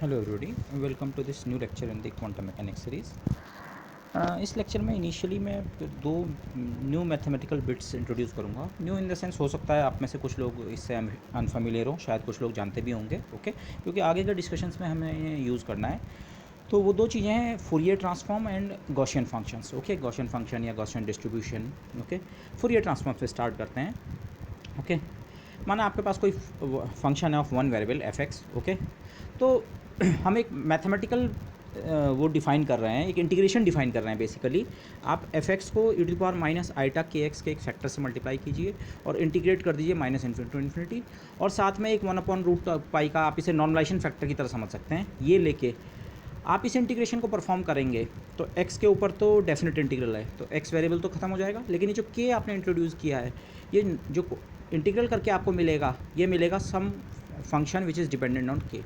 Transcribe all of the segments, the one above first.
Hello everybody, welcome to this new lecture in the quantum mechanics series. इस lecture में initially मैं दो new mathematical bits introduce करूंगा। New in the sense, हो सकता है आप में से कुछ लोग इससे अनफेमिलियर हो, शायद कुछ लोग जानते भी होंगे, ओके, क्योंकि आगे के डिस्कशंस में हमें ये यूज़ करना है। तो वो दो चीज़ें हैं, Fourier transform and Gaussian functions. Okay, Gaussian function या Gaussian distribution. Okay, Fourier transform से स्टार्ट करते हैं। ओके, माना आपके पास कोई फंक्शन है of one variable f x. Okay, तो हम एक मैथमेटिकल वो डिफ़ाइन कर रहे हैं, एक इंटीग्रेशन डिफ़ाइन कर रहे हैं। बेसिकली आप एफ एक्स को ई to power minus iota k x के एक फैक्टर से मल्टीप्लाई कीजिए और इंटीग्रेट कर दीजिए माइनस इन्फिनिटी टू इन्फिनिटी, और साथ में एक वन अपॉन रूट पाई का, आप इसे नॉर्मलाइजेशन फैक्टर की तरह समझ सकते हैं, ये लेके आप इस इंटीग्रेशन को परफॉर्म करेंगे तो x के ऊपर तो डेफिनेट इंटीग्रल है, तो x वेरिएबल तो ख़त्म हो जाएगा, लेकिन ये जो k आपने इंट्रोड्यूस किया है, ये जो इंटीग्रल करके आपको मिलेगा, ये मिलेगा some function which is dependent on k।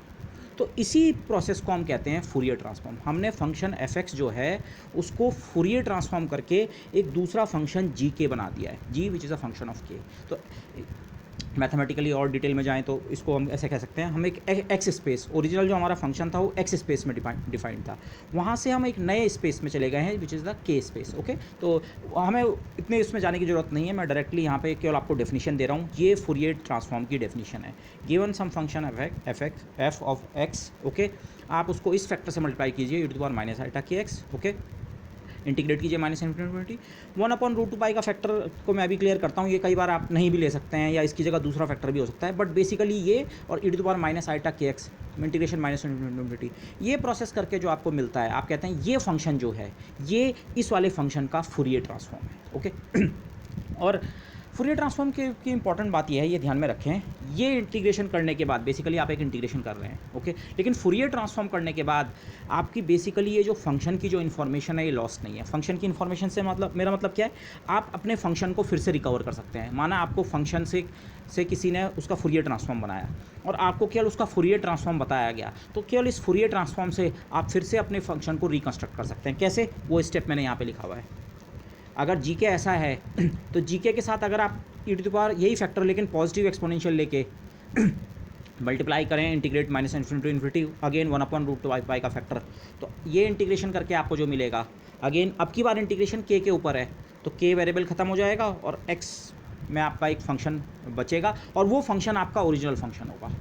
तो इसी प्रोसेस को हम कहते हैं फूरियर ट्रांसफॉर्म। हमने फंक्शन एफ एक्स जो है उसको फूरियर ट्रांसफॉर्म करके एक दूसरा फंक्शन जी के बना दिया है, g which is a function of k. तो मैथमेटिकली और डिटेल में जाएं तो इसको हम ऐसे कह सकते हैं, हम एक एक्स स्पेस, ओरिजिनल जो हमारा फंक्शन था वो एक्स स्पेस में डिफाइंड था, वहाँ से हम एक नए स्पेस में चले गए हैं विच इज़ द के स्पेस। ओके, तो हमें इतने इसमें जाने की ज़रूरत नहीं है, मैं डायरेक्टली यहाँ पे केवल आपको डेफिनेशन दे रहा हूँ। ये फूरियर ट्रांसफॉर्म की डेफिनेशन है। Given some function f of x, okay, आप उसको इस फैक्टर से मल्टीप्लाई कीजिए e to the power minus iota k x. Okay, integrate कीजिए minus infinity, one upon root two pi का फैक्टर को मैं अभी क्लियर करता हूँ, ये कई बार आप नहीं भी ले सकते हैं या इसकी जगह दूसरा फैक्टर भी हो सकता है, बट बेसिकली ये और e to the power minus iota k x integration minus infinity, ये प्रोसेस करके जो आपको मिलता है, आप कहते हैं ये फंक्शन जो है ये इस वाले फंक्शन का फूरियर ट्रांसफॉर्म है। ओके और फूरियर ट्रांसफॉर्म की इंपॉर्टेंट बात यह है, ये ध्यान में रखें, ये इंटीग्रेशन करने के बाद बेसिकली आप एक इंटीग्रेशन कर रहे हैं, ओके, लेकिन फूरियर ट्रांसफॉर्म करने के बाद आपकी बेसिकली ये जो फंक्शन की जो इन्फॉर्मेशन है ये लॉस्ट नहीं है। फंक्शन की इन्फॉर्मेशन से मतलब, मेरा मतलब क्या है, आप अपने फंक्शन को फिर से रिकवर कर सकते हैं। माना आपको फंक्शन से किसी ने उसका फूरियर ट्रांसफॉर्म बनाया और आपको केवल उसका फूरियर ट्रांसफॉर्म बताया गया, तो केवल इस फूरियर ट्रांसफॉर्म से आप फिर से अपने फंक्शन को रिकन्स्ट्रक्ट कर सकते हैं। कैसे, वो स्टेप मैंने यहाँ पे लिखा हुआ है। अगर जी के ऐसा है तो जी के साथ अगर आप ई टू द पावर यही फैक्टर लेकिन पॉजिटिव एक्सपोनेंशियल लेके मल्टीप्लाई करें, integrate minus infinity to infinity, again one upon root pi का फैक्टर, तो ये इंटीग्रेशन करके आपको जो मिलेगा, अगेन अब की बार इंटीग्रेशन के ऊपर है, तो के वेरिएबल ख़त्म हो जाएगा और एक्स में आपका एक फंक्शन बचेगा और वो फंक्शन आपका ओरिजिनल फंक्शन होगा।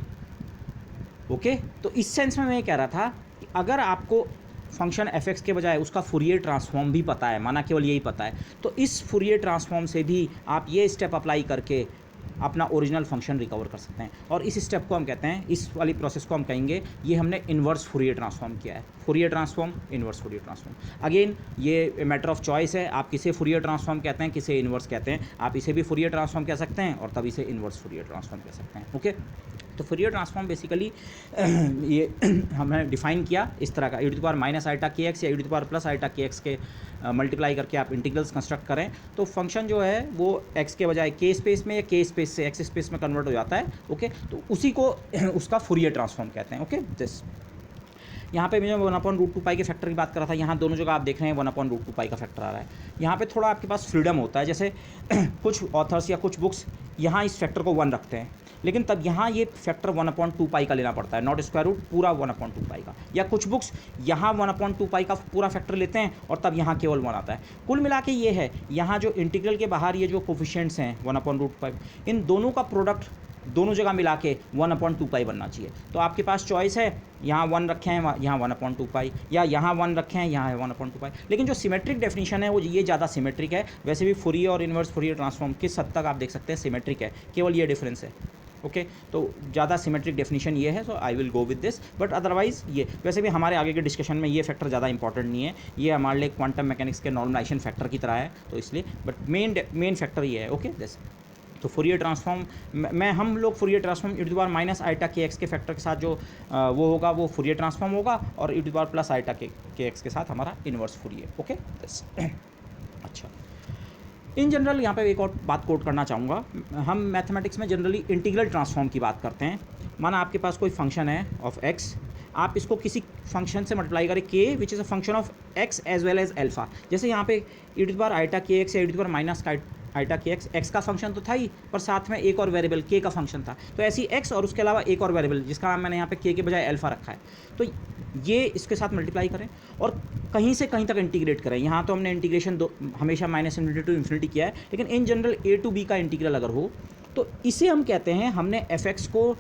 ओके, तो इस सेंस में मैं ये कह रहा था कि अगर आपको फंक्शन एफ एक्स के बजाय उसका फूरियर ट्रांसफॉर्म भी पता है, माना केवल यही पता है, तो इस फूरियर ट्रांसफॉर्म से भी आप ये स्टेप अप्लाई करके अपना ओरिजिनल फंक्शन रिकवर कर सकते हैं। और इस स्टेप को हम कहते हैं, इस वाली प्रोसेस को हम कहेंगे, ये हमने इन्वर्स फूरियर ट्रांसफॉर्म किया है। Fourier transform, inverse Fourier transform, again ये मैटर ऑफ चॉइस है, आप किसे फूरियर ट्रांसफॉर्म कहते हैं, किसे इन्वर्स कहते हैं। आप इसे भी फूरियर ट्रांसफॉर्म कह सकते हैं और तब इसे इन्वर्स फूरियर ट्रांसफॉर्म कह सकते हैं। ओके, तो फूरियर ट्रांसफॉर्म बेसिकली ये हमने डिफाइन किया इस तरह का, e to the power minus iota k x या e to the power plus iota k x के मल्टीप्लाई करके आप इंटीग्रल्स कंस्ट्रक्ट करें, तो फंक्शन जो है वो एक्स के बजाय के स्पेस में या के स्पेस से एक्स स्पेस में कन्वर्ट हो जाता है। ओके, तो उसी को उसका फूरियर ट्रांसफॉर्म कहते हैं। ओके, दिस यहाँ पे मैं वन अपॉन रूट टू पाई के फैक्टर की बात कर रहा था, यहाँ दोनों जगह आप देख रहे हैं one upon root two pi का फैक्टर आ रहा है। यहाँ पे थोड़ा आपके पास फ्रीडम होता है, जैसे कुछ ऑथर्स या कुछ बुक्स यहाँ इस फैक्टर को वन रखते हैं, लेकिन तब यहाँ ये factor one upon two pi का लेना पड़ता है, नॉट स्क्वायर रूट पूरा वन अपॉन टू पाई का। या कुछ बुक्स यहाँ वन अपॉन टू पाई का पूरा फैक्टर लेते हैं और तब यहाँ केवल वन आता है। कुल मिला के ये है, यहाँ जो इंटीग्रल के बाहर ये जो कोफिशिएंट्स हैं वन अपॉन रूट पाई, इन दोनों का प्रोडक्ट दोनों जगह मिला के वन अपॉन टू पाई बनना चाहिए। तो आपके पास चॉइस है, यहाँ वन रखे हैं, यहाँ वन अपॉन टू पाई, या यहाँ वन रखे हैं, यहाँ है वन अपॉन टू पाई। लेकिन जो सिमेट्रिक डेफिनेशन है वो ये ज़्यादा सिमेट्रिक है। वैसे भी फूरियर और इन्वर्स फूरियर ट्रांसफॉर्म किस हद तक आप देख सकते हैं सिमेट्रिक है, केवल ये डिफरेंस है। ओके, तो ज़्यादा सिमेट्रिक डेफिनेशन ये है, so I will go with this, but otherwise ये वैसे भी हमारे आगे के डिस्कशन में ये फैक्टर ज़्यादा इंपॉर्टेंट नहीं है, ये हमारे लिए क्वांटम मैकेनिक्स के नॉर्मलाइजेशन फैक्टर की तरह है, तो इसलिए, बट मेन फैक्टर ये है। ओके, दिस तो फूरियर ट्रांसफॉर्म में हम लोग Fourier transform e to the power minus iota k x के फैक्टर के साथ जो वो होगा वो फूरियर ट्रांसफॉर्म होगा, और e to the power plus iota k x के साथ हमारा इन्वर्स फूरियर। ओके, अच्छा, इन जनरल यहाँ पे एक और बात कोट करना चाहूँगा, हम मैथमेटिक्स में जनरली इंटीग्रल ट्रांसफॉर्म की बात करते हैं। माना आपके पास कोई फंक्शन है ऑफ एक्स, आप इसको किसी फंक्शन से मल्टीप्लाई करें के which is a function of x as well as alpha, जैसे यहाँ पे e to the power iota k x या e to the power minus iota k x का फंक्शन तो था ही, पर साथ में एक और वेरिएबल के का फंक्शन था, तो ऐसी एक्स और उसके अलावा एक और वेरिएबल जिसका नाम मैंने यहाँ पे के बजाय अल्फा रखा है, तो ये इसके साथ मल्टीप्लाई करें और कहीं से कहीं तक इंटीग्रेट करें। यहाँ तो हमने इंटीग्रेशन हमेशा माइनस इन्फिनिटी टू इन्फिनिटी किया है, लेकिन in general a to b का इंटीग्रल अगर हो तो इसे हम कहते हैं हमने एफ एक्स को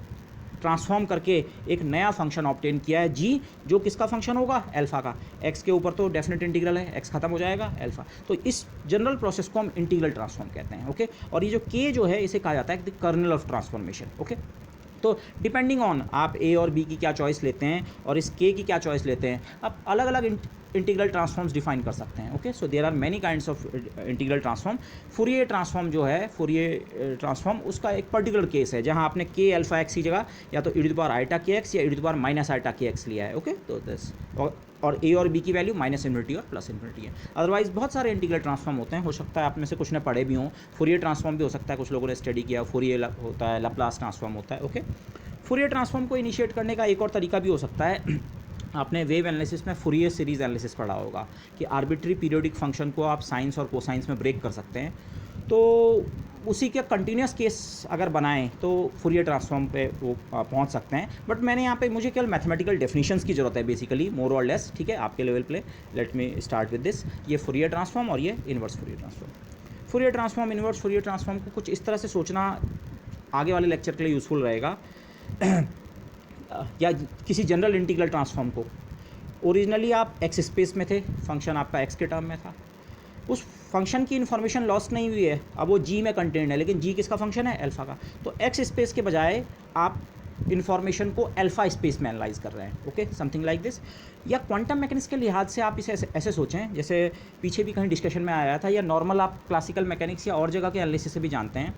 ट्रांसफॉर्म करके एक नया फंक्शन ऑब्टेन किया है जी, जो किसका फंक्शन होगा, अल्फा का। एक्स के ऊपर तो डेफिनेट इंटीग्रल है, एक्स खत्म हो जाएगा अल्फा, तो इस जनरल प्रोसेस को हम इंटीग्रल ट्रांसफॉर्म कहते हैं। ओके, और ये जो के जो है इसे कहा जाता है the kernel of transformation. Okay, तो डिपेंडिंग ऑन आप ए और बी की क्या चॉइस लेते हैं और इस के की क्या चॉइस लेते हैं, आप अलग अलग इंटीग्रल ट्रांसफॉर्म्स डिफाइन कर सकते हैं। Okay, so there are many kinds of integral transform. Fourier transform जो है, फुरियर ट्रांसफॉर्म उसका एक पर्टिकुलर केस है जहां आपने के अल्फा एक्स की जगह या तो e to the power iota k x या e to the power minus iota k x लिया है। ओके, तो दिस और ए और बी की वैल्यू माइनस इन्फिनिटी और प्लस इन्फिनिटी है। अदरवाइज बहुत सारे इंटीग्रल ट्रांसफॉर्म होते हैं, हो सकता है आप में से कुछ ने पढ़े भी हों। फुरियर ट्रांसफॉर्म भी हो सकता है, कुछ लोगों ने स्टडी किया। फुरियर होता है, लैप्लास ट्रांसफॉर्म होता है। ओके, फुरियर ट्रांसफॉर्म को इनिशिएट करने का एक और तरीका भी हो सकता है। आपने वेव एनालिसिस में फुरियर सीरीज एनालिसिस पढ़ा होगा कि आर्बिट्री पीरियोडिक फंक्शन को आप साइंस और कोसाइंस में ब्रेक कर सकते हैं, तो उसी के कंटिन्यूस केस अगर बनाएं तो फुरियर ट्रांसफॉर्म पे वो पहुंच सकते हैं। बट मैंने यहाँ पे मुझे केवल मैथमेटिकल डेफिनेशंस की ज़रूरत है बेसिकली, मोर और लेस। ठीक है, आपके लेवल पे let me start with this. ये फुरियर ट्रांसफॉर्म और ये inverse Fourier transform. Fourier transform, inverse Fourier transform को कुछ इस तरह से सोचना आगे वाले लेक्चर के लिए यूज़फुल रहेगा। या किसी जनरल इंटीग्रल ट्रांसफॉर्म को ओरिजिनली आप एक्स स्पेस में थे, फंक्शन आपका एक्स के टर्म में था, उस फंक्शन की इन्फॉर्मेशन लॉस्ट नहीं हुई है, अब वो जी में कंटेंट है, लेकिन जी किसका फंक्शन है, अल्फा का। तो एक्स स्पेस के बजाय आप इन्फॉर्मेशन को अल्फा स्पेस में एनालाइज कर रहे हैं। Okay, something like this. या क्वांटम मैकेनिक्स के लिहाज से आप इसे ऐसे सोचें, जैसे पीछे भी कहीं डिस्कशन में आया था, या नॉर्मल आप क्लासिकल मैकेनिक्स या और जगह के एनालिसिस से भी जानते हैं,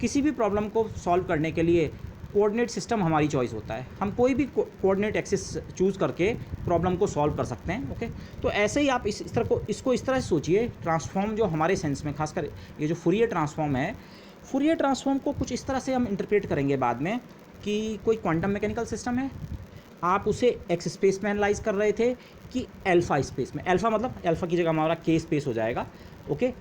किसी भी प्रॉब्लम को सॉल्व करने के लिए कोऑर्डिनेट सिस्टम हमारी चॉइस होता है। हम कोई भी कोऑर्डिनेट एक्सिस चूज़ करके प्रॉब्लम को सॉल्व कर सकते हैं। ओके, तो ऐसे ही आप इस तरह से सोचिए। ट्रांसफॉर्म जो हमारे सेंस में, खासकर ये जो फुरियर ट्रांसफॉर्म है, फुरियर ट्रांसफॉर्म को कुछ इस तरह से हम इंटरप्रेट करेंगे बाद में कि कोई क्वांटम मैकेनिकल सिस्टम है, आप उसे एक्स स्पेस में एनालाइज कर रहे थे कि अल्फा स्पेस में। अल्फा मतलब अल्फा की जगह हमारा के स्पेस हो जाएगा। ओके,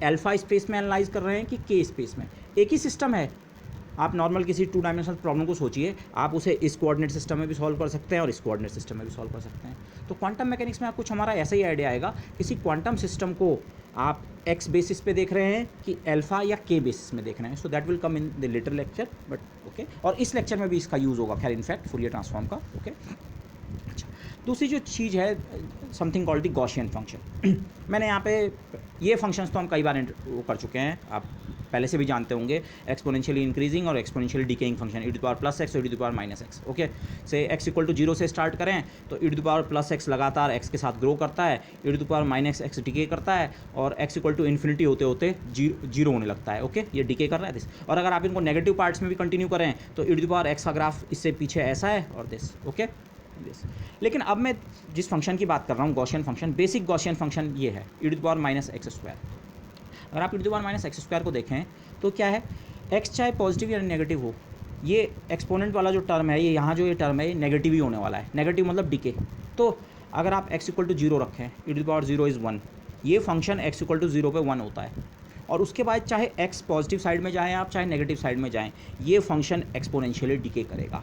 अल्फा स्पेस में एनालाइज कर रहे हैं कि के स्पेस में। एक ही सिस्टम है, आप नॉर्मल किसी 2 डायमेंशनल प्रॉब्लम को सोचिए, आप उसे इस कोऑर्डिनेट सिस्टम में भी सॉल्व कर सकते हैं और इस कोऑर्डिनेट सिस्टम में भी सॉल्व कर सकते हैं। तो क्वांटम मैकेनिक्स में कुछ हमारा ऐसा ही आइडिया आएगा, किसी क्वांटम सिस्टम को आप एक्स बेसिस पे देख रहे हैं कि अल्फा या के बेसिस में देख रहे हैं। So that will come in the later lecture, but okay, और इस लेक्चर में भी इसका यूज़ होगा खैर इनफैक्ट फुरियर ट्रांसफॉर्म का। ओके, अच्छा, दूसरी जो चीज़ है something called the Gaussian function. मैंने यहाँ पे ये फंक्शंस तो हम कई बार वो कर चुके हैं, आप पहले से भी जानते होंगे। एक्सपोनेंशियली इंक्रीजिंग और exponentially decaying function, e to the power plus x और e to the power minus x. Okay, से x इक्वल टू 0 से स्टार्ट करें तो e to the power plus x लगातार x के साथ ग्रो करता है, e to the power minus x decay करता है, और x इक्वल टू इन्फिनिटी होते होते जीरो होने लगता है। ओके, ये डिके कर रहा है दिस। और अगर आप इनको नेगेटिव पार्ट्स में भी कंटिन्यू करें तो e to the power x का ग्राफ इससे पीछे ऐसा है और दिस। Okay, this. लेकिन अब मैं जिस फंक्शन की बात कर रहा हूँ, Gaussian function, basic Gaussian function ये है, e to the power minus x square. अगर आप e to the power minus x square को देखें तो क्या है, x चाहे पॉजिटिव या नेगेटिव हो, ये एक्सपोनेंट वाला जो टर्म है, ये यहाँ जो ये टर्म है, ये नेगेटिव ही होने वाला है। नेगेटिव मतलब डिके। तो अगर आप x इक्वल टू 0 रखें, e to the power 0 is 1, ये फंक्शन x इक्वल टू 0 पे 1 होता है। और उसके बाद चाहे x पॉजिटिव साइड में जाएँ आप, चाहे नेगेटिव साइड में जाएँ, ये फंक्शन एक्सपोनेंशियली डिके करेगा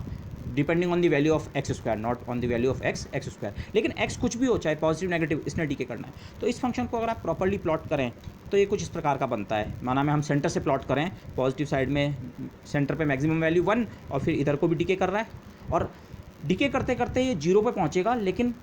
depending on the value of x square, not on the value of x square. लेकिन एक्स कुछ भी हो, चाहे पॉजिटिव नेगेटिव, इसने डीके करना है। तो इस फंक्शन को अगर आप प्रॉपर्ली प्लॉट करें तो ये कुछ इस प्रकार का बनता है। माना में हम सेंटर से प्लॉट करें, पॉजिटिव साइड में सेंटर पे मैक्सिमम वैल्यू 1 और फिर इधर को भी डीके कर रहा है, और डीके करते करते ये 0 पे पहुँचेगा, लेकिन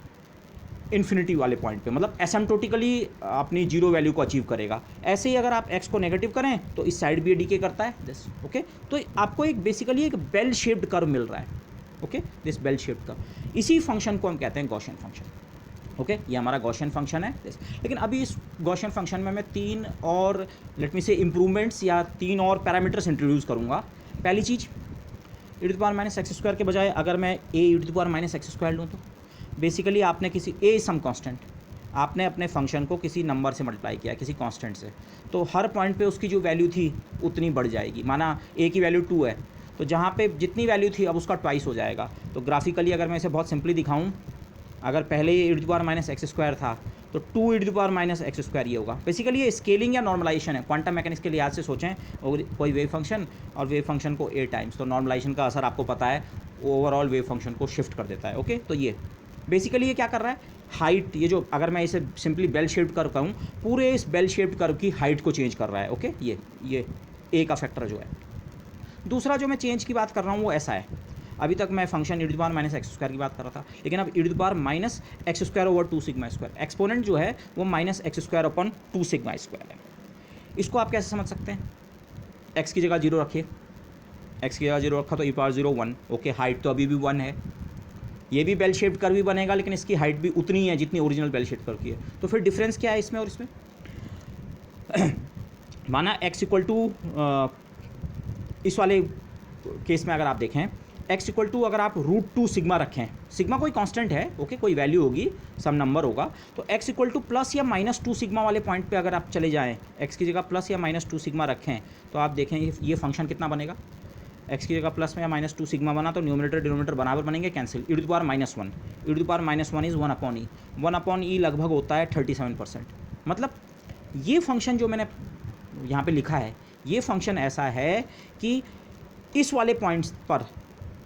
इन्फिनिटी वाले पॉइंट पे, मतलब एसिम्प्टोटिकली अपनी 0 वैल्यू को अचीव करेगा। ऐसे ही अगर आप x को नेगेटिव करें तो इस साइड भी ये डीके करता है दिस। ओके, तो आपको एक बेसिकली एक बेल शेप्ड कर्व मिल रहा है। Okay, this bell shaped curve, इसी फंक्शन को हम कहते हैं गॉसियन फंक्शन। ओके, ये हमारा गॉसियन फंक्शन है दिस। लेकिन अभी इस गॉसियन फंक्शन में मैं 3 और लेट मी से इम्प्रूवमेंट्स या 3 और पैरामीटर्स इंट्रोड्यूस करूँगा। पहली चीज़, e to the power minus x square के बजाय अगर मैं a e to the power minus x square लूँ तो बेसिकली आपने किसी a सम कांस्टेंट, आपने अपने फंक्शन को किसी नंबर से मल्टीप्लाई किया, किसी कांस्टेंट से, तो हर पॉइंट पे उसकी जो वैल्यू थी उतनी बढ़ जाएगी। माना a की वैल्यू 2 है, तो जहाँ पे जितनी वैल्यू थी अब उसका ट्वाइस हो जाएगा। तो ग्राफिकली अगर मैं इसे बहुत सिंपली दिखाऊँ, अगर पहले ये e to the power minus x square था तो 2e⁻x² ये होगा। बेसिकली ये स्केलिंग या नॉर्मलाइजेशन है। क्वांटम मैकेनिक्स के लिहाज से सोचें और कोई वेव फंक्शन और वेव फंक्शन को a टाइम्स, तो नॉर्मलाइजेशन का असर आपको पता है ओवरऑल वेव फंक्शन को शिफ्ट कर देता है। ओके, तो ये बेसिकली ये क्या कर रहा है, हाइट, ये जो अगर मैं इसे सिंपली बेल शेप्ड कर्व कहूँ, पूरे इस बेल शेप्ड कर्व की हाइट को चेंज कर रहा है। ओके, ये a का फैक्टर जो है। दूसरा जो मैं चेंज की बात कर रहा हूँ वो ऐसा है, अभी तक मैं फंक्शन e⁻x² की बात कर रहा था, लेकिन अब e⁻x²/2σ², एक्सपोनेंट जो है वो -x²/2σ² है। इसको आप कैसे समझ सकते हैं, x की जगह 0 रखिए, x की जगह 0 रखा तो e⁻0 1। ओके, हाइट तो अभी भी 1 है, ये भी बेल शेप्ड कर्व भी बनेगा, लेकिन इसकी हाइट भी उतनी है जितनी ओरिजिनल बेल शेप्ड कर्व की है। तो फिर डिफरेंस क्या है इसमें और इसमें? माना x इक्वल टू, इस वाले केस में अगर आप देखें x इक्वल टू, अगर आप √2σ रखें, सिग्मा कोई कांस्टेंट है, ओके, कोई वैल्यू होगी, सम नंबर होगा, तो x इक्वल टू प्लस या -2σ वाले पॉइंट पे अगर आप चले जाएं, x की जगह प्लस या -2σ रखें, तो आप देखें ये फंक्शन कितना बनेगा, x की जगह प्लस में या -2σ बना तो न्यूमरेटर डिनोमिनेटर बराबर बनेंगे, cancel, e⁻⁻1 e⁻⁻1 is 1/e, 1/e लगभग होता है 37%। मतलब ये फंक्शन जो मैंने यहाँ पे लिखा है, ये फंक्शन ऐसा है कि इस वाले पॉइंट्स पर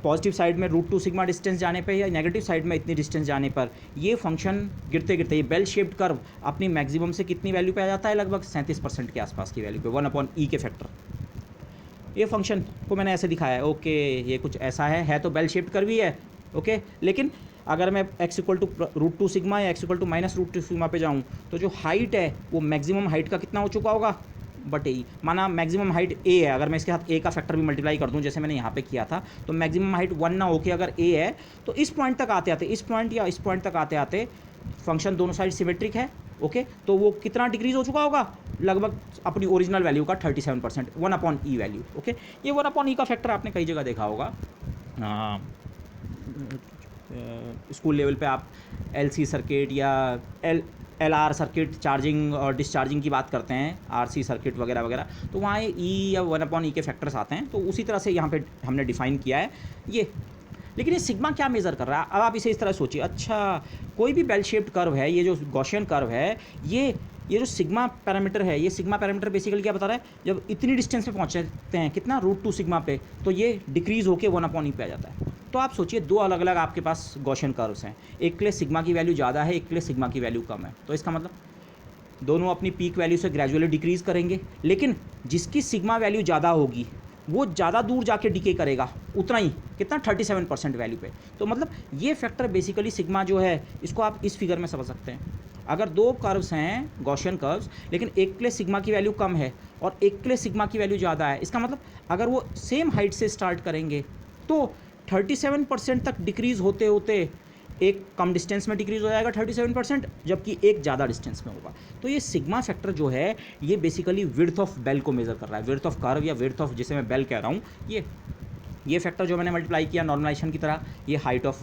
पॉजिटिव साइड में √2σ डिस्टेंस जाने पे या नेगेटिव साइड में इतनी डिस्टेंस जाने पर ये फंक्शन गिरते गिरते, ये बेल शेप्ड कर्व अपनी मैक्सिमम से कितनी वैल्यू पे आ जाता है, लगभग 37% के आसपास की वैल्यू पे, 1/e के फैक्टर। ये फंक्शन को मैंने ऐसे दिखाया है। ओके, ये कुछ ऐसा है तो बेल शेप्ड कर्व ही है। ओके, लेकिन अगर मैं x इक्वल टू √2σ या x इक्वल टू -√2σ पे जाऊँ, तो जो हाइट है वो मैक्सिमम हाइट का कितना हो चुका होगा, बट ए, माना मैक्सिमम हाइट a है, अगर मैं इसके साथ a का फैक्टर भी मल्टीप्लाई कर दूं जैसे मैंने यहाँ पे किया था, तो मैक्सिमम हाइट 1 ना होके अगर a है, तो इस पॉइंट तक आते आते, इस पॉइंट या इस पॉइंट तक आते आते फंक्शन दोनों साइड सिमेट्रिक है। ओके, तो वो कितना डिक्रीज हो चुका होगा, लगभग अपनी ओरिजिनल वैल्यू का 37%, 1/e वैल्यू। ओके, ये 1/e का फैक्टर आपने कई जगह देखा होगा, स्कूल लेवल पे आप LC सर्किट या LR सर्किट, चार्जिंग और डिस्चार्जिंग की बात करते हैं, RC सर्किट वगैरह वगैरह, तो वहाँ ये E या 1/e के फैक्टर्स आते हैं। तो उसी तरह से यहाँ पे हमने डिफाइन किया है ये। लेकिन ये सिग्मा क्या मेज़र कर रहा है, अब आप इसे इस तरह सोचिए, अच्छा कोई भी बेल शेप्ड कर्व है, ये जो गॉसियन कर्व है, ये जो सिग्मा पैरामीटर है, ये सिग्मा पैरामीटर बेसिकली क्या बता रहा है, जब इतनी डिस्टेंस पे पहुँचते हैं, कितना √2σ पे, तो ये डिक्रीज़ होकर 1/e पे आ जाता है। तो आप सोचिए दो अलग अलग आपके पास गॉसियन कर्व्स हैं, एक के लिए सिग्मा की वैल्यू ज़्यादा है, एक के लिए सिग्मा की वैल्यू कम है, तो इसका मतलब दोनों अपनी पीक वैल्यू से ग्रेजुअली डिक्रीज़ करेंगे, लेकिन जिसकी सिग्मा वैल्यू ज़्यादा होगी वो ज़्यादा दूर जाके डिके करेगा, उतना ही, कितना, 37% वैल्यू पे। तो मतलब ये फैक्टर बेसिकली सिग्मा जो है, इसको आप इस फिगर में समझ सकते हैं। अगर दो कर्व्स हैं गॉसियन कर्व्स, लेकिन एक के लिए सिग्मा की वैल्यू कम है और एक के लिए सिग्मा की वैल्यू ज़्यादा है, इसका मतलब अगर वो सेम हाइट से स्टार्ट करेंगे तो 37% तक डिक्रीज़ होते होते एक कम डिस्टेंस में डिक्रीज़ हो जाएगा 37%, जबकि एक ज़्यादा डिस्टेंस में होगा। तो ये सिग्मा फैक्टर जो है, ये बेसिकली विड्थ ऑफ बेल को मेज़र कर रहा है, विड्थ ऑफ कर्व या विड्थ ऑफ, जिसे मैं बेल कह रहा हूँ, ये फैक्टर जो मैंने मल्टीप्लाई किया नॉर्मलाइजेशन की तरह, ये हाइट ऑफ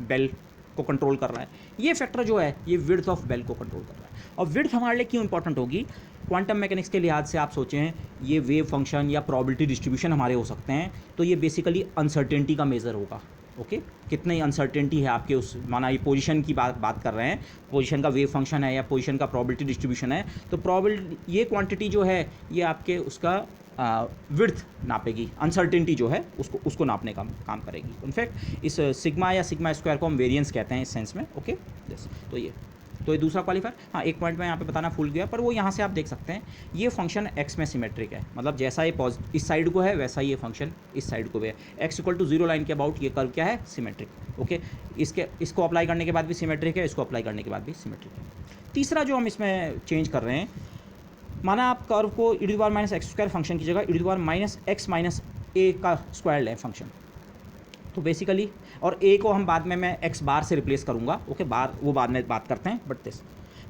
बेल को कंट्रोल कर रहा है। ये फैक्टर जो है ये विड्थ ऑफ बेल को कंट्रोल कर रहा है। और विड्थ हमारे लिए क्यों इंपॉर्टेंट होगी, क्वांटम मैकेनिक्स के लिहाज से आप सोचें, ये वेव फंक्शन या प्रोबेबिलिटी डिस्ट्रीब्यूशन हमारे हो सकते हैं, तो ये बेसिकली अनसर्टेनिटी का मेज़र होगा। ओके, कितनी अनसर्टेनिटी है आपके उस, माना ये पोजीशन की बात कर रहे हैं, पोजीशन का वेव फंक्शन है या पोजीशन का प्रोबेबिलिटी डिस्ट्रीब्यूशन है, तो प्रोबेबिलिटी, ये क्वांटिटी जो है ये आपके उसका विड्थ नापेगी, अनसर्टेनिटी जो है उसको नापने का काम करेगी। इनफैक्ट इस सिग्मा या सिग्मा स्क्वायर को हम वेरिएंस कहते हैं इस सेंस में। ओके, तो ये दूसरा क्वालिफायर। हाँ, एक पॉइंट मैं यहाँ पे बताना भूल गया, पर वो यहाँ से आप देख सकते हैं, ये फंक्शन x में सिमेट्रिक है, मतलब जैसा ये इस साइड को है वैसा ही ये फंक्शन इस साइड को भी है। x इक्वल टू 0 लाइन के अबाउट ये कर्व क्या है, सिमेट्रिक। ओके, इसको अप्लाई करने के बाद भी सिमेट्रिक है, इसको अप्लाई करने के बाद भी सिमेट्रिक है। तीसरा जो हम इसमें चेंज कर रहे हैं, माना आप कर्व को e⁻x² फंक्शन की जगह e⁻x - a का स्क्वायर लें फंक्शन, तो बेसिकली, और a को हम बाद में मैं x बार से रिप्लेस करूँगा। ओके, वो बाद में बात करते हैं, बट दिस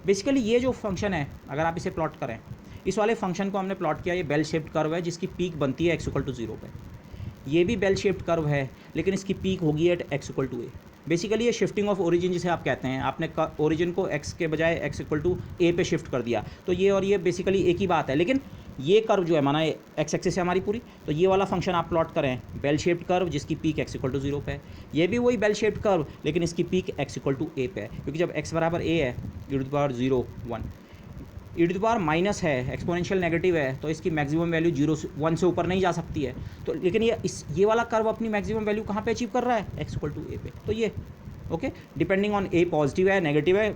बेसिकली ये जो फंक्शन है, अगर आप इसे प्लॉट करें, इस वाले फंक्शन को हमने प्लॉट किया, ये बेल शेप्ड कर्व है जिसकी पीक बनती है x इक्वल टू 0 पे। ये भी बेल शेप्ड कर्व है, लेकिन इसकी पीक होगी at x equal to a। Basically ये शिफ्टिंग ऑफ ओरिजिन जिसे आप कहते हैं, आपने ओरिजिन को x के बजाय x इक्वल टू a पे शिफ्ट कर दिया, तो ये और ये बेसिकली एक ही बात है, लेकिन ये कर्व जो है माना एक्स एक्सिस है हमारी पूरी, तो ये वाला फंक्शन आप प्लॉट करें बेल शेप्ड कर्व जिसकी पीक एक्स इक्वल टू 0 पे है। ये भी वही बेल शेप्ड कर्व लेकिन इसकी peak x equal to a पे है, क्योंकि जब एक्स बराबर ए है e to the power 0 1, e to the power minus है, एक्सपोनेंशियल नेगेटिव है, तो इसकी मैक्सिमम वैल्यू 0 से 1 से ऊपर नहीं जा सकती है। तो लेकिन ये वाला कर्व अपनी मैक्सिमम वैल्यू कहाँ पे अचीव कर रहा है, एक्स इक्वल टू ए पे। तो ये okay depending on A positive है नेगेटिव है,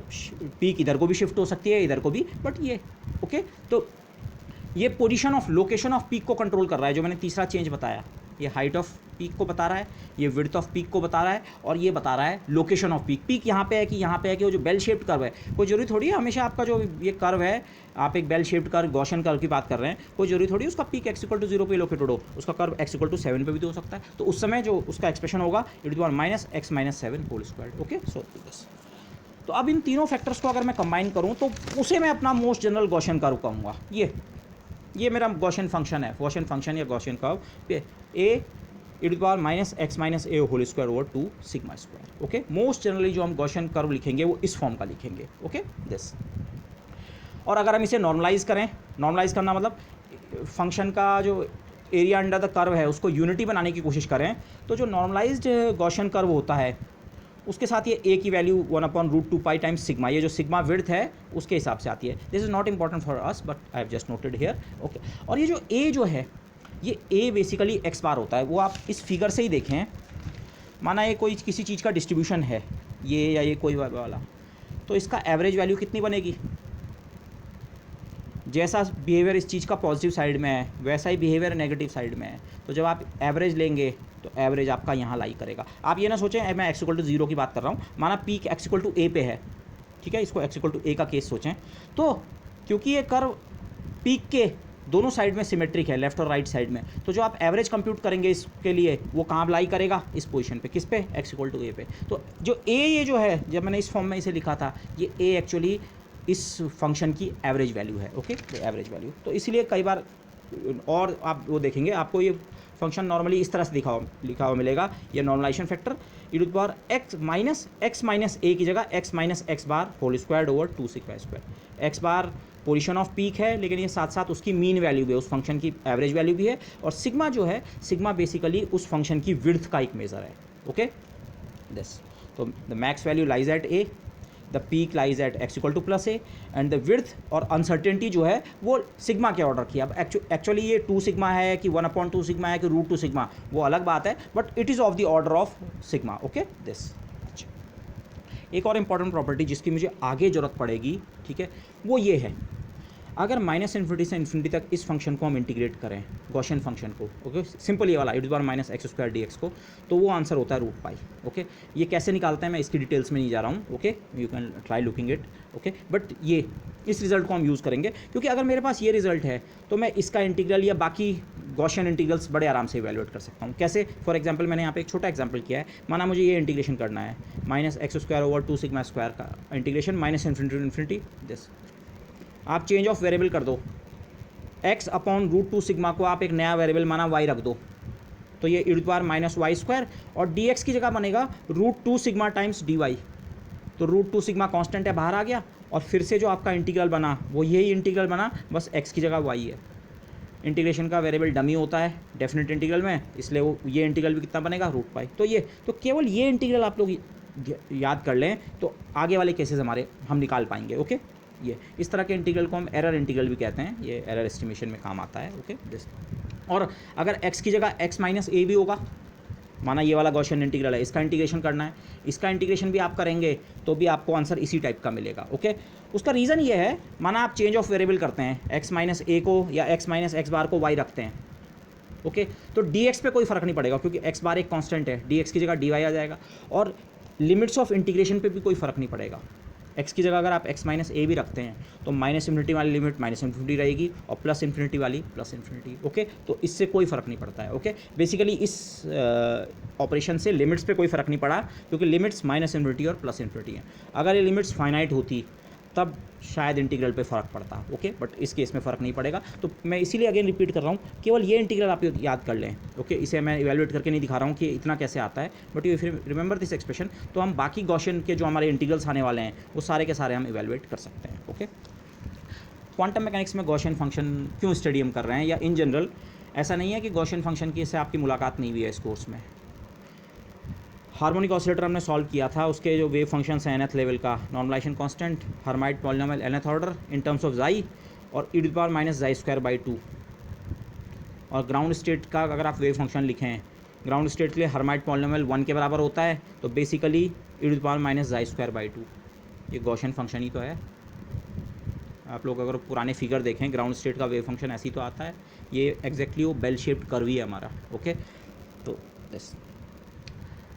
पीक इधर को भी शिफ्ट हो सकती है इधर को भी, बट ये ओके तो ये position of location off peak को कंट्रोल कर रहा है, जो मैंने तीसरा चेंज बताया। ये हाइट ऑफ पीक को बता रहा है, ये विड्थ ऑफ पीक को बता रहा है, और ये बता रहा है लोकेशन ऑफ पीक। पीक यहाँ पे है कि यहाँ पे है कि वो जो बेल शेप्ड कर्व है, कोई जरूरी थोड़ी है हमेशा आपका जो ये कर्व है, आप एक bell shaped curve Gaussian curve की बात कर रहे हैं, कोई जरूरी थोड़ी उसका पीक एक्स इक्वल टू 0 पे लोकेटेड हो, उसका कर्व एक्स इक्वल टू 7 पे भी तो हो सकता है। तो उस समय जो उसका एक्सप्रेशन होगा e to the minus x minus 7 whole squared. Okay so this. तो अब इन तीनों फैक्टर्स को अगर मैं कंबाइन करूँ तो उसे मैं अपना मोस्ट जनरल गॉसियन कर्व कहूँगा। ये मेरा गॉसियन फंक्शन है, गॉसियन फंक्शन या Gaussian curve a e to the power minus x minus a whole square over 2 sigma square. Okay most generally जो हम गॉसियन कर्व लिखेंगे वो इस फॉर्म का लिखेंगे। Okay this. और अगर हम इसे नॉर्मलाइज करें, नॉर्मलाइज करना मतलब फंक्शन का जो एरिया अंडर द कर्व है उसको यूनिटी बनाने की कोशिश करें, तो जो नॉर्मलाइज्ड गॉसियन कर्व होता है उसके साथ ये ए की वैल्यू 1/√2 टाइम्स सिग्मा, ये जो सिग्मा विड्थ है उसके हिसाब से आती है। This is not important for us but I have just noted here. Okay और ये जो ए जो है ये ए बेसिकली एक्स बार होता है, वो आप इस फिगर से ही देखें। माना ये कोई किसी चीज़ का डिस्ट्रीब्यूशन है ये या ये कोई वाला, तो इसका एवरेज वैल्यू कितनी बनेगी, जैसा बिहेवियर इस चीज़ का पॉजिटिव साइड में है वैसा ही बिहेवियर नेगेटिव साइड में है। तो जब आप एवरेज लेंगे तो एवरेज आपका यहाँ लाई करेगा। आप ये ना सोचें मैं एक्स इक्वल टू 0 की बात कर रहा हूँ, माना peak x equal to a पे है, ठीक है, इसको एक्स इक्वल टू ए का केस सोचें। तो क्योंकि ये कर्व पीक के दोनों साइड में सिमेट्रिक है, लेफ्ट और राइट साइड में, तो जो आप एवरेज कंप्यूट करेंगे इसके लिए वो कहाँ लाई करेगा, इस पोजीशन पे, किस पे, एक्स इक्वल टू ए पे। तो जो ए ये जो है, जब मैंने इस फॉर्म में इसे लिखा था, ये ए एक्चुअली इस फंक्शन की एवरेज वैल्यू है। ओके एवरेज वैल्यू, तो इसलिए कई बार और आप वो देखेंगे आपको ये फंक्शन नॉर्मली इस तरह से लिखा हुआ मिलेगा, ये normalization factor e to the power x minus a की जगह x minus x bar whole squared over 2 sigma square. X bar position of peak है लेकिन ये साथ साथ उसकी मीन वैल्यू भी है, उस फंक्शन की एवरेज वैल्यू भी है, और सिग्मा जो है, सिग्मा बेसिकली उस फंक्शन की विड्थ का एक मेजर है। Okay this. तो the max value lies at a, the peak lies at x equal to plus a, and the width और अनसर्टेनिटी जो है वो सिग्मा के ऑर्डर की है। अब एक्चुअली ये 2 सिग्मा है कि 1/2 सिग्मा है कि √2 सिग्मा, वो अलग बात है, but it is of the order of sigma. Okay this. अच्छा, एक और इम्पॉर्टेंट प्रॉपर्टी जिसकी मुझे आगे ज़रूरत पड़ेगी, ठीक है, वो ये है, अगर माइनस इन्फिनिटी से इन्फिनिटी तक इस फंक्शन को हम इंटीग्रेट करें, गॉसियन फंक्शन को, ओके सिंपल ये वाला e to the power minus x square d x को, तो वो आंसर होता है √π। ओके ये कैसे निकालते हैं मैं इसकी डिटेल्स में नहीं जा रहा हूँ, okay you can try looking it. Okay but ये इस रिजल्ट को हम यूज़ करेंगे, क्योंकि अगर मेरे पास ये रिजल्ट है तो मैं इसका इंटीग्रल या बाकी गॉसियन इंटीग्रल्स बड़े आराम से इवैल्यूएट कर सकता हूँ। कैसे, फॉर एग्जांपल मैंने यहाँ पे एक छोटा एग्जांपल किया है, माना मुझे ये इंटीग्रेशन करना है, minus x square over 2 sigma square का integration minus infinity to infinity this. आप चेंज ऑफ वेरिएबल कर दो, x/√2 सिग्मा को आप एक नया वेरिएबल माना y रख दो, तो ये e to the power minus y square, और dx की जगह बनेगा √2 सिग्मा टाइम्स dy। तो √2 सिग्मा कांस्टेंट है, बाहर आ गया, और फिर से जो आपका इंटीग्रल बना वो यही इंटीग्रल बना, बस x की जगह y है। इंटीग्रेशन का वेरिएबल डमी होता है डेफिनेट इंटीग्रल में, इसलिए वो ये इंटीग्रल भी कितना बनेगा, √π। तो केवल ये इंटीग्रल आप लोग याद कर लें तो आगे वाले केसेस हमारे हम निकाल पाएंगे। ओके ये इस तरह के इंटीग्रल को हम एरर इंटीग्रल भी कहते हैं, ये एरर एस्टिमेशन में काम आता है। Okay this. और अगर x की जगह x माइनस ए भी होगा, माना ये वाला गॉसियन इंटीग्रल है, इसका इंटीग्रेशन करना है, इसका इंटीग्रेशन भी आप करेंगे तो भी आपको आंसर इसी टाइप का मिलेगा। ओके उसका रीज़न ये है, माना आप चेंज ऑफ वेरिएबल करते हैं, x माइनस ए को या x माइनस एक्स बार को y रखते हैं, ओके तो dx पे कोई फ़र्क नहीं पड़ेगा क्योंकि x बार एक कांस्टेंट है, dx की जगह dy आ जाएगा, और लिमिट्स ऑफ इंटीग्रेशन पे भी कोई फ़र्क नहीं पड़ेगा। x की जगह अगर आप x माइनस ए भी रखते हैं तो माइनस इन्फिनिटी वाली लिमिट माइनस इन्फिनिटी रहेगी और प्लस इन्फिनिटी वाली प्लस इन्फिनिटी। ओके तो इससे कोई फ़र्क नहीं पड़ता है। ओके बेसिकली इस ऑपरेशन से लिमिट्स पे कोई फ़र्क नहीं पड़ा क्योंकि लिमिट्स माइनस इन्फिनिटी और प्लस इन्फिनिटी हैं। अगर ये लिमिट्स फाइनाइट होती तब शायद इंटीग्रल पे फ़र्क पड़ता, ओके बट इस केस में फ़र्क नहीं पड़ेगा। तो मैं इसीलिए अगेन रिपीट कर रहा हूँ, केवल ये इंटीग्रल आप याद कर लें। ओके इसे मैं इवैल्यूएट करके नहीं दिखा रहा हूँ कि इतना कैसे आता है, बट यू फिर रिमेंबर दिस एक्सप्रेशन, तो हम बाकी गॉसियन के जो हमारे इंटीग्रल्स आने वाले हैं वो सारे के सारे हम इवैल्यूएट कर सकते हैं। ओके क्वांटम मैकेनिक्स में गॉसियन फंक्शन क्यों स्टडी हम कर रहे हैं, या इन जनरल ऐसा नहीं है कि गॉसियन फंक्शन की से आपकी मुलाकात नहीं हुई है इस कोर्स में। हार्मोनिक ऑसिलेटर हमने सॉल्व किया था, उसके जो वेव फंक्शंस हैं nth लेवल का, normalization constant, Hermite polynomial nth order in terms of xi और e⁻⁻² और ग्राउंड स्टेट का अगर आप वेव फंक्शन लिखें, ग्राउंड स्टेट के लिए हर्माइट पॉलिनोमियल 1 के बराबर होता है, तो बेसिकली e⁻⁻²/2 ये गॉसियन फंक्शन ही तो है। आप लोग अगर पुराने फिगर देखें, ग्राउंड स्टेट का वेव फंक्शन ऐसे ही तो आता है, ये एग्जैक्टली वो बेल शेप्ड कर्व ही है हमारा। ओके, तो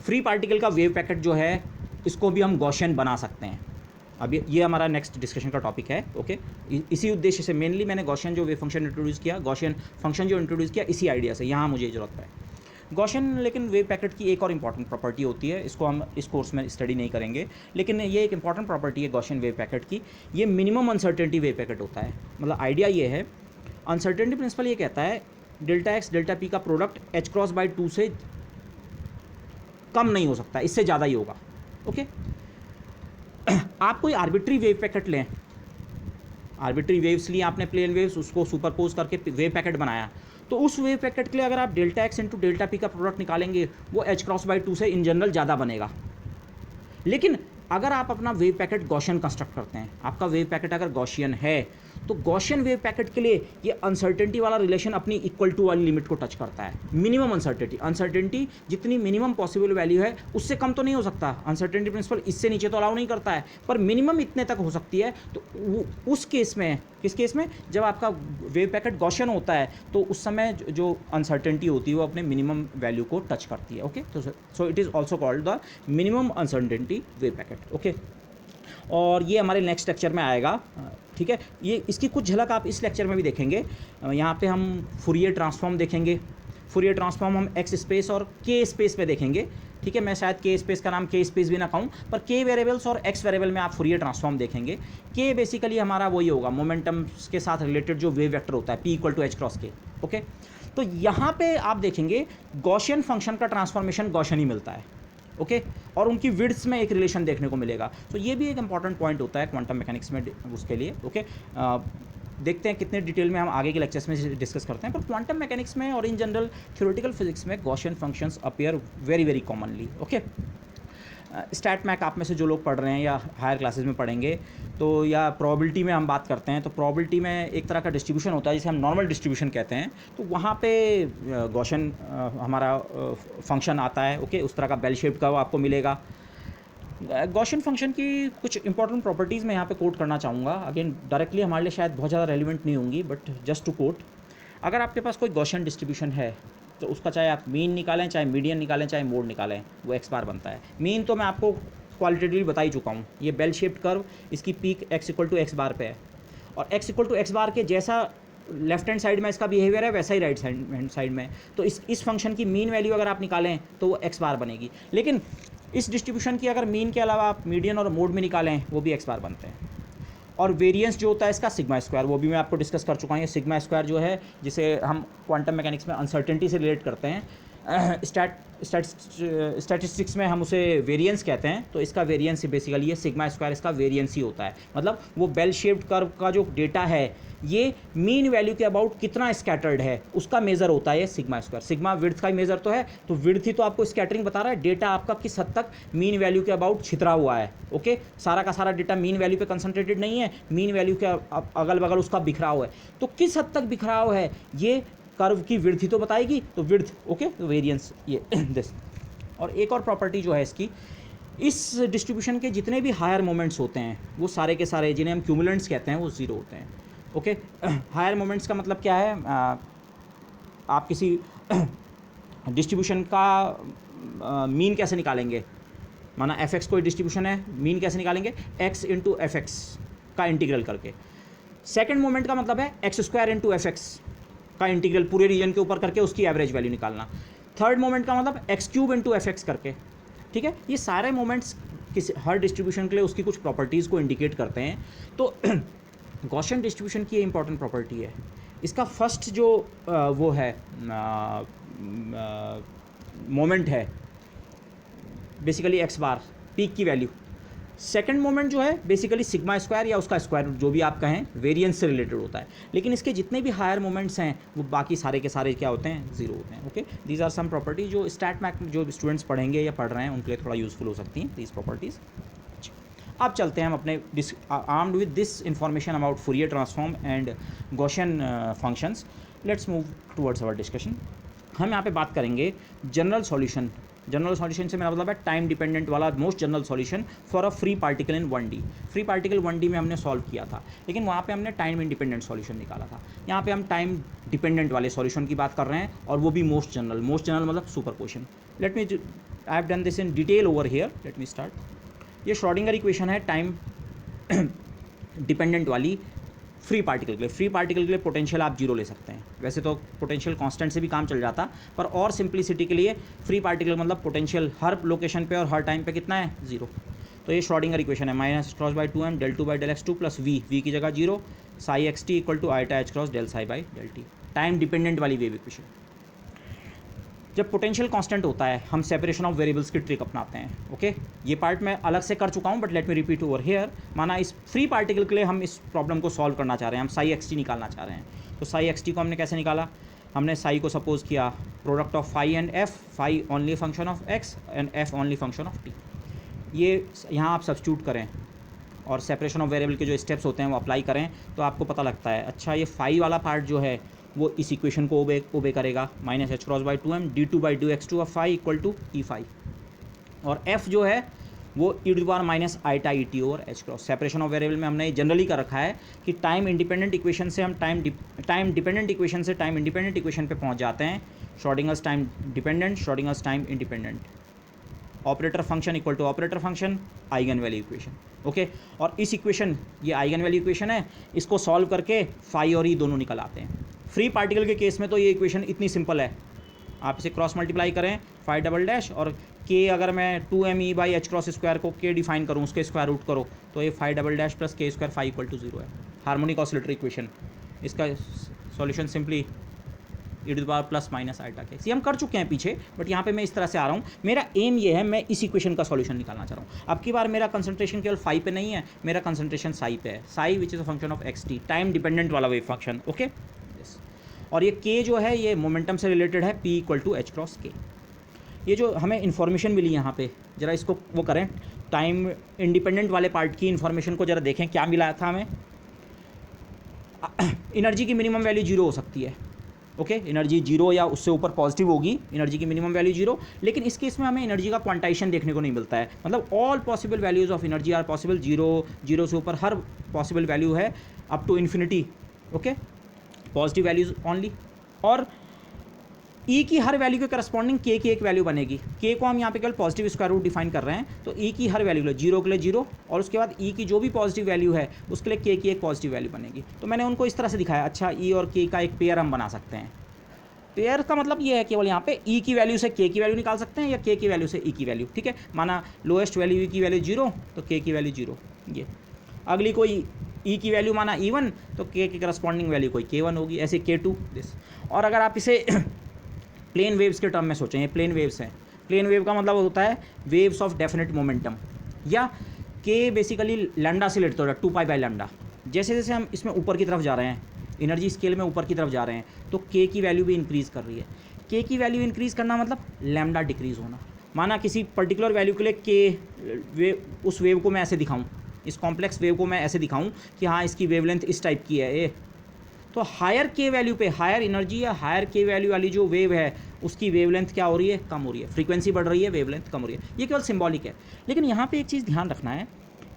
फ्री पार्टिकल का वेव पैकेट जो है इसको भी हम गॉसियन बना सकते हैं। अब ये हमारा नेक्स्ट डिस्कशन का टॉपिक है। ओके, इसी उद्देश्य से मेनली मैंने गॉसियन जो वेव फंक्शन इंट्रोड्यूस किया, गॉसियन फंक्शन जो इंट्रोड्यूस किया, इसी आइडिया से यहाँ मुझे ज़रूरत है गॉसियन। लेकिन वेव पैकेट की एक और इंपॉर्टेंट प्रॉपर्टी होती है, इसको हम इस कोर्स में स्टडी नहीं करेंगे, लेकिन ये एक इंपॉर्टेंट प्रॉपर्टी है गॉसियन वेव पैकेट की, ये मिनिमम अनसर्टेनिटी वेव पैकेट होता है। मतलब आइडिया ये है, अनसर्टेनिटी प्रिंसिपल ये कहता है डेल्टा एक्स डेल्टा पी का प्रोडक्ट h×2 से कम नहीं हो सकता, इससे ज़्यादा ही होगा। ओके, आप कोई आर्बिट्री वेव पैकेट लें, आर्बिट्री वेव्स लिए आपने, प्लेन वेव्स, उसको सुपरपोज करके वेव पैकेट बनाया, तो उस वेव पैकेट के लिए अगर आप delta x into delta P का प्रोडक्ट निकालेंगे, वो h×2 से इन जनरल ज़्यादा बनेगा। लेकिन अगर आप अपना वेव पैकेट गॉसियन कंस्ट्रक्ट करते हैं, आपका वेव पैकेट अगर गॉसियन है, तो गॉसियन वेव पैकेट के लिए ये अनसर्टेनिटी वाला रिलेशन अपनी इक्वल टू वाली लिमिट को टच करता है। मिनिमम अनसर्टेनिटी जितनी मिनिमम पॉसिबल वैल्यू है उससे कम तो नहीं हो सकता, अनसर्टेनिटी प्रिंसिपल इससे नीचे तो अलाउ नहीं करता है, पर मिनिमम इतने तक हो सकती है। तो उस केस में, किस केस में, जब आपका वेव पैकेट गॉसियन होता है, तो उस समय जो अनसर्टेनिटी होती है वो अपने मिनिमम वैल्यू को टच करती है। ओके, तो so it is also called the minimum uncertainty wave packet. Okay, और ये हमारे नेक्स्ट लेक्चर में आएगा। ठीक है, ये इसकी कुछ झलक आप इस लेक्चर में भी देखेंगे। यहाँ पे हम फूरियर ट्रांसफॉर्म देखेंगे। फूरियर ट्रांसफॉर्म हम एक्स स्पेस और के स्पेस पे देखेंगे। ठीक है, मैं शायद के स्पेस का नाम के स्पेस भी ना कहूँ, पर के वेरिएबल्स और एक्स वेरिएबल में आप फूरियर ट्रांसफॉर्म देखेंगे। के बेसिकली हमारा वही होगा, मोमेंटम के साथ रिलेटेड जो वेव वेक्टर होता है, p=h×k। ओके, तो यहाँ पे आप देखेंगे गॉसियन फंक्शन का ट्रांसफॉर्मेशन गॉसियन ही मिलता है। ओके, और उनकी विड्थ में एक रिलेशन देखने को मिलेगा। तो ये भी एक इंपॉर्टेंट पॉइंट होता है क्वांटम मैकेनिक्स में उसके लिए। ओके, देखते हैं कितने डिटेल में हम आगे के लेक्चर्स में डिस्कस करते हैं, पर क्वांटम मैकेनिक्स में और इन जनरल थ्योरेटिकल फिजिक्स में Gaussian functions appear very very commonly. Okay, stat mech आप में से जो लोग पढ़ रहे हैं या हायर क्लासेस में पढ़ेंगे, तो या प्रोबेबिलिटी में हम बात करते हैं, तो प्रोबेबिलिटी में एक तरह का डिस्ट्रीब्यूशन होता है जिसे हम नॉर्मल डिस्ट्रीब्यूशन कहते हैं। तो वहाँ पे गॉसियन हमारा फंक्शन आता है। ओके, उस तरह का बेल शेप्ड कर्व आपको मिलेगा। गॉसियन फंक्शन की कुछ इंपॉर्टेंट प्रॉपर्टीज़ मैं यहाँ पे कोट करना चाहूँगा। अगेन डायरेक्टली हमारे लिए शायद बहुत ज़्यादा रेलिवेंट नहीं होंगी, बट जस्ट टू कोट, अगर आपके पास कोई गॉसियन डिस्ट्रीब्यूशन है, तो उसका चाहे आप मीन निकालें, चाहे मीडियन निकालें, चाहे मोड निकालें, वो x बार बनता है। मीन तो मैं आपको क्वालिटेटिवली बता ही चुका हूँ, ये बेल शेप्ड कर्व, इसकी पीक x=x बार पे है, और x=x बार के जैसा लेफ्ट हैंड साइड में इसका बिहेवियर है वैसा ही राइट हैंड साइड में। तो इस फंक्शन की मीन वैल्यू अगर आप निकालें तो वो x बार बनेगी। लेकिन इस डिस्ट्रीब्यूशन की अगर मीन के अलावा आप मीडियन और मोड में निकालें, वो भी x बार बनते हैं। और वेरिएंस जो होता है इसका सिग्मा स्क्वायर, वो भी मैं आपको डिस्कस कर चुका हूँ। ये सिग्मा स्क्वायर जो है, जिसे हम क्वांटम मैकेनिक्स में अनसर्टेनिटी से रिलेट करते हैं, स्टैटिस्टिक्स में हम उसे वेरिएंस कहते हैं। तो इसका वेरिएंस बेसिकली ये सिग्मा स्क्वायर इसका वेरिएंस ही होता है। मतलब वो बेल शेप्ड कर्व का जो डेटा है, ये मीन वैल्यू के अबाउट कितना स्कैटर्ड है उसका मेज़र होता है ये सिग्मा स्क्वायर। सिग्मा विड्थ का ही मेज़र तो है, तो विड्थ ही तो आपको स्कैटरिंग बता रहा है, डेटा आपका किस हद तक मीन वैल्यू के अबाउट छितरा हुआ है। ओके, सारा का सारा डेटा मीन वैल्यू पे कंसंट्रेटेड नहीं है, मीन वैल्यू के अगल बगल उसका बिखराव है। तो किस हद तक बिखराव है ये कर्व की विड्थ ही तो बताएगी। तो विड्थ, ओके, तो वेरिएंस ये दिस। और एक और प्रॉपर्टी जो है इसकी, इस डिस्ट्रीब्यूशन के जितने भी हायर मोमेंट्स होते हैं वो सारे के सारे, जिन्हें हम क्यूमुलेंट्स कहते हैं, वो ज़ीरो होते हैं। ओके, हायर मोमेंट्स का मतलब क्या है, आप किसी डिस्ट्रीब्यूशन का मीन कैसे निकालेंगे, माना f(x) कोई डिस्ट्रीब्यूशन है, मीन कैसे निकालेंगे, x/f(x) का इंटीग्रल करके। सेकंड मोमेंट का मतलब है x² f(x) का इंटीग्रल पूरे रीजन के ऊपर करके उसकी एवरेज वैल्यू निकालना। थर्ड मोमेंट का मतलब x³ f(x) करके। ठीक है, ये सारे मोमेंट्स किसी हर डिस्ट्रीब्यूशन के लिए उसकी कुछ प्रॉपर्टीज़ को इंडिकेट करते हैं। तो गॉसियन डिस्ट्रीब्यूशन की इंपॉर्टेंट प्रॉपर्टी है। इसका फर्स्ट जो वो है मोमेंट है बेसिकली x बार, पीक की वैल्यू, सेकंड मोमेंट जो है बेसिकली सिग्मा स्क्वायर या उसका स्क्वायर रूट जो भी आप कहें वेरिएंस से रिलेटेड होता है, लेकिन इसके जितने भी हायर मोमेंट्स हैं वो बाकी सारे के सारे क्या होते हैं, जीरो होते हैं। Okay, these are some property जो स्टैट मैथ जो स्टूडेंट्स पढ़ेंगे या पढ़ रहे हैं उनके लिए थोड़ा यूजफुल हो सकती हैं दीज प्रॉपर्टीज़। अब चलते हैं हम अपने armed with this information about Fourier transform and Gaussian functions, let's move towards our discussion. हम यहाँ पे बात करेंगे जनरल सॉल्यूशन। जनरल सॉल्यूशन से मेरा मतलब है टाइम डिपेंडेंट वाला most general solution for a free particle in 1D। Free particle 1D में हमने सॉल्व किया था, लेकिन वहाँ पे हमने टाइम इंडिपेंडेंट सॉल्यूशन निकाला था। यहाँ पे हम टाइम डिपेंडेंट वाले सॉल्यूशन की बात कर रहे हैं और वो भी मोस्ट जनरल। मोस्ट जनरल मतलब super position. Let me, I have done this in detail over here, let me start. ये श्रोडिंगर इक्वेशन है टाइम डिपेंडेंट वाली फ्री पार्टिकल के लिए। फ्री पार्टिकल के लिए पोटेंशियल आप जीरो ले सकते हैं, वैसे तो पोटेंशियल कांस्टेंट से भी काम चल जाता, पर और सिंप्लिसिटी के लिए फ्री पार्टिकल मतलब पोटेंशियल हर लोकेशन पे और हर टाइम पे कितना है, जीरो। तो ये श्रोडिंगर इक्वेशन है minus cross by 2m del 2 by del x2 plus V की जगह zero, psi x t equal to iota h cross del psi by del t. Time dependent वाली वेव इक्वेशन। जब potential constant होता है हम separation of variables की trick अपनाते हैं। ओके, ये पार्ट मैं अलग से कर चुका हूँ but let me repeat over here. माना इस फ्री पार्टिकल के लिए हम इस प्रॉब्लम को सॉल्व करना चाह रहे हैं, हम साई एक्स टी निकालना चाह रहे हैं। तो साई एक्स टी को हमने कैसे निकाला, हमने साई को सपोज किया product of phi and f, phi only function of x and f only function of t. ये यहाँ आप सब्स्टिट्यूट करें और सेपरेशन ऑफ वेरिएबल के जो स्टेप्स होते हैं वो अप्लाई करें तो आपको पता लगता है, अच्छा ये फाई वाला पार्ट जो है वो इस इक्वेशन को ओबे करेगा, minus h cross by 2m d2 by d x two of phi equal to E phi. और f जो है वो e to the power minus iota E t over h cross. Separation of variable में हमने generally कर रखा है कि टाइम इंडिपेंडेंट इक्वेशन से हम टाइम डिपेंडेंट इक्वेशन से टाइम इंडिपेंडेंट इक्वेशन पे पहुंच जाते हैं। Schrodinger's time dependent, Schrodinger's time independent. Operator function equal to operator function, eigen value equation. Okay, और इस इक्वेशन, ये आइगन वैल्यू इक्वेशन है, इसको सॉल्व करके फाई और ई दोनों निकल आते हैं। फ्री पार्टिकल के केस में तो ये इक्वेशन इतनी सिंपल है, आप इसे क्रॉस मल्टीप्लाई करें फाई डबल डैश और के, अगर मैं 2m e by h cross square को के डिफाइन करूँ उसके स्क्वायर रूट करो तो ये phi double dash plus k square phi equal to zero है। हार्मोनिक ऑसिलेटर इक्वेशन, इसका solution simply e to the power plus minus iota k. हम कर चुके हैं पीछे, बट यहाँ पे मैं इस तरह से आ रहा हूँ। मेरा एम ये है, मैं इस इक्वेशन का सॉल्यूशन निकालना चाह रहा हूँ। अब की बार मेरा कंसंट्रेशन केवल फाई पे नहीं है, मेरा कंसंट्रेशन साई पे है। साई विच is a function of x T, time dependent वाला वेव फंक्शन। ओके, और ये के जो है ये मोमेंटम से रिलेटेड है, p equal to h cross k. ये जो हमें इन्फॉर्मेशन मिली यहाँ पे, जरा इसको वो करें, टाइम इंडिपेंडेंट वाले पार्ट की इन्फॉर्मेशन को जरा देखें क्या मिला था हमें। एनर्जी की मिनिमम वैल्यू जीरो हो सकती है। ओके, एनर्जी जीरो या उससे ऊपर पॉजिटिव होगी, एनर्जी की मिनिमम वैल्यू जीरो। लेकिन इस केस में हमें एनर्जी का क्वांटाइजेशन देखने को नहीं मिलता है, मतलब all possible values of energy are possible. Zero, zero से ऊपर हर पॉसिबल वैल्यू है up to infinity. Okay, positive values only. और ई की हर वैल्यू के करस्पॉन्डिंग के की एक वैल्यू बनेगी। के को हम यहाँ पे केवल पॉजिटिव स्क्वायर रूट डिफाइन कर रहे हैं, तो ई की हर वैल्यू के लिए जीरो के लिए जीरो, और उसके बाद ई की जो भी पॉजिटिव वैल्यू है उसके लिए के की एक पॉजिटिव वैल्यू बनेगी। तो मैंने उनको इस तरह से दिखाया। अच्छा, ई और के का एक पेयर हम बना सकते हैं। पेयर का मतलब ये है केवल यहाँ पे ई की वैल्यू से के की वैल्यू निकाल सकते हैं या के की वैल्यू से ई की वैल्यू। ठीक है, माना लोएस्ट वैल्यू ई की वैल्यू जीरो तो के की वैल्यू जीरो। ये अगली कोई ई की वैल्यू माना E1 तो के की करस्पॉन्डिंग वैल्यू कोई K1 होगी, ऐसे K2 दिस। और अगर आप इसे प्लेन वेव्स के टर्म में सोचें, ये प्लेन वेव्स हैं। प्लेन वेव का मतलब होता है वेव्स ऑफ डेफिनेट मोमेंटम, या के बेसिकली लैम्डा से रिलेटेड होता है, 2 पाई बाई लैम्डा। जैसे जैसे हम इसमें ऊपर की तरफ जा रहे हैं, एनर्जी स्केल में ऊपर की तरफ जा रहे हैं, तो के की वैल्यू भी इंक्रीज़ कर रही है। के की वैल्यू इंक्रीज़ करना मतलब लैम्डा डिक्रीज़ होना। माना किसी पर्टिकुलर वैल्यू के लिए के वेव, उस वेव को मैं ऐसे दिखाऊँ, इस कॉम्प्लेक्स वेव को मैं ऐसे दिखाऊं कि हाँ इसकी वेवलेंथ इस टाइप की है, तो हायर के वैल्यू पे, हायर एनर्जी या हायर के वैल्यू वाली जो वेव है उसकी वेवलेंथ क्या हो रही है, कम हो रही है। फ्रीक्वेंसी बढ़ रही है, वेवलेंथ कम हो रही है। ये केवल सिंबॉलिक है। लेकिन यहाँ पे एक चीज़ ध्यान रखना है,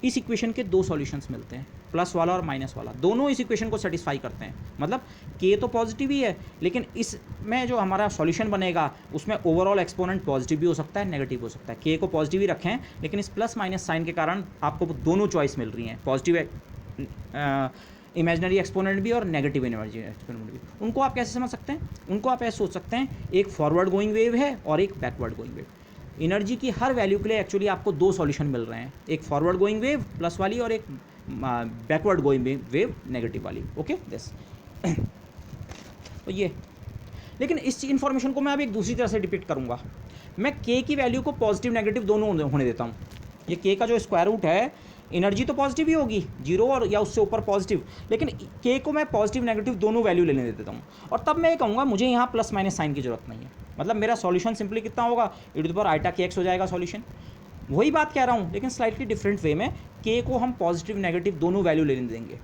इस इक्वेशन के दो सॉल्यूशंस मिलते हैं, प्लस वाला और माइनस वाला। दोनों इस इक्वेशन को सेटिस्फाई करते हैं, मतलब के तो पॉजिटिव ही है, लेकिन इसमें जो हमारा सॉल्यूशन बनेगा उसमें ओवरऑल एक्सपोनेंट पॉजिटिव भी हो सकता है, नेगेटिव हो सकता है। के को पॉजिटिव ही रखें, लेकिन इस प्लस माइनस साइन के कारण आपको दोनों चॉइस मिल रही हैं, पॉजिटिव इमेजिनरी एक्सपोनेंट भी और नेगेटिव एनर्जी एक्सपोनेंट भी। उनको आप कैसे समझ सकते हैं? उनको आप ऐसे सोच सकते हैं, एक फॉरवर्ड गोइंग वेव है और एक बैकवर्ड गोइंग वेव। एनर्जी की हर वैल्यू के लिए एक्चुअली आपको दो सॉल्यूशन मिल रहे हैं, एक फॉरवर्ड गोइंग वेव प्लस वाली और एक बैकवर्ड गोइंग वेव नेगेटिव वाली। ओके दिस तो ये, लेकिन इस इन्फॉर्मेशन को मैं अब एक दूसरी तरह से डिपिक्ट करूँगा। मैं के की वैल्यू को पॉजिटिव नेगेटिव दोनों होने देता हूँ। ये के का जो स्क्वायर रूट है, एनर्जी तो पॉजिटिव ही होगी, जीरो और या उससे ऊपर पॉजिटिव, लेकिन के को मैं पॉजिटिव नेगेटिव दोनों वैल्यू लेने देता हूँ, और तब मैं ये कहूँगा मुझे यहाँ प्लस माइनस साइन की जरूरत नहीं है। मतलब मेरा सॉल्यूशन सिंपली कितना होगा, e⁻ हो जाएगा सॉल्यूशन। वही बात कह रहा हूँ लेकिन स्लाइटली डिफरेंट वे में, के को हम पॉजिटिव नेगेटिव दोनों वैल्यू लेने देंगे,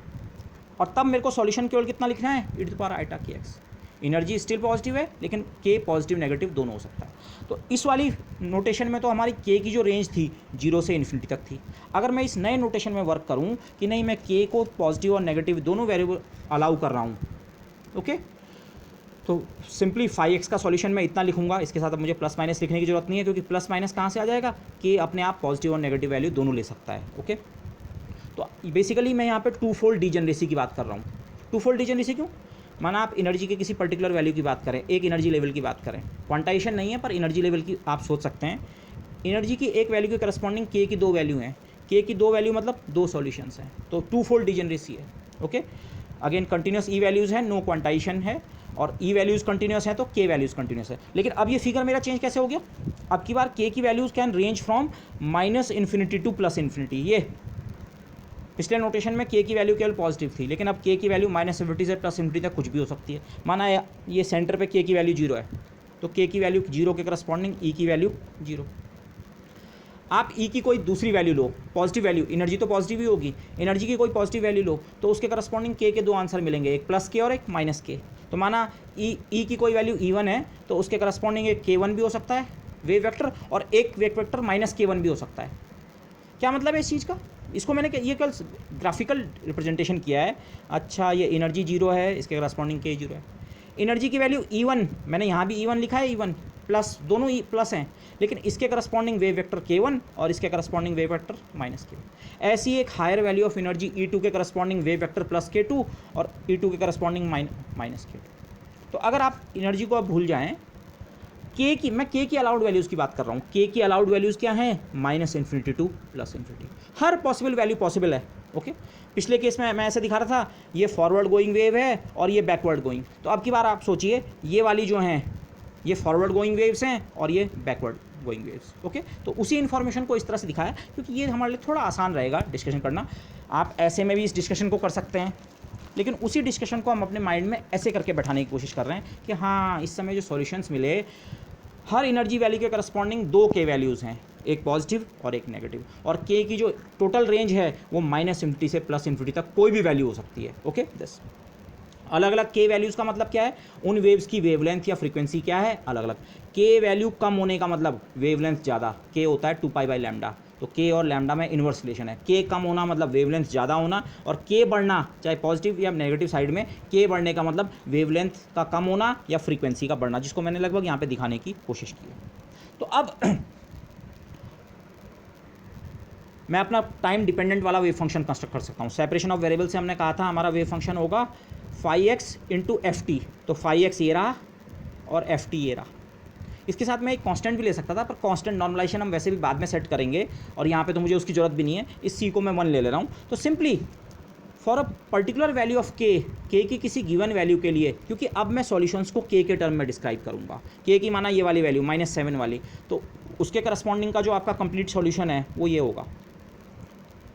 और तब मेरे को सॉल्यूशन केवल कितना लिखना है, e⁻. एनर्जी स्टिल पॉजिटिव है लेकिन के पॉजिटिव नेगेटिव दोनों हो सकता है। तो इस वाली नोटेशन में तो हमारी के की जो रेंज थी 0 से इन्फिनिटी तक थी। अगर मैं इस नए नोटेशन में वर्क करूं कि नहीं, मैं के को पॉजिटिव और नेगेटिव दोनों वेरिएबल अलाउ कर रहा हूं, ओके, तो सिंपली 5x का सॉल्यूशन मैं इतना लिखूंगा। इसके साथ अब मुझे प्लस माइनस लिखने की जरूरत नहीं है, क्योंकि प्लस माइनस कहाँ से आ जाएगा, के अपने आप पॉजिटिव और नेगेटिव वैल्यू दोनों ले सकता है, ओके। तो बेसिकली मैं यहाँ पे टू फोल्ड डीजेनरेसी की बात कर रहा हूँ। टू फोल्ड डीजेनरेसी क्यों, माना आप एनर्जी के किसी पर्टिकुलर वैल्यू की बात करें, एक एनर्जी लेवल की बात करें, क्वांटाइजेशन नहीं है पर एनर्जी लेवल की आप सोच सकते हैं। एनर्जी की एक वैल्यू के करस्पॉन्डिंग के की दो वैल्यू हैं, के की दो वैल्यू मतलब दो सॉल्यूशंस हैं, तो टू फोल्ड डीजेनरेसी है, ओके। अगेन कंटिन्यूस ई वैल्यूज़ है, नो क्वांटाइजेशन है, और ई वैल्यूज़ कंटिन्यूस है तो के वैल्यूज़ कंटिन्यूस है। लेकिन अब ये फिगर मेरा चेंज कैसे हो गया, अब की बार के की values can range from -∞ to +∞। ये पिछले नोटेशन में के की वैल्यू केवल पॉजिटिव थी, लेकिन अब के की वैल्यू -∞ से +∞ तक कुछ भी हो सकती है। माना ये सेंटर पे के की वैल्यू 0 है, तो के की वैल्यू 0 के करस्पॉन्डिंग ई की वैल्यू 0। आप ई की कोई दूसरी वैल्यू लो, पॉजिटिव वैल्यू, एनर्जी तो पॉजिटिव ही होगी, एनर्जी की कोई पॉजिटिव वैल्यू लो तो उसके करस्पॉन्डिंग के दो आंसर मिलेंगे, एक प्लस के और एक माइनस के। तो माना ई की कोई वैल्यू E1 है तो उसके करस्पॉन्डिंग एक K1 भी हो सकता है वेव वेक्टर, और एक वेव वेक्टर -K1 भी हो सकता है। क्या मतलब है इस चीज़ का, इसको मैंने ये कल ग्राफिकल रिप्रेजेंटेशन किया है। अच्छा, ये एनर्जी 0 है, इसके करस्पॉन्डिंग के 0 है। एनर्जी की वैल्यू E1, मैंने यहाँ भी E1 लिखा है, E1 प्लस, दोनों ई प्लस हैं, लेकिन इसके करस्पॉन्डिंग वेव वेक्टर K1 और इसके करस्पॉन्डिंग वेव वेक्टर -K1। ऐसी एक higher value of energy E2 के करस्पॉन्डिंग वेव वेक्टर +K2 और E2 के करस्पॉन्डिंग -K2। तो अगर आप एनर्जी को अब भूल जाएं, मैं के की अलाउड वैल्यूज़ की बात कर रहा हूँ। के की अलाउड वैल्यूज़ क्या हैं, -∞ टू +∞। हर पॉसिबल वैल्यू पॉसिबल है, ओके। पिछले केस में मैं ऐसे दिखा रहा था, ये फॉरवर्ड गोइंग वेव है और ये बैकवर्ड गोइंग। तो अब की बार आप सोचिए, ये वाली जो हैं ये फॉरवर्ड गोइंग वेव्स हैं और ये बैकवर्ड गोइंग वेव्स, ओके। तो उसी इन्फॉर्मेशन को इस तरह से दिखाया क्योंकि ये हमारे लिए थोड़ा आसान रहेगा डिस्कशन करना। आप ऐसे में भी इस डिस्कशन को कर सकते हैं, लेकिन उसी डिस्कशन को हम अपने माइंड में ऐसे करके बैठाने की कोशिश कर रहे हैं कि हाँ, इस समय जो सॉल्यूशंस मिले, हर एनर्जी वैल्यू के करस्पॉन्डिंग दो के वैल्यूज़ हैं, एक पॉजिटिव और एक नेगेटिव, और के की जो टोटल रेंज है वो -∞ से +∞ तक कोई भी वैल्यू हो सकती है, ओके। दस अलग अलग के वैल्यूज़ का मतलब क्या है, उन वेव्स की वेवलेंथ या फ्रीक्वेंसी क्या है, अलग अलग। के वैल्यू कम होने का मतलब वेवलेंथ ज़्यादा, के होता है 2π/λ, तो के और लैम्डा में इन्वर्स रिलेशन है। के कम होना मतलब वेवलेंथ ज़्यादा होना, और के बढ़ना चाहे पॉजिटिव या नेगेटिव साइड में, के बढ़ने का मतलब वेवलेंथ का कम होना या फ्रीक्वेंसी का बढ़ना, जिसको मैंने लगभग यहाँ पे दिखाने की कोशिश की है। तो अब मैं अपना टाइम डिपेंडेंट वाला वेव फंक्शन कंस्ट्रक्ट कर सकता हूँ। सेपरेशन ऑफ वेरिएबल से हमने कहा था हमारा वेव फंक्शन होगा 5x × ft, तो 5x ये रहा और ft ये रहा। इसके साथ मैं एक कांस्टेंट भी ले सकता था, पर कांस्टेंट नॉर्मलाइजेशन हम वैसे भी बाद में सेट करेंगे और यहाँ पे तो मुझे उसकी ज़रूरत भी नहीं है। इस c को मैं 1 ले ले रहा हूँ। तो simply for a particular value of k की किसी गिवन वैल्यू के लिए, क्योंकि अब मैं सॉल्यूशंस को k के टर्म में डिस्क्राइब करूँगा, k की माना ये वाली वैल्यू -7 वाली, तो उसके करस्पॉन्डिंग का जो आपका कंप्लीट सॉल्यूशन है वो ये होगा।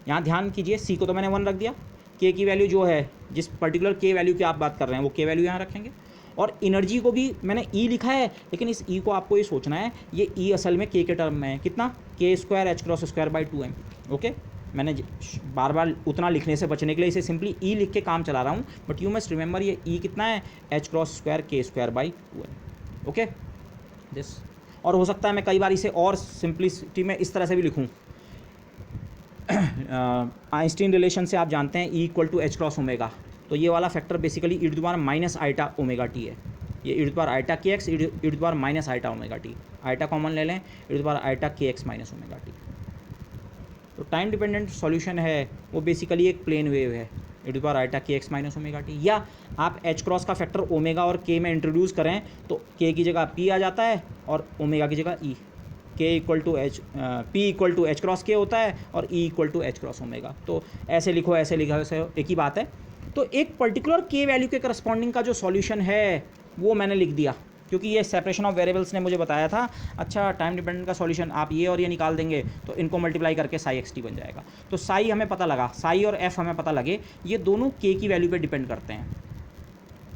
यहाँ ध्यान कीजिए, c को तो मैंने 1 रख दिया, k की वैल्यू जो है, जिस पर्टिकुलर k वैल्यू की आप बात कर रहे हैं वो k वैल्यू यहाँ रखेंगे, और एनर्जी को भी मैंने E लिखा है, लेकिन इस E को आपको ये सोचना है, ये E असल में k के टर्म में है, कितना, k²2 ओके। मैंने बार बार उतना लिखने से बचने के लिए इसे सिंपली E लिख के काम चला रहा हूँ, बट यू मस्ट रिमेंबर ये E कितना है, h×2 ओके दिस। और हो सकता है मैं कई बार इसे और सिंप्लिसिटी में इस तरह से भी लिखूँ। आइंस्टीन रिलेशन से आप जानते हैं E = h×ω, तो ये वाला फैक्टर बेसिकली e⁻ -iωt है। ये e⁻kx e⁻−iωt, आइटा कॉमन ले लें, e⁻kx -ωt। तो टाइम डिपेंडेंट सॉल्यूशन है वो बेसिकली एक प्लेन वेव है, e⁻kx -ωt। या आप h× का फैक्टर ओमेगा और k में इंट्रोड्यूस करें तो k की जगह p आ जाता है और ओमेगा की जगह e। p = h×k होता है और E = h×ω। तो ऐसे लिखो, ऐसे लिखो, ऐसे एक ही बात है। तो एक पर्टिकुलर k वैल्यू के करस्पॉन्डिंग का जो सॉल्यूशन है वो मैंने लिख दिया, क्योंकि ये सेपरेशन ऑफ वेरिएबल्स ने मुझे बताया था अच्छा टाइम डिपेंडेंट का सॉल्यूशन आप ये और ये निकाल देंगे तो इनको मल्टीप्लाई करके साई एक्स टी बन जाएगा। तो साई हमें पता लगा, साई और एफ हमें पता लगे, ये दोनों के की वैल्यू पे डिपेंड करते हैं।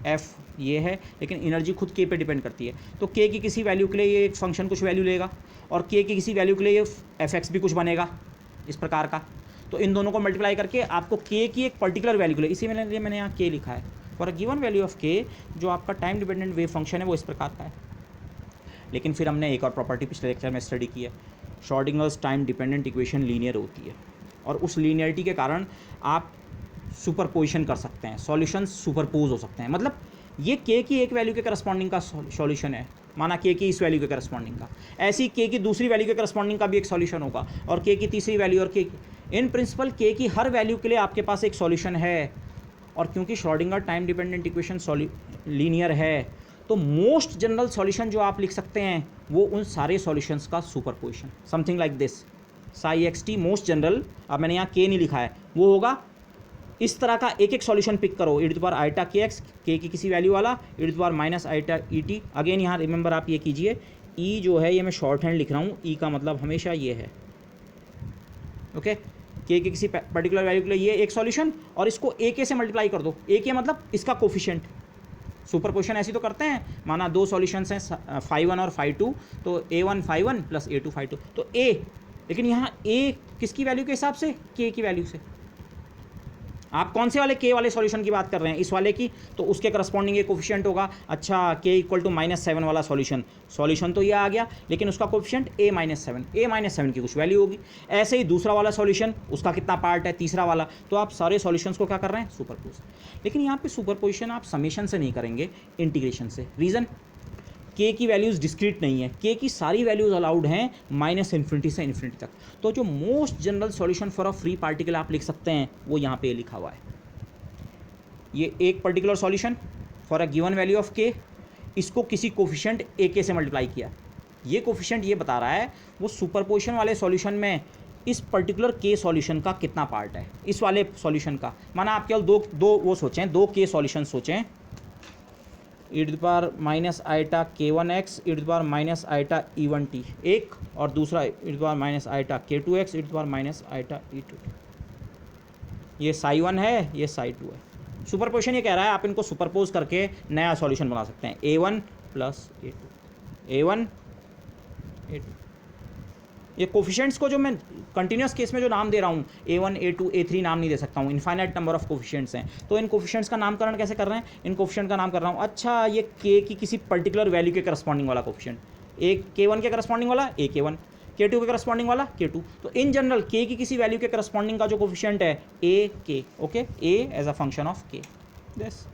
एफ ये है लेकिन एनर्जी खुद के पे डिपेंड करती है, तो के की किसी वैल्यू के लिए ये फंक्शन कुछ वैल्यू लेगा और के की किसी वैल्यू के लिए ये एफ एक्स भी कुछ बनेगा इस प्रकार का। तो इन दोनों को मल्टीप्लाई करके आपको के की एक पर्टिकुलर वैल्यू के लिए, इसी में मैंने यहाँ के लिखा है, for a given value of के जो आपका टाइम डिपेंडेंट वेव फंक्शन है वो इस प्रकार का है। लेकिन फिर हमने एक और प्रॉपर्टी पिछले लेक्चर में स्टडी की है, Schrödinger's time dependent equation linear होती है और उस लीनियरिटी के कारण आप सुपरपोजिशन कर सकते हैं, सॉल्यूशंस सुपरपोज हो सकते हैं। मतलब ये के की एक वैल्यू के करस्पॉन्डिंग का सॉल्यूशन है, माना के की इस वैल्यू के करस्पॉन्डिंग का, ऐसी के की दूसरी वैल्यू के करस्पॉन्डिंग का भी एक सॉल्यूशन होगा और के की तीसरी वैल्यू और के इन प्रिंसिपल के की हर वैल्यू के लिए आपके पास एक सॉल्यूशन है। और क्योंकि Schrodinger time dependent equation linear है तो मोस्ट जनरल सॉल्यूशन जो आप लिख सकते हैं वो उन सारे सॉल्यूशंस का superposition, something like this Sai x T most general. अब मैंने यहाँ के नहीं लिखा है, वो होगा इस तरह का एक एक सॉल्यूशन पिक करो, e to the power iota k x के की किसी वैल्यू वाला, e to the power minus iota E t. Again यहाँ रिमेंबर आप ये कीजिए ई जो है ये मैं शॉर्ट हैंड लिख रहा हूँ, ई का मतलब हमेशा ये है, ओके के की किसी पर्टिकुलर वैल्यू के लिए ये एक सॉल्यूशन और इसको ए के से मल्टीप्लाई कर दो, ए के मतलब इसका कोफिशिएंट। सुपरपोजिशन ऐसी तो करते हैं, माना दो सॉल्यूशंस हैं फाई 1 और फाई 2, तो A1 phi 1 plus A2 phi 2, तो A, लेकिन यहाँ A किसकी वैल्यू के हिसाब से, K की वैल्यू से। आप कौन से वाले K वाले सॉल्यूशन की बात कर रहे हैं, इस वाले की, तो उसके करस्पॉन्डिंग ये कोफिशिएंट होगा। अच्छा K इक्वल टू -7 वाला सॉल्यूशन तो ये आ गया, लेकिन उसका कोफिशिएंट A-7 की कुछ वैल्यू होगी। ऐसे ही दूसरा वाला सॉल्यूशन, उसका कितना पार्ट है, तीसरा वाला, तो आप सारे सॉल्यूशंस को क्या कर रहे हैं, सुपरपोज। लेकिन यहाँ पे सुपरपोजिशन आप समेशन से नहीं करेंगे, इंटीग्रेशन से। रीज़न, के की वैल्यूज़ डिस्क्रीट नहीं है, के की सारी वैल्यूज़ अलाउड हैं -इन्फिनिटी से इन्फिनिटी तक। तो जो most general solution for a free particle आप लिख सकते हैं वो यहाँ पे लिखा हुआ है। ये एक particular solution for a given value of के, इसको किसी कोफिशिएंट ए के से मल्टीप्लाई किया, ये कोफिशिएंट ये बता रहा है वो सुपरपोजिशन वाले सॉल्यूशन में इस पर्टिकुलर के सॉल्यूशन का कितना पार्ट है, इस वाले सॉल्यूशन का। माना आप केवल दो वो सोचें, दो के सॉल्यूशन सोचें, e to the power minus iota k1x e to the power minus iota e1t एक, और दूसरा e to the power minus iota k2x e to the power minus iota e2t। ये साई 1 है, ये साई 2 है। सुपरपोजिशन ये कह रहा है आप इनको सुपरपोज करके नया सॉल्यूशन बना सकते हैं, a1 plus a2, a1 a2। ये कोफिशिएंट्स को जो मैं कंटिन्यूस केस में जो नाम दे रहा हूँ, A1 A2 A3 नाम नहीं दे सकता हूँ, इनफाइनाइट नंबर ऑफ कोफिशिएंट्स हैं। तो इन कोफिशिएंट्स का नामकरण कैसे कर रहे हैं, इन कोफिशिएंट का नाम कर रहा हूँ, अच्छा ये K की किसी पर्टिकुलर वैल्यू के करस्पॉन्डिंग वाला कोफिशिएंट, एक K1 के करस्पॉन्डिंग वाला AK1, K2 के करस्पॉन्डिंग वाला K2। तो इन जनरल K की किसी वैल्यू के करस्पॉन्डिंग का जो कोफिशिएंट है AK, okay, A as a function of K। This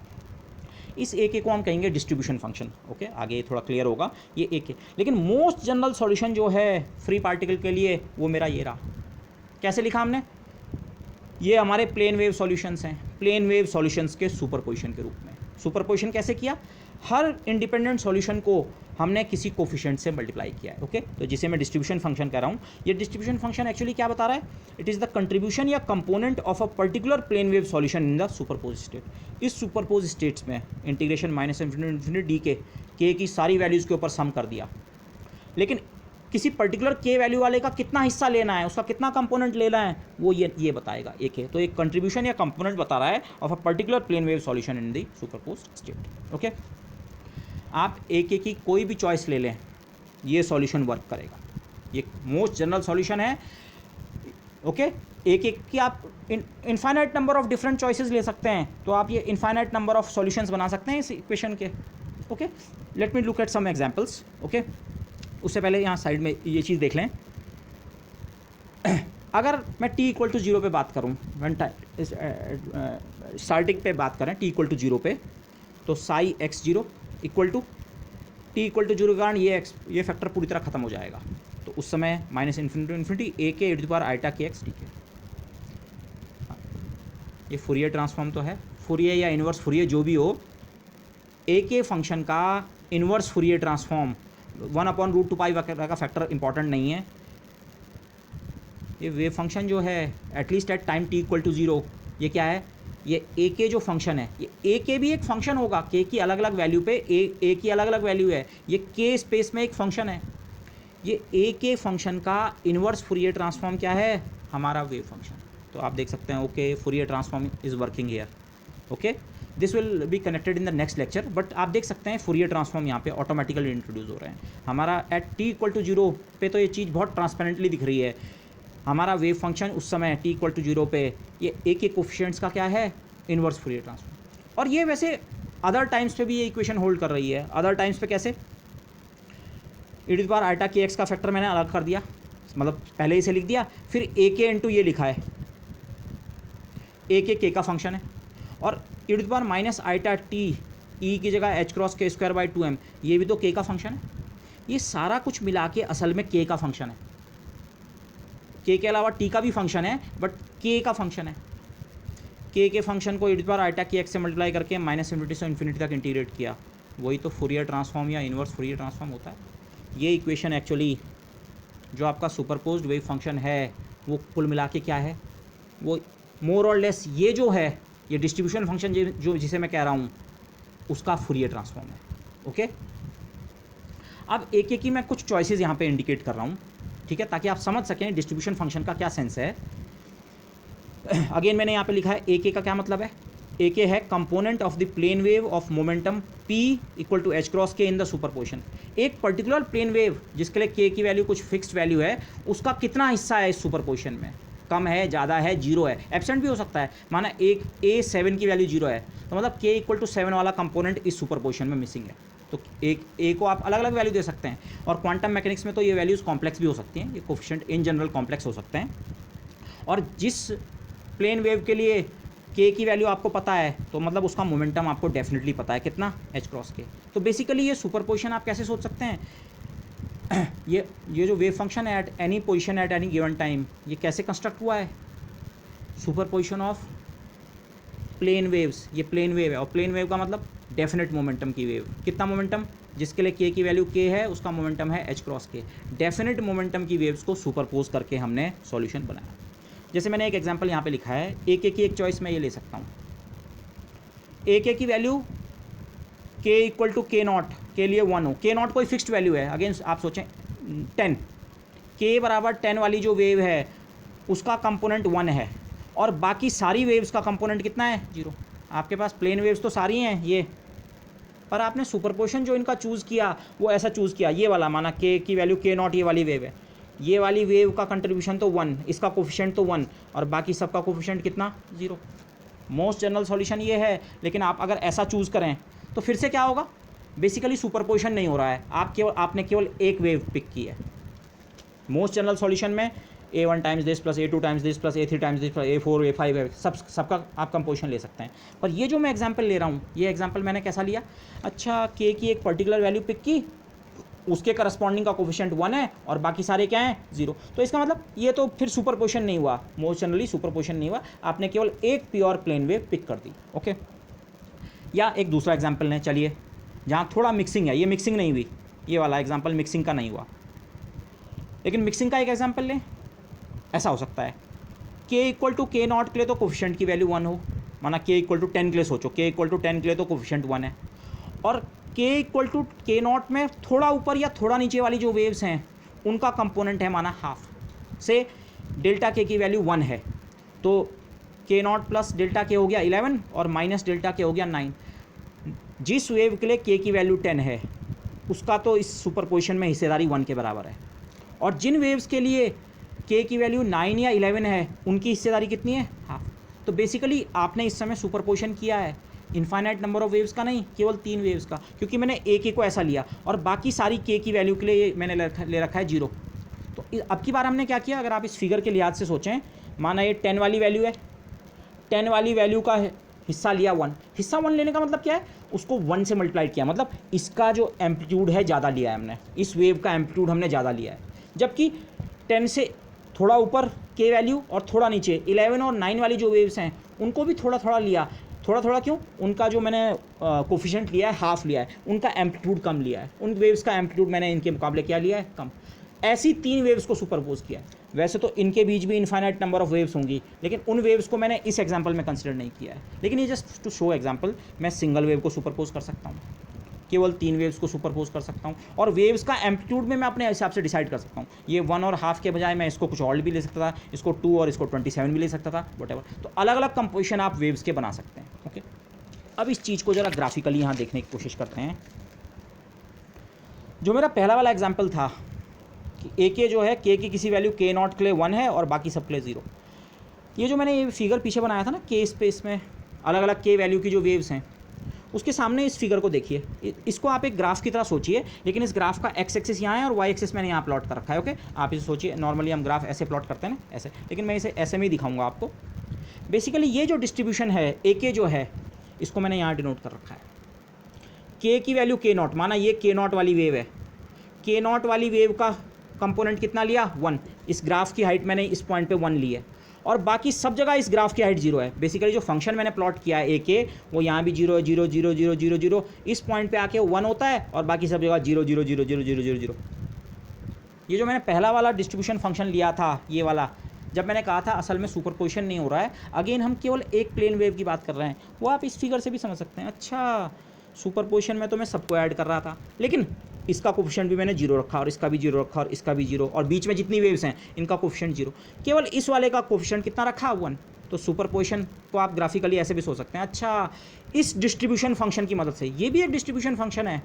इस ए के को हम कहेंगे डिस्ट्रीब्यूशन फंक्शन, ओके, आगे थोड़ा क्लियर होगा ये ए के। लेकिन मोस्ट जनरल सॉल्यूशन जो है फ्री पार्टिकल के लिए वो मेरा ये रहा। कैसे लिखा हमने, ये हमारे प्लेन वेव सॉल्यूशंस हैं, प्लेन वेव सॉल्यूशंस के सुपरपोजिशन के रूप में। सुपरपोजिशन कैसे किया, हर इंडिपेंडेंट सॉल्यूशन को हमने किसी कोफिशिएंट से मल्टीप्लाई किया है, ओके। तो जिसे मैं डिस्ट्रीब्यूशन फंक्शन कह रहा हूँ, ये डिस्ट्रीब्यूशन फंक्शन एक्चुअली क्या बता रहा है, इट इज़ द कंट्रीब्यूशन या component of a particular plane wave solution in the superpose state. इस सुपरपोज स्टेट्स में इंटीग्रेशन -इन्फिनिटी डी के की सारी वैल्यूज़ के ऊपर सम कर दिया, लेकिन किसी पर्टिकुलर के वैल्यू वाले का कितना हिस्सा लेना है, उसका कितना कंपोनेंट लेना है, वो ये बताएगा एक है। तो एक कंट्रीब्यूशन या कंपोनेंट बता रहा है of a particular plane wave solution in the superpose state, okay. आप एक की कोई भी चॉइस ले लें, ये सॉल्यूशन वर्क करेगा, ये मोस्ट जनरल सॉल्यूशन है, ओके। एक की आप infinite number of different choices ले सकते हैं, तो आप ये इनफाइनाइट नंबर ऑफ सॉल्यूशंस बना सकते हैं इस इक्वेशन के, okay. Let me look at some examples, okay. उससे पहले यहाँ साइड में ये चीज़ देख लें, अगर मैं t इक्वल टू 0 पे बात करूँ, स्टार्टिंग पे बात करें t इक्वल टू 0 पे, तो psi x0 equal to t equal to 0 के कारण ये फैक्टर पूरी तरह खत्म हो जाएगा। तो उस समय -इन्फिनिटी a के e to the power iota k x ठीक है। ये फुरियर ट्रांसफॉर्म तो है, फुरियर या इन्वर्स फुरियर जो भी हो, a के फंक्शन का इन्वर्स फुरियर ट्रांसफॉर्म 1/√2π वगैरह का फैक्टर इंपॉर्टेंट नहीं है। ये वेव फंक्शन जो है at least at time t equal to 0, ये क्या है, ये ए के जो फंक्शन है, ये ए के भी एक फंक्शन होगा, के की अलग अलग वैल्यू पे ए की अलग अलग वैल्यू है, ये के स्पेस में एक फंक्शन है। ये ए के फंक्शन का इन्वर्स फूरियर ट्रांसफॉर्म क्या है, हमारा वेव फंक्शन। तो आप देख सकते हैं okay Fourier transform is working here. Okay, this will be connected in the next lecture, but आप देख सकते हैं फूरियर ट्रांसफॉर्म यहाँ पे ऑटोमेटिकली इंट्रोड्यूस हो रहे हैं। हमारा एट टी इक्वल टू 0 पे तो ये चीज़ बहुत ट्रांसपेरेंटली दिख रही है। हमारा वेव फंक्शन उस समय टी इक्वल टू 0 पे ये ए के कोफिशिएंट्स का क्या है, इन्वर्स फूरियर ट्रांसफॉर्म। और ये वैसे अदर टाइम्स पे भी ये इक्वेशन होल्ड कर रही है। अदर टाइम्स पे कैसे, e to power iota k x का फैक्टर मैंने अलग कर दिया, मतलब पहले इसे लिख दिया, फिर ए के इंटू ये लिखा है, ए के का फंक्शन है, और e to power minus iota t E की जगह एच क्रॉस के स्क्वायर बाई 2m, ये भी तो के का फंक्शन है। ये सारा कुछ मिला के असल में के का फंक्शन है। के अलावा टी का भी फंक्शन है, बट के का फंक्शन है। के फंक्शन को e to power iota k x से मल्टीप्लाई करके माइनस इन्फिनिटी से इन्फिनिटी तक इंटीग्रेट किया, वही तो फूरियर ट्रांसफॉर्म या इन्वर्स फूरियर ट्रांसफॉर्म होता है। ये इक्वेशन एक्चुअली जो आपका सुपरपोज्ड वेव फंक्शन है वो कुल मिला के क्या है, वो मोर और लेस ये जो है, ये डिस्ट्रीब्यूशन फंक्शन जो जिसे मैं कह रहा हूँ उसका फूरियर ट्रांसफॉर्म है। ओके, अब एक एक की मैं कुछ चॉइसेस यहाँ पे इंडिकेट कर रहा हूँ, ठीक है, ताकि आप समझ सकें डिस्ट्रीब्यूशन फंक्शन का क्या सेंस है। अगेन मैंने यहाँ पे लिखा है ए के का क्या मतलब है, ए के है component of the plane wave of momentum p equal to h cross k in the superposition. एक पर्टिकुलर प्लेन वेव जिसके लिए के की वैल्यू कुछ फिक्स्ड वैल्यू है, उसका कितना हिस्सा है इस सुपरपोजिशन में, कम है, ज़्यादा है, जीरो है, एब्सेंट भी हो सकता है। माना एक ए 7 की वैल्यू जीरो है, तो मतलब के इक्वल टू 7 वाला कंपोनेंट इस सुपरपोजिशन में मिसिंग है। तो एक ए को आप अलग अलग वैल्यू दे सकते हैं, और क्वांटम मैकेनिक्स में तो ये वैल्यूज़ कॉम्प्लेक्स भी हो सकती हैं, ये कोफिशिएंट इन जनरल कॉम्प्लेक्स हो सकते हैं। और जिस प्लेन वेव के लिए के की वैल्यू आपको पता है, तो मतलब उसका मोमेंटम आपको डेफिनेटली पता है कितना, एच क्रॉस के। तो बेसिकली ये सुपरपोजिशन आप कैसे सोच सकते हैं, ये जो वेव फंक्शन है at any position at any given time, ये कैसे कंस्ट्रक्ट हुआ है, सुपरपोजिशन ऑफ प्लेन वेव्स। ये प्लेन वेव है, और प्लेन वेव का मतलब डेफिनेट मोमेंटम की वेव। कितना मोमेंटम, जिसके लिए के की वैल्यू के है, उसका मोमेंटम है एच क्रॉस के। डेफिनेट मोमेंटम की वेव्स को सुपरपोज करके हमने सॉल्यूशन बनाया। जैसे मैंने एक एग्जांपल यहाँ पे लिखा है, ए के की एक चॉइस मैं ये ले सकता हूँ, ए के की वैल्यू के इक्वल टू के नॉट के लिए 1 हो, के नॉट कोई फिक्स्ड वैल्यू है। अगेन आप सोचें 10, के बराबर 10 वाली जो वेव है उसका कंपोनेंट 1 है, और बाकी सारी वेव्स का कंपोनेंट कितना है, 0। आपके पास प्लेन वेव्स तो सारी हैं ये, पर आपने सुपरपोजिशन जो इनका चूज़ किया वो ऐसा चूज़ किया, ये वाला, माना के की वैल्यू के नॉट ये वाली वेव है, ये वाली वेव का कंट्रीब्यूशन तो 1, इसका कोफिशिएंट तो 1, और बाकी सबका कोफिशिएंट कितना, 0। मोस्ट जनरल सॉल्यूशन ये है, लेकिन आप अगर ऐसा चूज़ करें तो फिर से क्या होगा, बेसिकली सुपरपोजिशन नहीं हो रहा है, आपने केवल एक वेव पिक की है। मोस्ट जनरल सॉल्यूशन में a1 times this plus a2 times this plus a3 times this plus a4 a5 है, सबका आप कंपोजिशन ले सकते हैं। पर ये जो मैं एग्जांपल ले रहा हूँ, ये एग्जांपल मैंने कैसा लिया, अच्छा के की एक पर्टिकुलर वैल्यू पिक की, उसके करस्पॉन्डिंग का कोफिशिएंट 1 है और बाकी सारे क्या हैं, 0। तो इसका मतलब ये तो फिर सुपरपोजिशन नहीं हुआ, मोस्ट जनरली सुपरपोजिशन नहीं हुआ, आपने केवल एक प्योर प्लेन वेव पिक कर दी। ओके, या एक दूसरा एग्जांपल लें, चलिए, जहाँ थोड़ा मिक्सिंग है, ये मिक्सिंग नहीं हुई, ये वाला एग्जांपल मिक्सिंग का नहीं हुआ, लेकिन मिक्सिंग का एक एग्जांपल लें। ऐसा हो सकता है के इक्वल टू के नॉट के लिए तो कोफिशिएंट की वैल्यू 1 हो, माना के इक्वल टू 10 के लिए सोचो, के इक्वल टू 10 के लिए तो कोफिशिएंट 1 है, और के इक्वल टू के नॉट में थोड़ा ऊपर या थोड़ा नीचे वाली जो वेव्स हैं उनका कंपोनेंट है माना हाफ, से डेल्टा के की वैल्यू 1 है, तो के नॉट प्लस डेल्टा के हो गया 11 और माइनस डेल्टा के हो गया 9। जिस वेव के लिए के की वैल्यू 10 है उसका तो इस सुपरपोजिशन में हिस्सेदारी 1 के बराबर है, और जिन वेव्स के लिए के की वैल्यू 9 या 11 है उनकी हिस्सेदारी कितनी है, हाफ। तो बेसिकली आपने इस समय सुपरपोजिशन किया है इनफाइनाइट नंबर ऑफ वेव्स का नहीं, केवल 3 वेव्स का, क्योंकि मैंने ए के को ऐसा लिया और बाकी सारी के की वैल्यू के लिए मैंने ले रखा है 0। तो अब की बार हमने क्या किया, अगर आप इस फिगर के लिहाज से सोचें, माना ये 10 वाली वैल्यू है, 10 वाली वैल्यू का हिस्सा लिया 1, हिस्सा 1 लेने का मतलब क्या है, उसको 1 से मल्टीप्लाई किया, मतलब इसका जो एम्पलीट्यूड है ज़्यादा लिया है हमने, इस वेव का एम्पलीट्यूड हमने ज़्यादा लिया है। जबकि 10 से थोड़ा ऊपर के वैल्यू और थोड़ा नीचे 11 और 9 वाली जो वेव्स हैं उनको भी थोड़ा थोड़ा लिया। थोड़ा थोड़ा क्यों, उनका जो मैंने कोफिशिएंट लिया है हाफ लिया है, उनका एम्पलीट्यूड कम लिया है, उन वेव्स का एम्पलीट्यूड मैंने इनके मुकाबले क्या लिया है, कम। ऐसी 3 वेव्स को सुपरपोज किया है। वैसे तो इनके बीच भी इनफाइनाइट नंबर ऑफ वेव्स होंगी, लेकिन उन वेव्स को मैंने इस एग्जांपल में कंसिडर नहीं किया है। लेकिन ये जस्ट टू शो एग्जांपल, मैं सिंगल वेव को सुपरपोज कर सकता हूँ, केवल 3 वेव्स को सुपरपोज कर सकता हूँ, और वेव्स का एम्पलीट्यूड में मैं अपने हिसाब से डिसाइड कर सकता हूँ। ये 1 और हाफ के बजाय मैं इसको कुछ और भी ले सकता था, इसको 2 और इसको 27 भी ले सकता था, व्हाटएवर। तो अलग अलग कंपोजिशन आप वेव्स के बना सकते हैं। ओके, अब इस चीज़ को ज़रा ग्राफिकली यहाँ देखने की कोशिश करते हैं। जो मेरा पहला वाला एग्जाम्पल था कि ए के जो है, के की किसी वैल्यू के नॉट के लिए 1 है और बाकी सब के लिए 0। ये जो मैंने ये फिगर पीछे बनाया था ना, के स्पेस में अलग अलग के वैल्यू की जो वेव्स हैं, उसके सामने इस फिगर को देखिए। इसको आप एक ग्राफ की तरह सोचिए, लेकिन इस ग्राफ का एक्स एक्सिस यहाँ है और वाई एक्सिस मैंने यहाँ प्लॉट कर रखा है। ओके, आप इसे सोचिए, नॉर्मली हम ग्राफ ऐसे प्लॉट करते हैं ना, ऐसे, लेकिन मैं इसे ऐसे में ही दिखाऊंगा आपको। बेसिकली ये जो डिस्ट्रीब्यूशन है ए के जो है, इसको मैंने यहाँ डिनोट कर रखा है। के की वैल्यू के नॉट, माना ये के नॉट वाली वेव है, के नॉट वाली वेव का कंपोनेंट कितना लिया, 1। इस ग्राफ की हाइट मैंने इस पॉइंट पे 1 ली है, और बाकी सब जगह इस ग्राफ की हाइट 0 है। बेसिकली जो फंक्शन मैंने प्लॉट किया है ए के, वो यहाँ भी 0 है, 0 0 0 0 0, इस पॉइंट पे आके 1 होता है, और बाकी सब जगह 0 0 0 0 0 0 0। ये जो मैंने पहला वाला डिस्ट्रीब्यूशन फंक्शन लिया था, ये वाला, जब मैंने कहा था असल में सुपरपोजिशन नहीं हो रहा है, अगेन हम केवल एक प्लेन वेव की बात कर रहे हैं, वो आप इस फिगर से भी समझ सकते हैं। अच्छा, सुपरपोजिशन में तो मैं सबको ऐड कर रहा था, लेकिन इसका कोफिशिएंट भी मैंने 0 रखा, और इसका भी 0 रखा, और इसका भी 0, और बीच में जितनी वेव्स हैं इनका कोफिशिएंट 0। केवल इस वाले का कोफिशिएंट कितना रखा, 1। तो सुपरपोजिशन को आप ग्राफिकली ऐसे भी सोच सकते हैं। अच्छा, इस डिस्ट्रीब्यूशन फंक्शन की मदद से, ये भी एक डिस्ट्रीब्यूशन फंक्शन है,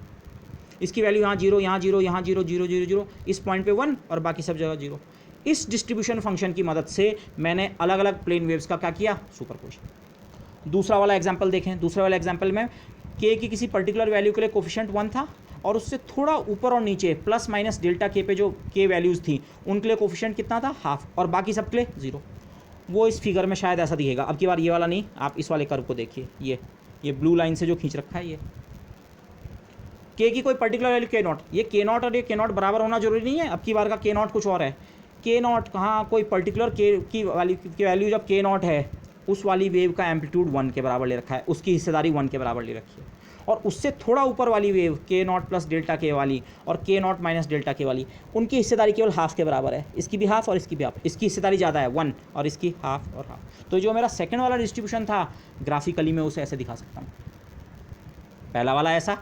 इसकी वैल्यू यहाँ 0, यहाँ 0, यहाँ 0, 0 0 0, इस पॉइंट पे 1 और बाकी सब जगह 0। इस डिस्ट्रीब्यूशन फंक्शन की मदद से मैंने अलग अलग प्लेन वेव्स का क्या किया, सुपरपोजिशन। दूसरा वाला एग्जांपल देखें। दूसरे वाले एग्जांपल में के की किसी पर्टिकुलर वैल्यू के लिए कोफिशिएंट 1 था, और उससे थोड़ा ऊपर और नीचे प्लस माइनस डेल्टा के पे जो के वैल्यूज़ थी, उनके लिए कोफिशिएंट कितना था, हाफ, और बाकी सब के लिए 0। वो इस फिगर में शायद ऐसा दिखेगा। अब की बार ये वाला नहीं, आप इस वाले कर्व को देखिए, ये ब्लू लाइन से जो खींच रखा है, ये के की कोई पर्टिकुलर वैल्यू के नॉट, ये के नॉट और ये के नॉट बराबर होना जरूरी नहीं है। अब की बार का के नॉट कुछ और है, के नॉट कहाँ, कोई पर्टिकुलर के की वैल्यू जब के नॉट है, उस वाली वेव का एम्पलीट्यूड 1 के बराबर ले रखा है, उसकी हिस्सेदारी 1 के बराबर ले रखी है। और उससे थोड़ा ऊपर वाली वेव के नॉट प्लस डेल्टा के वाली और के नॉट माइनस डेल्टा के वाली, उनकी हिस्सेदारी केवल हाफ के बराबर है। इसकी भी हाफ और इसकी भी हाफ, इसकी हिस्सेदारी ज़्यादा है 1, और इसकी हाफ और हाफ। तो जो मेरा सेकंड वाला डिस्ट्रीब्यूशन था, ग्राफिकली मैं उसे ऐसे दिखा सकता हूँ। पहला वाला ऐसा,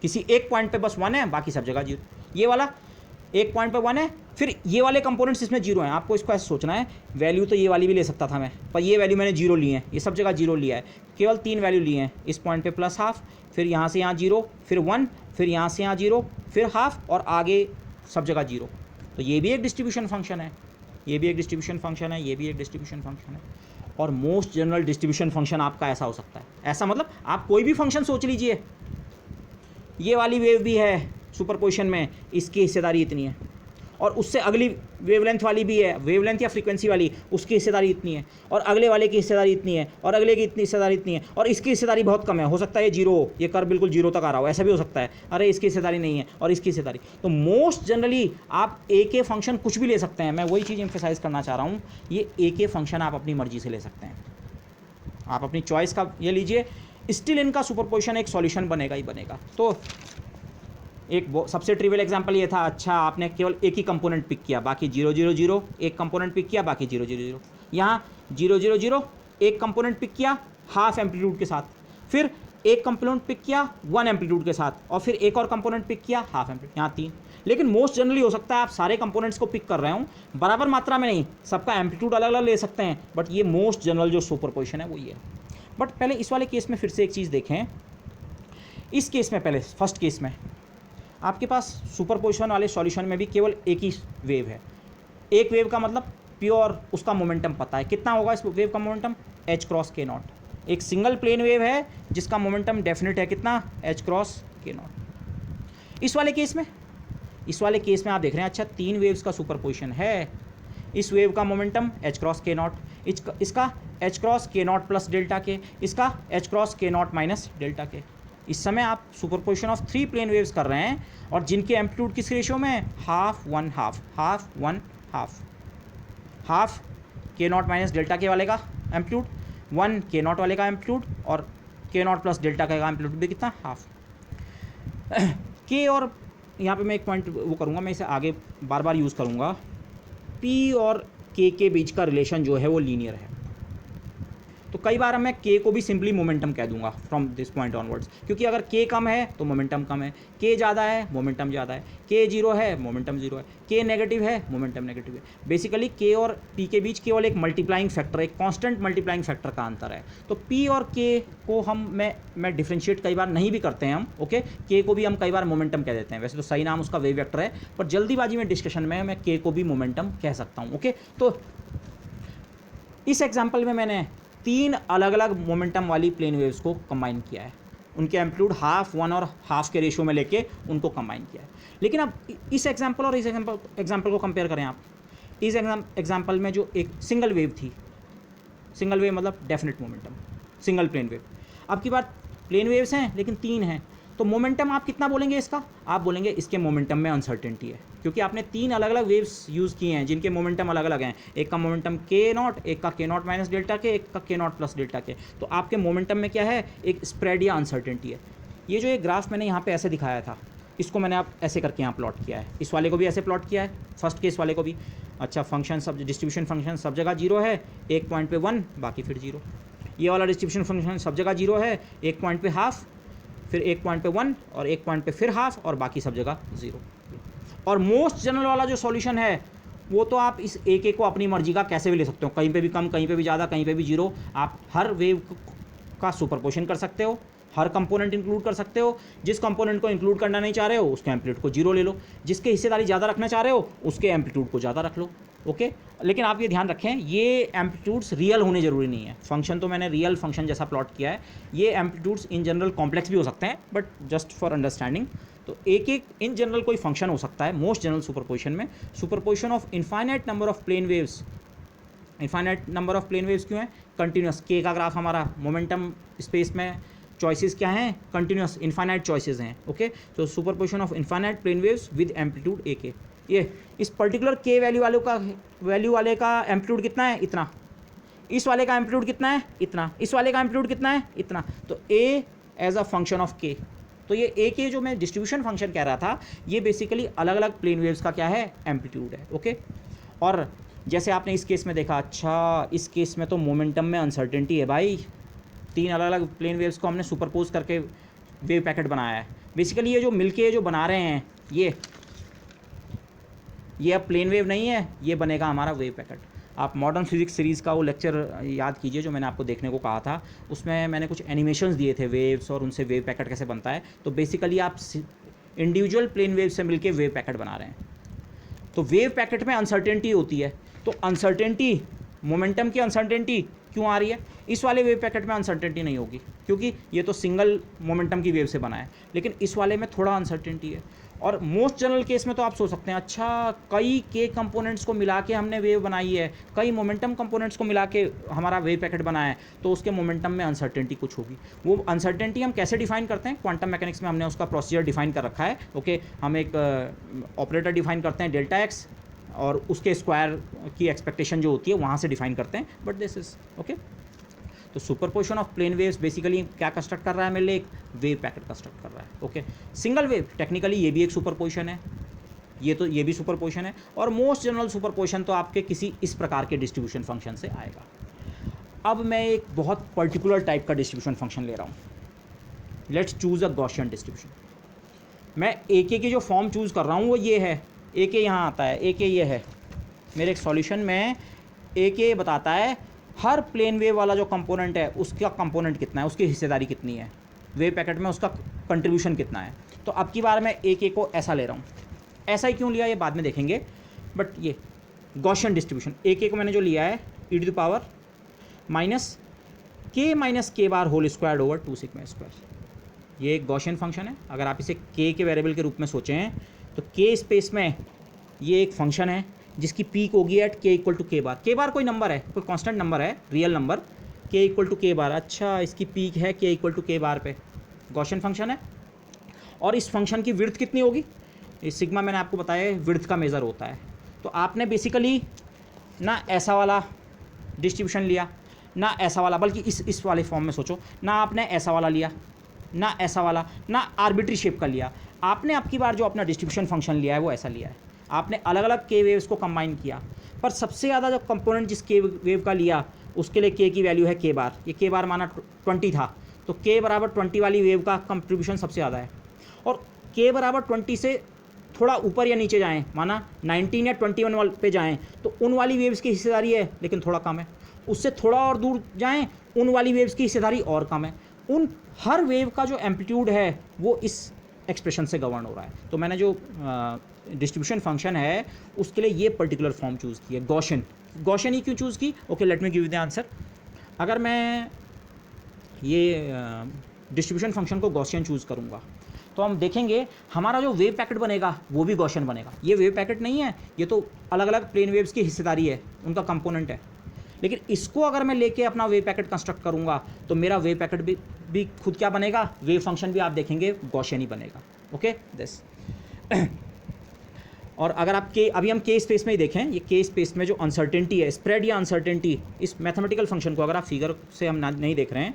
किसी एक पॉइंट पे बस 1 है, बाकी सब जगह 0। ये वाला एक पॉइंट पे 1 है, फिर ये वाले कंपोनेंट्स इसमें 0 हैं। आपको इसको ऐसे सोचना है, वैल्यू तो ये वाली भी ले सकता था मैं, पर ये वैल्यू मैंने 0 ली है, ये सब जगह 0 लिया है। केवल 3 वैल्यू लिए हैं, इस पॉइंट पे प्लस हाफ, फिर यहाँ से यहाँ 0, फिर 1, फिर यहाँ से यहाँ 0, फिर हाफ, और आगे सब जगह 0। तो ये भी एक डिस्ट्रीब्यूशन फंक्शन है, ये भी एक डिस्ट्रीब्यूशन फंक्शन है, ये भी एक डिस्ट्रीब्यूशन फंक्शन है। और मोस्ट जनरल डिस्ट्रीब्यूशन फंक्शन आपका ऐसा हो सकता है। ऐसा मतलब आप कोई भी फंक्शन सोच लीजिए, ये वाली वेव भी है सुपरपोजिशन में, इसकी हिस्सेदारी इतनी है, और उससे अगली वेवलेंथ वाली भी है, वेवलेंथ या फ्रीक्वेंसी वाली, उसकी हिस्सेदारी इतनी है, और अगले वाले की हिस्सेदारी इतनी है, और अगले की इतनी हिस्सेदारी इतनी है, और इसकी हिस्सेदारी बहुत कम है। हो सकता है ये 0 हो, ये कर्व बिल्कुल 0 तक आ रहा हो, ऐसा भी हो सकता है, अरे इसकी हिस्सेदारी नहीं है और इसकी हिस्सेदारी। तो मोस्ट जनरली आप ए के फंक्शन कुछ भी ले सकते हैं। मैं वही चीज़ एम्फेसाइज करना चाह रहा हूँ, ये ए के फंक्शन आप अपनी मर्जी से ले सकते हैं, आप अपनी चॉइस का ये लीजिए, स्टिल इनका सुपरपोजिशन एक सॉल्यूशन बनेगा ही बनेगा। तो एक सबसे ट्रिवियल एग्जांपल ये था। अच्छा, आपने केवल एक ही कंपोनेंट पिक किया, बाकी 0 0 0, एक कंपोनेंट पिक किया, बाकी 0 0 0। यहाँ 0 0 0, एक कंपोनेंट पिक किया हाफ एम्पलीट्यूड के साथ, फिर एक कंपोनेंट पिक किया 1 एम्पलीट्यूड के साथ, और फिर एक और कंपोनेंट पिक किया हाफ एम्पलीट्यूड, यहाँ 3। लेकिन मोस्ट जनरली हो सकता है आप सारे कंपोनेंट्स को पिक कर रहे हो, बराबर मात्रा में नहीं, सबका एम्पलीट्यूड अलग अलग ले सकते हैं, बट ये मोस्ट जनरल जो सुपरपोजिशन है वो ये है। बट पहले इस वाले केस में फिर से एक चीज़ देखें। इस केस में, पहले फर्स्ट केस में, आपके पास सुपरपोजिशन वाले सॉल्यूशन में भी केवल एक ही वेव है। एक वेव का मतलब प्योर उसका मोमेंटम पता है, कितना होगा इस वेव का मोमेंटम, h क्रॉस के नॉट। एक सिंगल प्लेन वेव है जिसका मोमेंटम डेफिनेट है, कितना, h क्रॉस के नॉट। इस वाले केस में आप देख रहे हैं, अच्छा 3 वेव्स का सुपरपोजिशन है। इस वेव का मोमेंटम h क्रॉस के नॉट, इसका h क्रॉस के नॉट प्लस डेल्टा के, इसका h क्रॉस के नॉट माइनस डेल्टा के। इस समय आप सुपरपोजिशन ऑफ 3 प्लेन वेव्स कर रहे हैं, और जिनके एम्पलीट्यूड किस रेशियो में, half 1 half, half 1 half. Half के नॉट माइनस डेल्टा के वाले का एम्पलीट्यूड, 1 के नॉट वाले का एम्पलीट्यूड, और के नॉट प्लस डेल्टा का एम्पलीट्यूड भी कितना, हाफ। के, और यहाँ पे मैं एक पॉइंट वो करूँगा, मैं इसे आगे बार बार यूज़ करूँगा। पी और के बीच का रिलेशन जो है वो लीनियर है। तो कई बार मैं के को भी सिंपली मोमेंटम कह दूंगा फ्रॉम दिस पॉइंट ऑनवर्ड्स, क्योंकि अगर के कम है तो मोमेंटम कम है, के ज़्यादा है मोमेंटम ज़्यादा है, के जीरो है मोमेंटम जीरो है, के नेगेटिव है मोमेंटम नेगेटिव है। बेसिकली के और पी के बीच केवल एक मल्टीप्लाइंग फैक्टर, एक कांस्टेंट मल्टीप्लाइंग फैक्टर का अंतर है। तो पी और के को मैं डिफ्रेंशिएट कई बार नहीं भी करते हैं हम, ओके। के को भी हम कई बार मोमेंटम कह देते हैं, वैसे तो सही नाम उसका वेव वेक्टर है, पर जल्दीबाजी में डिस्कशन में मैं के को भी मोमेंटम कह सकता हूँ, ओके। तो इस एग्जाम्पल में मैंने 3 अलग अलग मोमेंटम वाली प्लेन वेव्स को कंबाइन किया है, उनके एम्पलीट्यूड हाफ, 1 और हाफ के रेशियो में लेके उनको कंबाइन किया है। लेकिन अब इस एग्जाम्पल और इस एग्जाम्पल को कंपेयर करें आप। इस एग्जाम्पल में जो एक सिंगल वेव थी, सिंगल वेव मतलब definite momentum, single plane wave. अब की बात प्लेन वेव्स हैं लेकिन 3 हैं, तो मोमेंटम आप कितना बोलेंगे इसका? आप बोलेंगे इसके मोमेंटम में अनसर्टेनिटी है, क्योंकि आपने 3 अलग अलग वेव्स यूज़ किए हैं जिनके मोमेंटम अलग अलग हैं। एक का मोमेंटम के नॉट, एक का के नॉट माइनस डेल्टा के, एक का के नॉट प्लस डेल्टा के। तो आपके मोमेंटम में क्या है? एक स्प्रेड या अनसर्टेनिटी है। ये जो एक ग्राफ मैंने यहाँ पे ऐसे दिखाया था, इसको मैंने आप ऐसे करके यहाँ प्लॉट किया है। इस वाले को भी ऐसे प्लॉट किया है, फर्स्ट केस वाले को भी। अच्छा, फंक्शन सब डिस्ट्रीब्यूशन फंक्शन सब जगह जीरो है, एक पॉइंट पे 1 बाकी फिर जीरो। ये वाला डिस्ट्रीब्यूशन फंक्शन सब जगह जीरो है, एक पॉइंट पे हाफ, फिर एक पॉइंट पे 1 और एक पॉइंट पे फिर हाफ, और बाकी सब जगह जीरो। और मोस्ट जनरल वाला जो सॉल्यूशन है वो तो आप इस एक को अपनी मर्जी का कैसे भी ले सकते हो, कहीं पे भी कम, कहीं पे भी ज़्यादा, कहीं पे भी जीरो। आप हर वेव का सुपरपोजिशन कर सकते हो, हर कंपोनेंट इंक्लूड कर सकते हो। जिस कंपोनेंट को इंक्लूड करना नहीं चाह रहे हो उसके एम्पलीट्यूड को जीरो ले लो, जिसके हिस्सेदारी ज़्यादा रखना चाह रहे हो उसके एम्पलीट्यूड को ज़्यादा रख लो, ओके। लेकिन आप ये ध्यान रखें, ये एम्पलीट्यूड्स रियल होने ज़रूरी नहीं है। फंक्शन तो मैंने रियल फंक्शन जैसा प्लॉट किया है। ये एम्पलीट्यूड्स इन जनरल कॉम्प्लेक्स भी हो सकते हैं, बट जस्ट फॉर अंडरस्टैंडिंग। तो एक इन जनरल कोई फंक्शन हो सकता है मोस्ट जनरल सुपरपोजिशन में। Superposition of infinite number of plane waves. Infinite number of plane waves क्यों है? कंटिन्यूस। के का ग्राफ हमारा मोमेंटम स्पेस में चॉइसेस क्या हैं? कंटिन्यूस इनफाइनाइट चॉइसेस हैं, ओके। तो superposition of infinite plane waves with amplitude a k. ये इस पर्टिकुलर के वैल्यू वाले का एम्पलीट्यूड कितना है? इतना। इस वाले का एम्पलीट्यूड कितना है? इतना। इस वाले का एम्पलीट्यूड कितना है? इतना। तो ए as a function of k. तो ये ए के जो मैं डिस्ट्रीब्यूशन फंक्शन कह रहा था, ये बेसिकली अलग अलग प्लेन वेव्स का क्या है? एम्पलीट्यूड है, ओके। और जैसे आपने इस केस में देखा, अच्छा इस केस में तो मोमेंटम में अनसर्टेनिटी है भाई। 3 अलग अलग प्लेन वेव्स को हमने सुपरपोज करके वेव पैकेट बनाया है। बेसिकली ये जो मिलके जो बना रहे हैं, ये अब प्लेन वेव नहीं है, ये बनेगा हमारा वेव पैकेट। आप मॉडर्न फिजिक्स सीरीज़ का वो लेक्चर याद कीजिए जो मैंने आपको देखने को कहा था, उसमें मैंने कुछ एनिमेशंस दिए थे वेव्स और उनसे वेव पैकेट कैसे बनता है। तो बेसिकली आप इंडिविजुअल प्लेन वेव से मिलके वेव पैकेट बना रहे हैं। तो वेव पैकेट में अनसर्टेनिटी होती है, तो अनसर्टेनिटी, मोमेंटम की अनसर्टेनिटी क्यों आ रही है? इस वाले वेव पैकेट में अनसर्टेनिटी नहीं होगी, क्योंकि ये तो सिंगल मोमेंटम की वेव से बना है। लेकिन इस वाले में थोड़ा अनसर्टेनिटी है। और मोस्ट जनरल केस में तो आप सोच सकते हैं, अच्छा कई के कंपोनेंट्स को मिला के हमने वेव बनाई है, कई मोमेंटम कंपोनेंट्स को मिला के हमारा वेव पैकेट बना है, तो उसके मोमेंटम में अनसर्टेनिटी कुछ होगी। वो अनसर्टेनिटी हम कैसे डिफाइन करते हैं? क्वांटम मैकेनिक्स में हमने उसका प्रोसीजर डिफाइन कर रखा है, ओके। हम एक ऑपरेटर डिफाइन करते हैं डेल्टा एक्स, और उसके स्क्वायर की एक्सपेक्टेशन जो होती है वहाँ से डिफाइन करते हैं, बट दिस इज ओके। तो superposition of plane waves basically क्या कंस्ट्रक्ट कर रहा है? मेरे लिए एक वेव पैकेट कंस्ट्रक्ट कर रहा है, ओके। सिंगल वेव टेक्निकली ये भी एक सुपरपोजिशन है, ये भी सुपरपोजिशन है। और मोस्ट जनरल सुपरपोजिशन तो आपके किसी इस प्रकार के डिस्ट्रीब्यूशन फंक्शन से आएगा। अब मैं एक बहुत पर्टिकुलर टाइप का डिस्ट्रीब्यूशन फंक्शन ले रहा हूँ। Let's choose a Gaussian distribution. मैं ए के की जो फॉर्म चूज़ कर रहा हूँ वो ये है। ए के यहाँ आता है, ए के ये है मेरे एक सॉल्यूशन में। ए के बताता है हर प्लेन वेव वाला जो कंपोनेंट है उसका कंपोनेंट कितना है, उसकी हिस्सेदारी कितनी है, वेव पैकेट में उसका कंट्रीब्यूशन कितना है। तो अब की बार मैं ए के को ऐसा ले रहा हूँ। ऐसा ही क्यों लिया ये बाद में देखेंगे, बट ये गॉसियन डिस्ट्रीब्यूशन ए के को मैंने जो लिया है e to the power minus k bar whole square over 2 sigma square. ये एक गॉसियन फंक्शन है। अगर आप इसे के वेरिएबल के रूप में सोचें तो के स्पेस में ये एक फंक्शन है जिसकी पीक होगी एट के इक्वल टू के बार। के बार कोई नंबर है, कोई कांस्टेंट नंबर है, रियल नंबर, के इक्वल टू के बार। अच्छा, इसकी पीक है के इक्वल टू के बार पे, गॉसियन फंक्शन है। और इस फंक्शन की विड्थ कितनी होगी? इस सिग्मा मैंने आपको बताया विड्थ का मेज़र होता है। तो आपने बेसिकली ना ऐसा वाला डिस्ट्रीब्यूशन लिया ना ऐसा वाला, बल्कि इस वाले फॉर्म में सोचो, ना आपने ऐसा वाला लिया ना ऐसा वाला, ना आर्बिट्री शेप का लिया। आपने अब की बार जो अपना डिस्ट्रीब्यूशन फंक्शन लिया है वो ऐसा लिया है। आपने अलग अलग के वेव्स को कंबाइन किया, पर सबसे ज़्यादा जो कंपोनेंट जिस के वेव का लिया उसके लिए के की वैल्यू है के बार। ये के बार माना 20 था, तो के बराबर 20 वाली वेव का कंट्रीब्यूशन सबसे ज़्यादा है। और के बराबर 20 से थोड़ा ऊपर या नीचे जाएं, माना 19 या 21 वाले पे जाएं, तो उन वाली वेव्स की हिस्सेदारी है लेकिन थोड़ा कम है। उससे थोड़ा और दूर जाएं, उन वाली वेव्स की हिस्सेदारी और कम है। उन हर वेव का जो एम्पलीट्यूड है वो इस एक्सप्रेशन से गवर्न हो रहा है। तो मैंने जो डिस्ट्रीब्यूशन फंक्शन है उसके लिए ये पर्टिकुलर फॉर्म चूज़ की है, गॉसियन। गॉसियन ही क्यों चूज़ की? Okay, let me give the answer. अगर मैं ये डिस्ट्रीब्यूशन फंक्शन को गॉसियन चूज़ करूँगा तो हम देखेंगे हमारा जो वेव पैकेट बनेगा वो भी गॉसियन बनेगा। ये वेव पैकेट नहीं है, ये तो अलग अलग प्लेन वेव्स की हिस्सेदारी है, उनका कंपोनेंट है। लेकिन इसको अगर मैं लेके अपना वेव पैकेट कंस्ट्रक्ट करूँगा तो मेरा वेव पैकेट भी खुद क्या बनेगा, वेव फंक्शन भी आप देखेंगे गॉसियन ही बनेगा। ओके दिस और अगर आप के अभी हम के स्पेस में ही देखें, ये के स्पेस में जो अनसर्टेनिटी है, स्प्रेड या अनसर्टेनिटी, इस मैथमेटिकल फंक्शन को अगर आप फिगर से हम नहीं देख रहे हैं,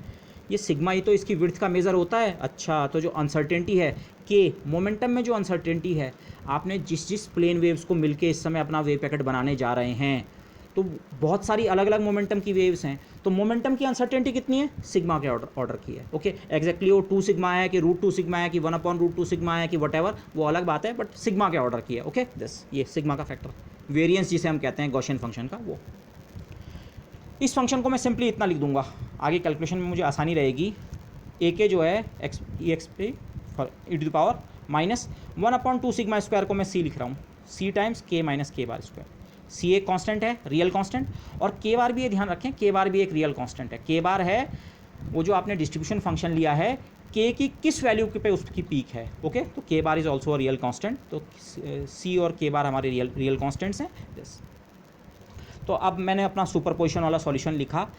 ये सिग्मा ही तो इसकी विड्थ का मेज़र होता है। अच्छा, तो जो अनसर्टेनिटी है के मोमेंटम में जो अनसर्टेनिटी है, आपने जिस प्लेन वेव्स को मिलके इस समय अपना वेव पैकेट बनाने जा रहे हैं तो बहुत सारी अलग अलग मोमेंटम की वेव्स हैं, तो मोमेंटम की अनसर्टेनिटी कितनी है? सिग्मा के ऑर्डर की है। ओके, एग्जैक्टली वो 2 सिग्मा है कि √2 सिग्मा है कि 1/√2 सिग्मा है कि वटेवर, वो अलग बात है, बट सिग्मा के ऑर्डर की है। ओके दिस, ये सिग्मा का फैक्टर, वेरिएंस जिसे हम कहते हैं गॉसियन फंक्शन का, वो। इस फंक्शन को मैं सिंपली इतना लिख दूंगा, आगे कैलकुलेशन में मुझे आसानी रहेगी। ए के जो है एक्स ई एक्स पे e to the power minus 1/2 sigma square को मैं सी लिख रहा हूँ, सी टाइम्स के माइनस के बार स्क्वायर। सी एक कांस्टेंट है, रियल कांस्टेंट, और के बार भी ये ध्यान रखें, के बार भी एक रियल कांस्टेंट है। के बार है वो जो आपने डिस्ट्रीब्यूशन फंक्शन लिया है, के की किस वैल्यू पे उसकी पीक है। ओके, तो के bar is also a real constant, तो सी और के बार हमारे रियल कांस्टेंट्स हैं। यस, तो अब मैंने अपना सुपरपोजिशन वाला सॉल्यूशन लिखा,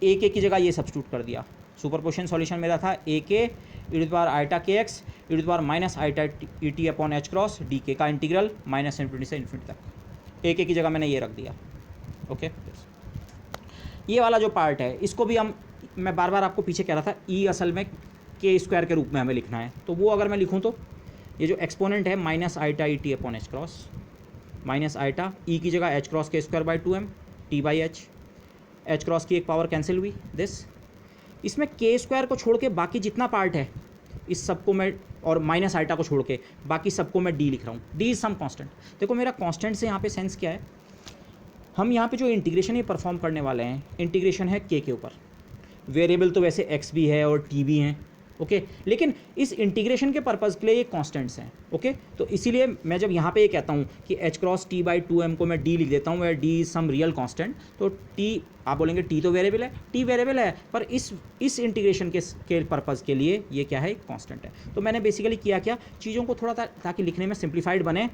ए के की जगह ये सब्स्टिट्यूट कर दिया। सुपरपोजिशन सॉल्यूशन मेरा था a k e to the power iota k x e to the power minus iota E t upon h cross d k का इंटीग्रल -∞ से इन्फिनिटी तक। ए के की जगह मैंने ये रख दिया। ओके, ये वाला जो पार्ट है इसको भी मैं बार बार आपको पीछे कह रहा था, ई असल में के स्क्वायर के रूप में हमें लिखना है, तो वो अगर मैं लिखूँ तो ये जो एक्सपोनेंट है माइनस आइटा ई t upon h cross, minus iota E की जगह एच क्रॉस के square by 2m t by h cross की एक पावर कैंसिल हुई दिस। इसमें के स्क्वायर को छोड़ के बाकी जितना पार्ट है इस सबको मैं, और माइनस आइटा को छोड़ के बाकी सबको मैं डी लिख रहा हूँ। D is some constant. देखो मेरा कांस्टेंट से यहाँ पे सेंस क्या है, हम यहाँ पे जो इंटीग्रेशन ही परफॉर्म करने वाले हैं, इंटीग्रेशन है के ऊपर। वेरिएबल तो वैसे एक्स भी है और टी भी हैं। ओके, लेकिन इस इंटीग्रेशन के पर्पज़ के लिए ये कांस्टेंट्स हैं। ओके, तो इसीलिए मैं जब यहाँ पे ये कहता हूँ कि H cross T by 2m को मैं डी लिख देता हूँ, वह d is some real constant, तो टी आप बोलेंगे टी तो वेरिएबल है, टी वेरिएबल है, पर इस इंटीग्रेशन के पर्पज़ के लिए ये क्या है, कांस्टेंट है। तो मैंने बेसिकली किया क्या, चीज़ों को थोड़ा ताकि लिखने में सिंप्लीफाइड बने,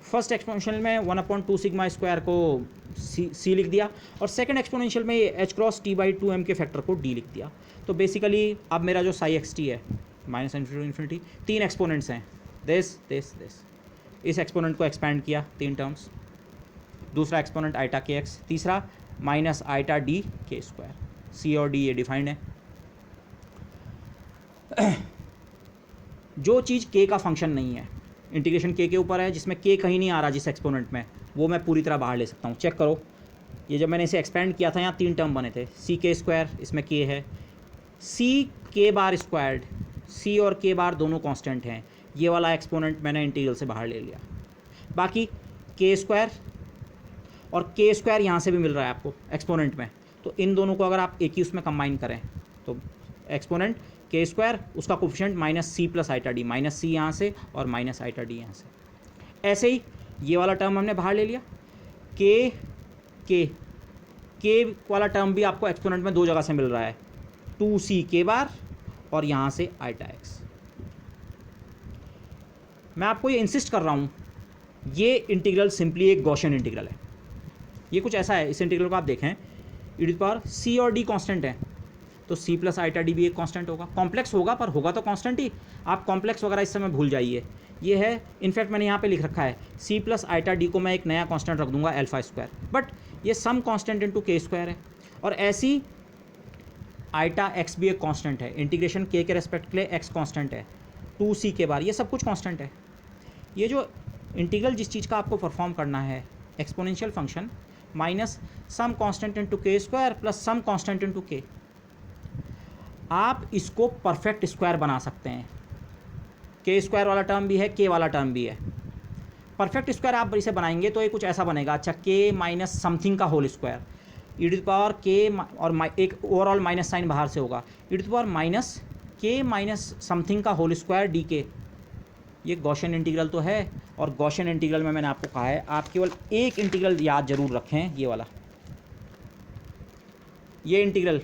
फर्स्ट एक्सपोनेंशियल में 1/2 सिग्मा स्क्वायर को सी लिख दिया, और सेकंड एक्सपोनेंशियल में H cross T by 2m के फैक्टर को डी लिख दिया। तो बेसिकली अब मेरा जो साई एक्स टी है -∞, 3 एक्सपोनेंट्स हैं, दिस। इस एक्सपोनेंट को एक्सपैंड किया 3 टर्म्स, दूसरा एक्सपोनेंट आइटा के एक्स, तीसरा माइनस आइटा डी के स्क्वायर। सी और डी ये डिफाइंड है। जो चीज़ के का फंक्शन नहीं है, इंटीग्रेशन के ऊपर है, जिसमें के कहीं नहीं आ रहा जिस एक्सपोनेंट में, वो मैं पूरी तरह बाहर ले सकता हूँ। चेक करो, ये जब मैंने इसे एक्सपेंड किया था यहाँ 3 टर्म बने थे, सी के स्क्वायर, इसमें के है, सी के बार स्क्वायर्ड, सी और के बार दोनों कांस्टेंट हैं, ये वाला एक्सपोनेंट मैंने इंटीग्रल से बाहर ले लिया। बाकी के स्क्वायर और के स्क्वायर यहाँ से भी मिल रहा है आपको एक्सपोनेंट में, तो इन दोनों को अगर आप एक ही उसमें कंबाइन करें तो एक्सपोनेंट के स्क्वायर, उसका coefficient minus c plus iota d, minus c यहाँ से और माइनस आइटा डी यहाँ से। ऐसे ही ये वाला टर्म हमने बाहर ले लिया, के वाला टर्म भी आपको एक्सपोनेंट में 2 जगह से मिल रहा है, 2c के बार और यहाँ से आइटा एक्स। मैं आपको ये इंसिस्ट कर रहा हूँ, ये इंटीग्रल सिंपली एक गॉसियन इंटीग्रल है। ये कुछ ऐसा है, इस इंटीग्रल को आप देखें, ई टू द पावर सी और डी कांस्टेंट है, तो सी प्लस आइटा डी भी एक कांस्टेंट होगा, कॉम्प्लेक्स होगा पर होगा तो कांस्टेंट ही। आप कॉम्प्लेक्स वगैरह इस समय भूल जाइए, ये है, इनफैक्ट मैंने यहाँ पे लिख रखा है सी प्लस आइटा डी को मैं एक नया कांस्टेंट रख दूंगा अल्फा स्क्वायर, बट ये सम कांस्टेंट इनटू के स्क्वायर है। और ऐसी आइटा एक्स भी एक कांस्टेंट है, इंटीग्रेशन के रेस्पेक्ट के लिए एक्स कांस्टेंट है, 2c के बार, ये सब कुछ कांस्टेंट है। ये जो इंटीग्रल जिस चीज़ का आपको परफॉर्म करना है, exponential function, minus some constant into k square plus some constant into k. आप इसको परफेक्ट स्क्वायर बना सकते हैं, के स्क्वायर वाला टर्म भी है, के वाला टर्म भी है। परफेक्ट स्क्वायर आप इसे बनाएंगे तो ये कुछ ऐसा बनेगा, अच्छा के माइनस समथिंग का whole square, e to the power k और एक ओवरऑल माइनस साइन बाहर से होगा, e to the power minus k minus something का होल स्क्वायर डी के। ये गॉसियन इंटीग्रल तो है, और गॉसियन इंटीग्रल में मैंने आपको कहा है आप केवल एक इंटीग्रल याद जरूर रखें, ये वाला, ये इंटीग्रल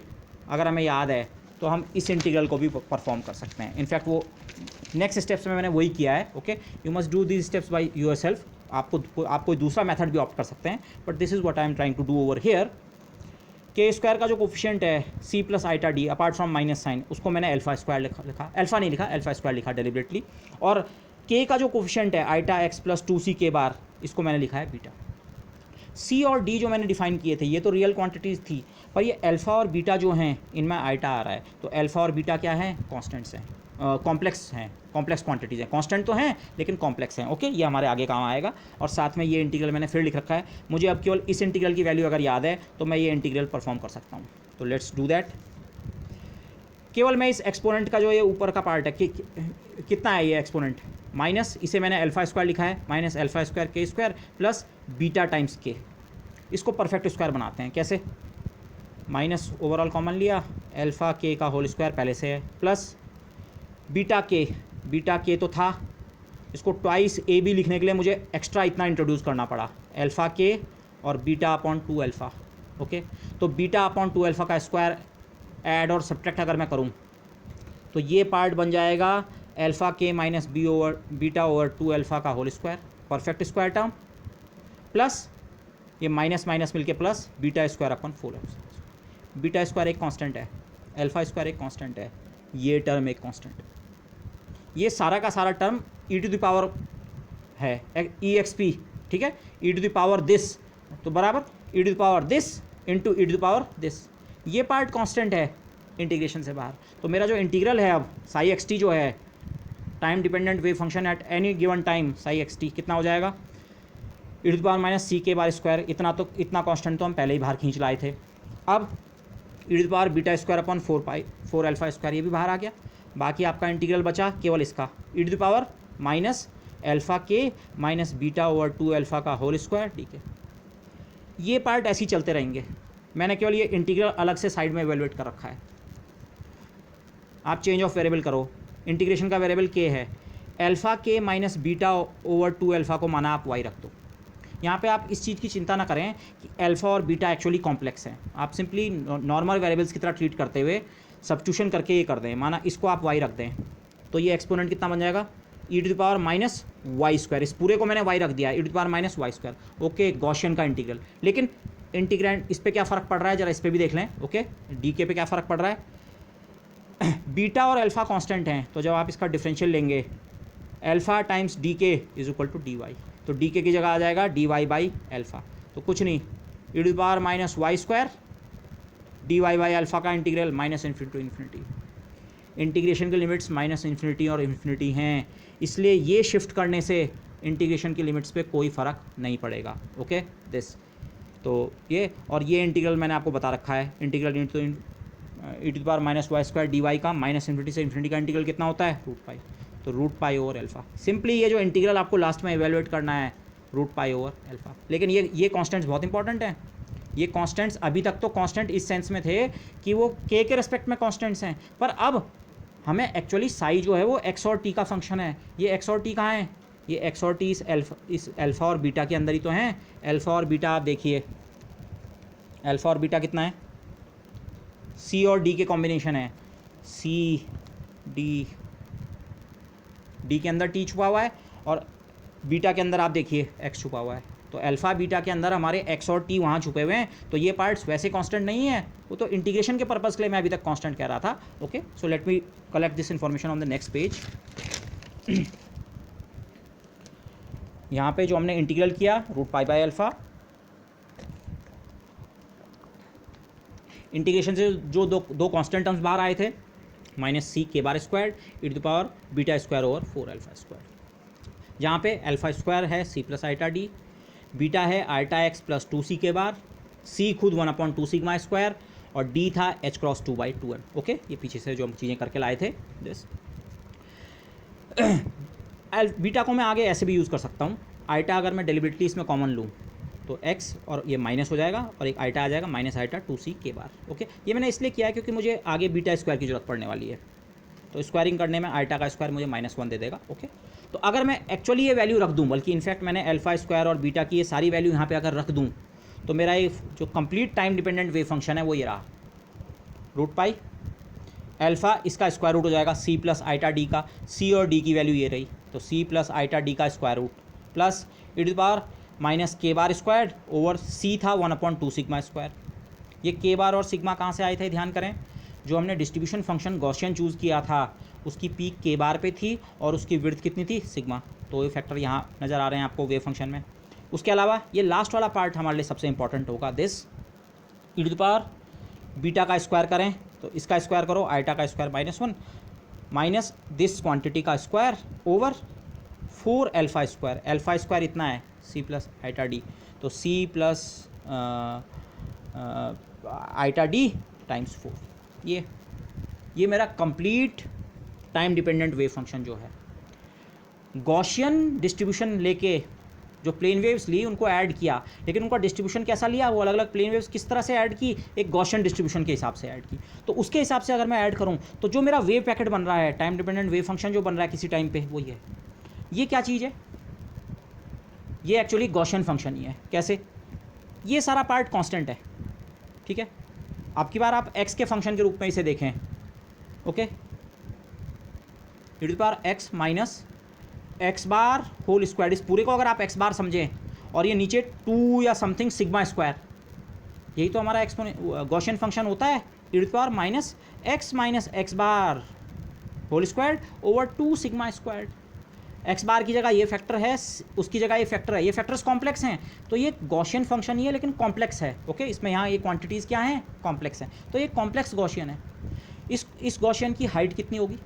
अगर हमें याद है तो हम इस इंटीग्रल को भी परफॉर्म कर सकते हैं। इनफैक्ट वो नेक्स्ट स्टेप्स में मैंने वही किया है। Okay, you must do these steps by yourself. आप कोई दूसरा मेथड भी ऑप्ट कर सकते हैं, but this is what I am trying to do over here. K square का जो कोफिशिएंट है c plus iota d apart from minus sign, उसको मैंने अल्फा स्क्वायर लिखा, अल्फा नहीं लिखा, अल्फा स्क्वायर लिखा डेलिबरेटली। और के का जो कोफिशिएंट है iota x plus 2c k बार, इसको मैंने लिखा है बीटा। सी और डी जो मैंने डिफाइन किए थे ये तो रियल क्वांटिटीज़ थी, पर ये अल्फ़ा और बीटा जो हैं इनमें आइटा आ रहा है, तो अल्फ़ा और बीटा क्या हैं, कॉन्स्टेंट्स हैं, कॉम्प्लेक्स हैं, कॉम्प्लेक्स क्वांटिटीज़ हैं। कांस्टेंट तो हैं लेकिन कॉम्प्लेक्स हैं। ओके, ये हमारे आगे काम आएगा। और साथ में ये इंटीग्रल मैंने फिर लिख रखा है, मुझे अब केवल इस इंटीग्रल की वैल्यू अगर याद है तो मैं ये इंटीग्रल परफॉर्म कर सकता हूँ। तो लेट्स डू दैट। केवल मैं इस एक्सपोनेंट का जो ये ऊपर का पार्ट है कितना है ये एक्सपोनेंट, माइनस, इसे मैंने अल्फा स्क्वायर लिखा है, माइनस अल्फा स्क्वायर के स्क्वायर प्लस बीटा टाइम्स के। इसको परफेक्ट स्क्वायर बनाते हैं, कैसे, माइनस ओवरऑल कॉमन लिया, अल्फ़ा के का होल स्क्वायर पहले से है, प्लस बीटा के तो था, इसको ट्वाइस ए बी लिखने के लिए मुझे एक्स्ट्रा इतना इंट्रोड्यूस करना पड़ा, अल्फ़ा के और बीटा अपॉन 2 अल्फ़ा। ओके, तो बीटा अपॉन 2 अल्फ़ा का स्क्वायर ऐड और सब्ट्रैक्ट अगर मैं करूँ तो ये पार्ट बन जाएगा alpha k minus beta over 2 alpha का whole square, perfect square term, plus ये माइनस माइनस मिलके plus beta square upon 4 alpha. Beta square एक कांस्टेंट है, अल्फ़ा स्क्वायर एक कांस्टेंट है, ये टर्म एक कांस्टेंट, ये सारा का सारा term e to the power है ई एक्स पी, ठीक है, e to the power this, तो बराबर e to the power this into e to the power this, ये पार्ट कांस्टेंट है इंटीग्रेशन से बाहर। तो मेरा जो इंटीग्रल है अब साई एक्स टी जो है, time dependent wave function at any given time Sai x T, कितना हो जाएगा, e to the power minus c k bar square, इतना कांस्टेंट तो हम पहले ही बाहर खींच लाए थे। अब e to the power beta square upon 4 alpha square, ये भी बाहर आ गया। बाकी आपका इंटीग्रल बचा केवल इसका, e to the power minus alpha k minus beta over 2 alpha का होल स्क्वायर, ठीक है। ये पार्ट ऐसे ही चलते रहेंगे, मैंने केवल ये इंटीग्रल अलग से साइड में इवेलुएट कर रखा है। आप चेंज ऑफ वेरिएबल करो, इंटीग्रेशन का वेरिएबल के है, alpha k minus beta over 2 alpha को माना आप वाई रख दो। यहाँ पे आप इस चीज़ की चिंता ना करें कि अल्फ़ा और बीटा एक्चुअली कॉम्प्लेक्स हैं, आप सिंपली नॉर्मल वेरिएबल्स की तरह ट्रीट करते हुए सब्स्टिट्यूशन करके ये कर दें, माना इसको आप वाई रख दें, तो ये एक्सपोनेंट कितना बन जाएगा, e to the power minus y square, इस पूरे को मैंने वाई रख दिया, e to the power minus y square. Okay, Gaussian का इंटीग्रल, लेकिन इंटीग्रेंड इस पर क्या फ़र्क पड़ रहा है, जरा इस पर भी देख लें। ओके, डी के पे क्या फ़र्क पड़ रहा है, बीटा और अल्फ़ा कांस्टेंट हैं, तो जब आप इसका डिफरेंशियल लेंगे alpha times d k is equal to d y, तो डी के की जगह आ जाएगा डी वाई बाई अल्फ़ा, तो कुछ नहीं, e to the power minus y square d y by alpha का integral minus infinity to infinity. Integration के limits minus infinity और इन्फिनिटी हैं, इसलिए ये शिफ्ट करने से इंटीग्रेशन की लिमिट्स पे कोई फ़र्क नहीं पड़ेगा। ओके, दिस, तो ये और ये इंटीग्रल मैंने आपको बता रखा है, integral into e to the power minus y square d y का माइनस इन्फिनिटी से इन्फिनिटी का इंटीग्रल कितना होता है, रूट पाई, तो root pi over alpha. Simply ये जो इंटीग्रल आपको लास्ट में इवेलुएट करना है, रूट पाई ओवर अल्फ़ा। लेकिन ये कॉन्स्टेंट्स बहुत इंपॉर्टेंट हैं, ये कॉन्स्टेंट्स अभी तक तो कांस्टेंट इस सेंस में थे कि वो के रेस्पेक्ट में कांस्टेंट्स हैं, पर अब हमें एक्चुअली साई जो है वो एक्स और टी का फंक्शन है। ये एक्स और टी कहाँ है, ये एक्स और टी इस अल्फ़ा और बीटा के अंदर ही तो हैं। अल्फ़ा और बीटा आप देखिए, अल्फ़ा और बीटा कितना है, सी और डी के कॉम्बिनेशन है, सी डी, डी के अंदर टी छुपा हुआ है और बीटा के अंदर आप देखिए एक्स छुपा हुआ है, तो अल्फ़ा बीटा के अंदर हमारे एक्स और टी वहाँ छुपे हुए हैं, तो ये पार्ट्स वैसे कांस्टेंट नहीं है, वो तो इंटीग्रेशन के पर्पज़ के लिए मैं अभी तक कांस्टेंट कह रहा था। Okay, so let me collect this information on the next page. यहाँ पे जो हमने इंटीग्रल किया root pi by alpha, integration से जो दो कांस्टेंट टर्म्स बाहर आए थे, minus c k bar square e to the power beta square over 4 alpha square, जहाँ पे अल्फ़ा स्क्वायर है c plus iota d, beta है iota x plus 2c k bar, c खुद 1/2 सिग्मा स्क्वायर, और d था h cross 2/2m। Okay, ये पीछे से जो हम चीज़ें करके लाए थे दिस। बीटा को मैं आगे ऐसे भी यूज़ कर सकता हूँ, आइटा अगर मैं डेलिबरेटली इसमें कॉमन लूँ तो x और ये माइनस हो जाएगा और एक आइटा आ जाएगा माइनस आइटा 2c के बार। ओके, ये मैंने इसलिए किया है क्योंकि मुझे आगे बीटा स्क्वायर की जरूरत पड़ने वाली है, तो स्क्वायरिंग करने में आइटा का स्क्वायर मुझे -1 दे देगा। ओके, तो अगर मैं एक्चुअली ये वैल्यू रख दूँ, बल्कि इनफैक्ट मैंने अल्फा स्क्वायर और बीटा की ये सारी वैल्यू यहाँ पे अगर रख दूँ, तो मेरा ये जो complete time dependent wave function है वो ये रहा, रूट पाई अल्फा, इसका स्क्वायर रूट हो जाएगा c प्लस आइटा डी का, c और d की वैल्यू ये रही, तो c प्लस आइटा डी का square root plus e to the power minus k bar squared over c था 1/2 सिग्मा स्क्वायर। ये के बार और सिग्मा कहाँ से आए थे, ध्यान करें, जो हमने डिस्ट्रीब्यूशन फंक्शन गॉसियन चूज़ किया था उसकी पीक के बार पे थी और उसकी विड्थ कितनी थी, सिग्मा। तो ये फैक्टर यहाँ नज़र आ रहे हैं आपको वेव फंक्शन में। उसके अलावा ये लास्ट वाला पार्ट हमारे लिए सबसे इंपॉर्टेंट होगा, this e to the power beta का स्क्वायर करें तो इसका स्क्वायर करो, आइटा का स्क्वायर -1 माइनस दिस क्वांटिटी का square over 4 alpha square. Alpha square इतना है c प्लस आइटा डी, तो c plus iota d times 4। ये मेरा complete time dependent wave function जो है, गॉसियन डिस्ट्रीब्यूशन लेके जो प्लेन वेव्स ली उनको ऐड किया, लेकिन उनका डिस्ट्रीब्यूशन कैसा लिया, वो अलग अलग प्लेन वेव्स किस तरह से ऐड की, एक गॉसियन डिस्ट्रीब्यूशन के हिसाब से ऐड की। तो उसके हिसाब से अगर मैं ऐड करूं तो जो मेरा वेव पैकेट बन रहा है, टाइम डिपेंडेंट वेव फंक्शन जो बन रहा है किसी टाइम पे, वो ये क्या चीज़ है, ये एक्चुअली गॉसियन फंक्शन ही है। कैसे, ये सारा पार्ट कांस्टेंट है, ठीक है। अब की बार आप x के फंक्शन के रूप में इसे देखें, okay, e to the power x minus x bar whole square, इस पूरे को अगर आप x बार समझें और ये नीचे 2 या समथिंग सिग्मा स्क्वायर, यही तो हमारा गॉसियन फंक्शन होता है, e to the power minus x bar whole square over 2 sigma square. X bar की जगह ये फैक्टर है, उसकी जगह ये फैक्टर है, ये फैक्टर्स कॉम्प्लेक्स हैं, तो ये गॉसियन फंक्शन ही है लेकिन कॉम्प्लेक्स है। ओके, इसमें यहाँ ये क्वांटिटीज़ क्या हैं, कॉम्प्लेक्स हैं, तो ये कॉम्प्लेक्स गॉसियन है। इस गॉसियन की हाइट कितनी होगी,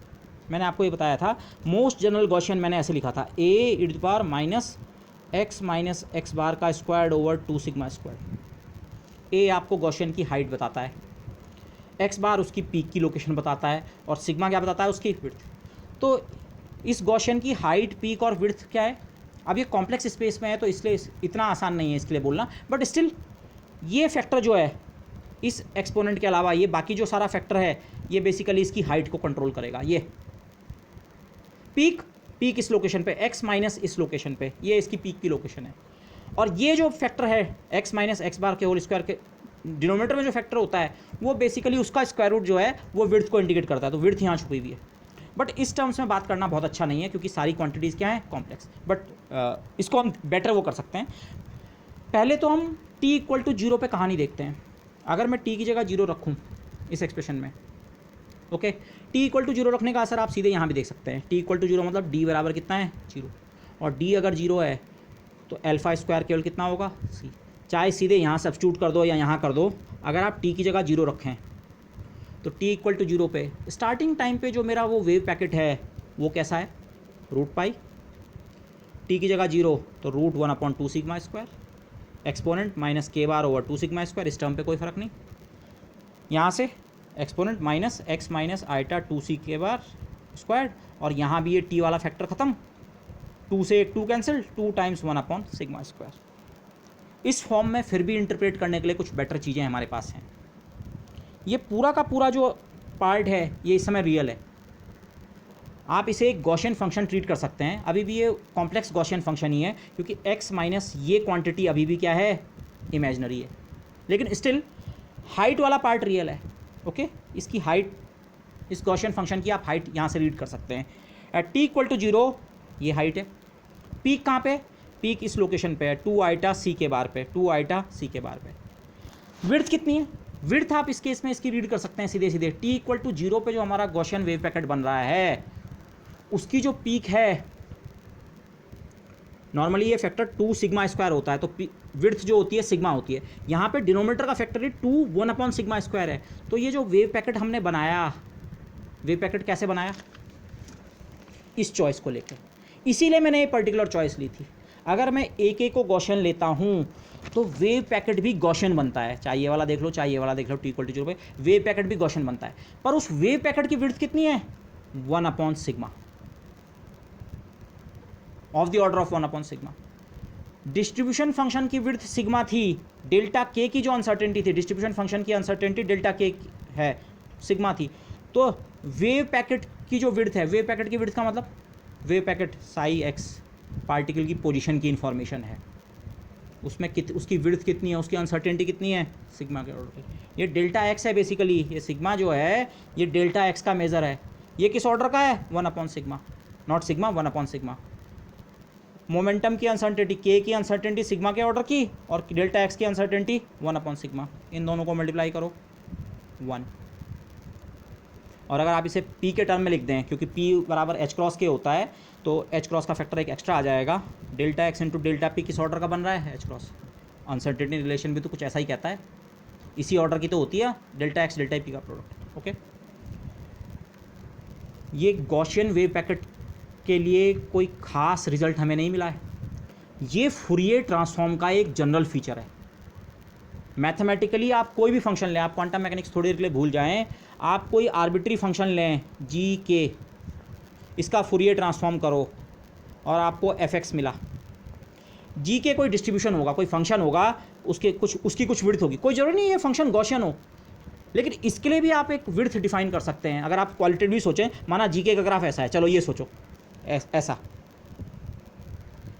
मैंने आपको ये बताया था, मोस्ट जनरल गॉसियन मैंने ऐसे लिखा था, a e to the power minus x bar का square over 2 sigma square. a आपको गॉसियन की हाइट बताता है, एक्स बार उसकी पीक की लोकेशन बताता है, और सिग्मा क्या बताता है, उसकी विड्थ। तो इस गॉसियन की हाइट, पीक और विड्थ क्या है। अब ये कॉम्प्लेक्स स्पेस में है तो इसलिए इतना आसान नहीं है इसके लिए बोलना, बट स्टिल ये फैक्टर जो है इस एक्सपोनेंट के अलावा ये बाकी जो सारा फैक्टर है ये बेसिकली इसकी हाइट को कंट्रोल करेगा। ये पीक इस लोकेशन पे, x माइनस इस लोकेशन पे, ये इसकी पीक की लोकेशन है। और ये जो फैक्टर है x माइनस एक्स बार के होल स्क्वायर के डिनोमिनेटर में जो फैक्टर होता है वो बेसिकली उसका स्क्वायर रूट जो है वो विड्थ को इंडिकेट करता है, तो विड्थ यहाँ छुपी हुई है। बट इस टर्म्स में बात करना बहुत अच्छा नहीं है क्योंकि सारी क्वांटिटीज़ क्या हैं, कॉम्प्लेक्स। बट इसको हम बेटर वो कर सकते हैं। पहले तो हम t इक्वल टू 0 पे कहानी देखते हैं। अगर मैं t की जगह 0 रखूँ इस एक्सप्रेशन में, ओके, t इक्वल टू 0 रखने का असर आप सीधे यहाँ भी देख सकते हैं। t इक्वल टू 0 मतलब d बराबर कितना है, 0, और d अगर 0 है तो अल्फा स्क्वायर केवल कितना होगा, c। चाहे सीधे यहाँ सब्स्टिट्यूट कर दो या यहाँ कर दो, अगर आप t की जगह 0 रखें तो t इक्वल टू 0 पे स्टार्टिंग टाइम पे जो मेरा वो वेव पैकेट है वो कैसा है, रूट पाई, t की जगह 0 तो root 1/2 sigma square, exponent minus k bar over 2 sigma square, इस टर्म पे कोई फ़र्क नहीं। यहाँ से exponent minus x minus iota 2c k bar square, और यहाँ भी ये t वाला फैक्टर ख़त्म, 2 से 2 कैंसिल, 2 टाइम्स 1/, सिग्मा स्क्वायर। इस फॉर्म में फिर भी इंटरप्रेट करने के लिए कुछ बेटर चीज़ें हमारे पास हैं। ये पूरा का पूरा जो पार्ट है ये इस समय रियल है, आप इसे एक गॉसियन फंक्शन ट्रीट कर सकते हैं। अभी भी ये कॉम्प्लेक्स गॉसियन फंक्शन ही है क्योंकि x माइनस ये क्वांटिटी अभी भी क्या है, इमेजनरी है, लेकिन स्टिल हाइट वाला पार्ट रियल है। ओके, इसकी हाइट, इस गॉसियन फंक्शन की आप हाइट यहाँ से रीड कर सकते हैं। एट t इक्वल टू 0 ये हाइट है। पीक कहाँ पे, पीक इस लोकेशन पे है, 2 आइटा c के बार पे, 2 आइटा c के बार पे। विड्थ कितनी है, विड्थ आप इस केस में इसकी रीड कर सकते हैं सीधे सीधे। t इक्वल टू 0 पे जो हमारा गॉसियन वेव पैकेट बन रहा है उसकी जो पीक है, नॉर्मली ये फैक्टर 2 सिग्मा स्क्वायर होता है, तो विड्थ जो होती है सिग्मा होती है। यहाँ पे डिनोमिनेटर का फैक्टर ही 2 1/, सिग्मा स्क्वायर है। तो ये जो वेव पैकेट हमने बनाया, वेव पैकेट कैसे बनाया, इस चॉइस को लेकर, इसीलिए मैंने ये पर्टिकुलर चॉइस ली थी। अगर मैं एक एक को गॉसियन लेता हूँ तो वेव पैकेट भी गॉसियन बनता है, चाहे ये वाला देख लो चाहे ये वाला देख लो, टी इक्वल टू 0 पे वेव पैकेट भी गॉसियन बनता है। पर उस वेव पैकेट की विड्थ कितनी है, 1/σ, of the order of 1/σ। Distribution function की विड्थ सिग्मा थी, डेल्टा के की जो अनसर्टेनिटी थी, डिस्ट्रीब्यूशन फंक्शन की अनसर्टेनिटी डेल्टा के है, सिग्मा थी। तो वेव पैकेट की जो विड्थ है, वेव पैकेट की विड्थ का मतलब wave packet Sai x particle की पोजीशन की इंफॉर्मेशन है, उसमें उसकी विड्थ कितनी है, उसकी अनसर्टेनिटी कितनी है, सिग्मा के ऑर्डर पे। ये डेल्टा एक्स है बेसिकली, ये सिग्मा जो है ये डेल्टा एक्स का मेजर है। ये किस ऑर्डर का है, 1/σ, नॉट सिग्मा, 1/σ। मोमेंटम की अनसर्टेनिटी, के की अनसर्टेनिटी सिग्मा के ऑर्डर की, और डेल्टा एक्स की अनसर्टेनिटी 1/σ। इन दोनों को मल्टीप्लाई करो 1। और अगर आप इसे पी के टर्म में लिख दें, क्योंकि पी बराबर एच क्रॉस के होता है, तो एच क्रॉस का फैक्टर एक एक्स्ट्रा आ जाएगा। Delta x into delta P किस ऑर्डर का बन रहा है, एच क्रॉस। अनसर्टेनिटी रिलेशन भी तो कुछ ऐसा ही कहता है, इसी ऑर्डर की तो होती है डेल्टा एक्स डेल्टा पी का प्रोडक्ट। ओके, ये गॉसियन वेव पैकेट के लिए कोई खास रिजल्ट हमें नहीं मिला है, ये फूरियर ट्रांसफॉर्म का एक जनरल फीचर है। मैथमेटिकली आप कोई भी फंक्शन लें, आप क्वांटम मैकेनिक्स थोड़ी देर के लिए भूल जाएं, आप कोई आर्बिट्री फंक्शन लें जी के, इसका फूरियर ट्रांसफॉर्म करो और आपको एफ एक्स मिला। जी के कोई डिस्ट्रीब्यूशन होगा, कोई फंक्शन होगा, उसकी कुछ विड्थ होगी, कोई जरूरी नहीं है फंक्शन गॉसियन हो, लेकिन इसके लिए भी आप एक विड्थ डिफाइन कर सकते हैं। अगर आप क्वालिटेटिवली सोचें, माना जी के का ग्राफ ऐसा है, चलो ये सोचो ऐसा,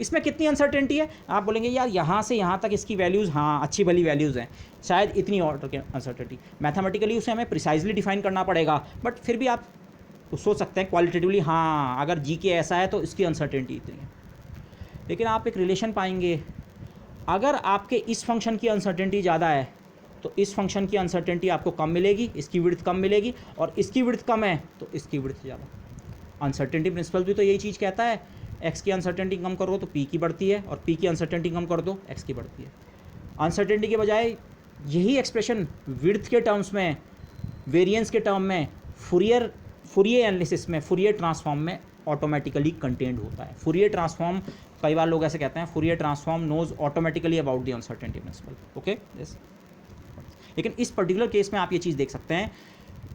इसमें कितनी अनसर्टेनिटी है, आप बोलेंगे यार यहाँ से यहाँ तक इसकी वैल्यूज़ हाँ अच्छी भली वैल्यूज़ हैं, शायद इतनी ऑर्डर की अनसर्टेनिटी। मैथमेटिकली उसे हमें प्रिसाइजली डिफाइन करना पड़ेगा, बट फिर भी आप सोच सकते हैं क्वालिटेटिवली, हाँ अगर जी के ऐसा है तो इसकी अनसर्टेनिटी इतनी है। लेकिन आप एक रिलेशन पाएंगे, अगर आपके इस फंक्शन की अनसर्टेनिटी ज़्यादा है तो इस फंक्शन की अनसर्टेनिटी आपको कम मिलेगी, इसकी विड्थ कम मिलेगी, और इसकी विड्थ कम है तो इसकी विड्थ ज़्यादा। अनसर्टेनिटी प्रिंसिपल भी तो यही चीज़ कहता है, एक्स की अनसर्टेनिटी कम करो तो पी की बढ़ती है, और पी की अनसर्टेनिटी कम कर दो एक्स की बढ़ती है। अनसर्टेनिटी के बजाय यही एक्सप्रेशन विड्थ के टर्म्स में, वेरिएंस के टर्म में, फूरियर एनालिसिस में, फूरियर ट्रांसफॉर्म में ऑटोमेटिकली कंटेंड होता है। फूरियर ट्रांसफॉर्म, कई बार लोग ऐसे कहते हैं, Fourier transform knows automatically about the uncertainty principle. Okay, yes. लेकिन इस पर्टिकुलर केस में आप ये चीज़ देख सकते हैं,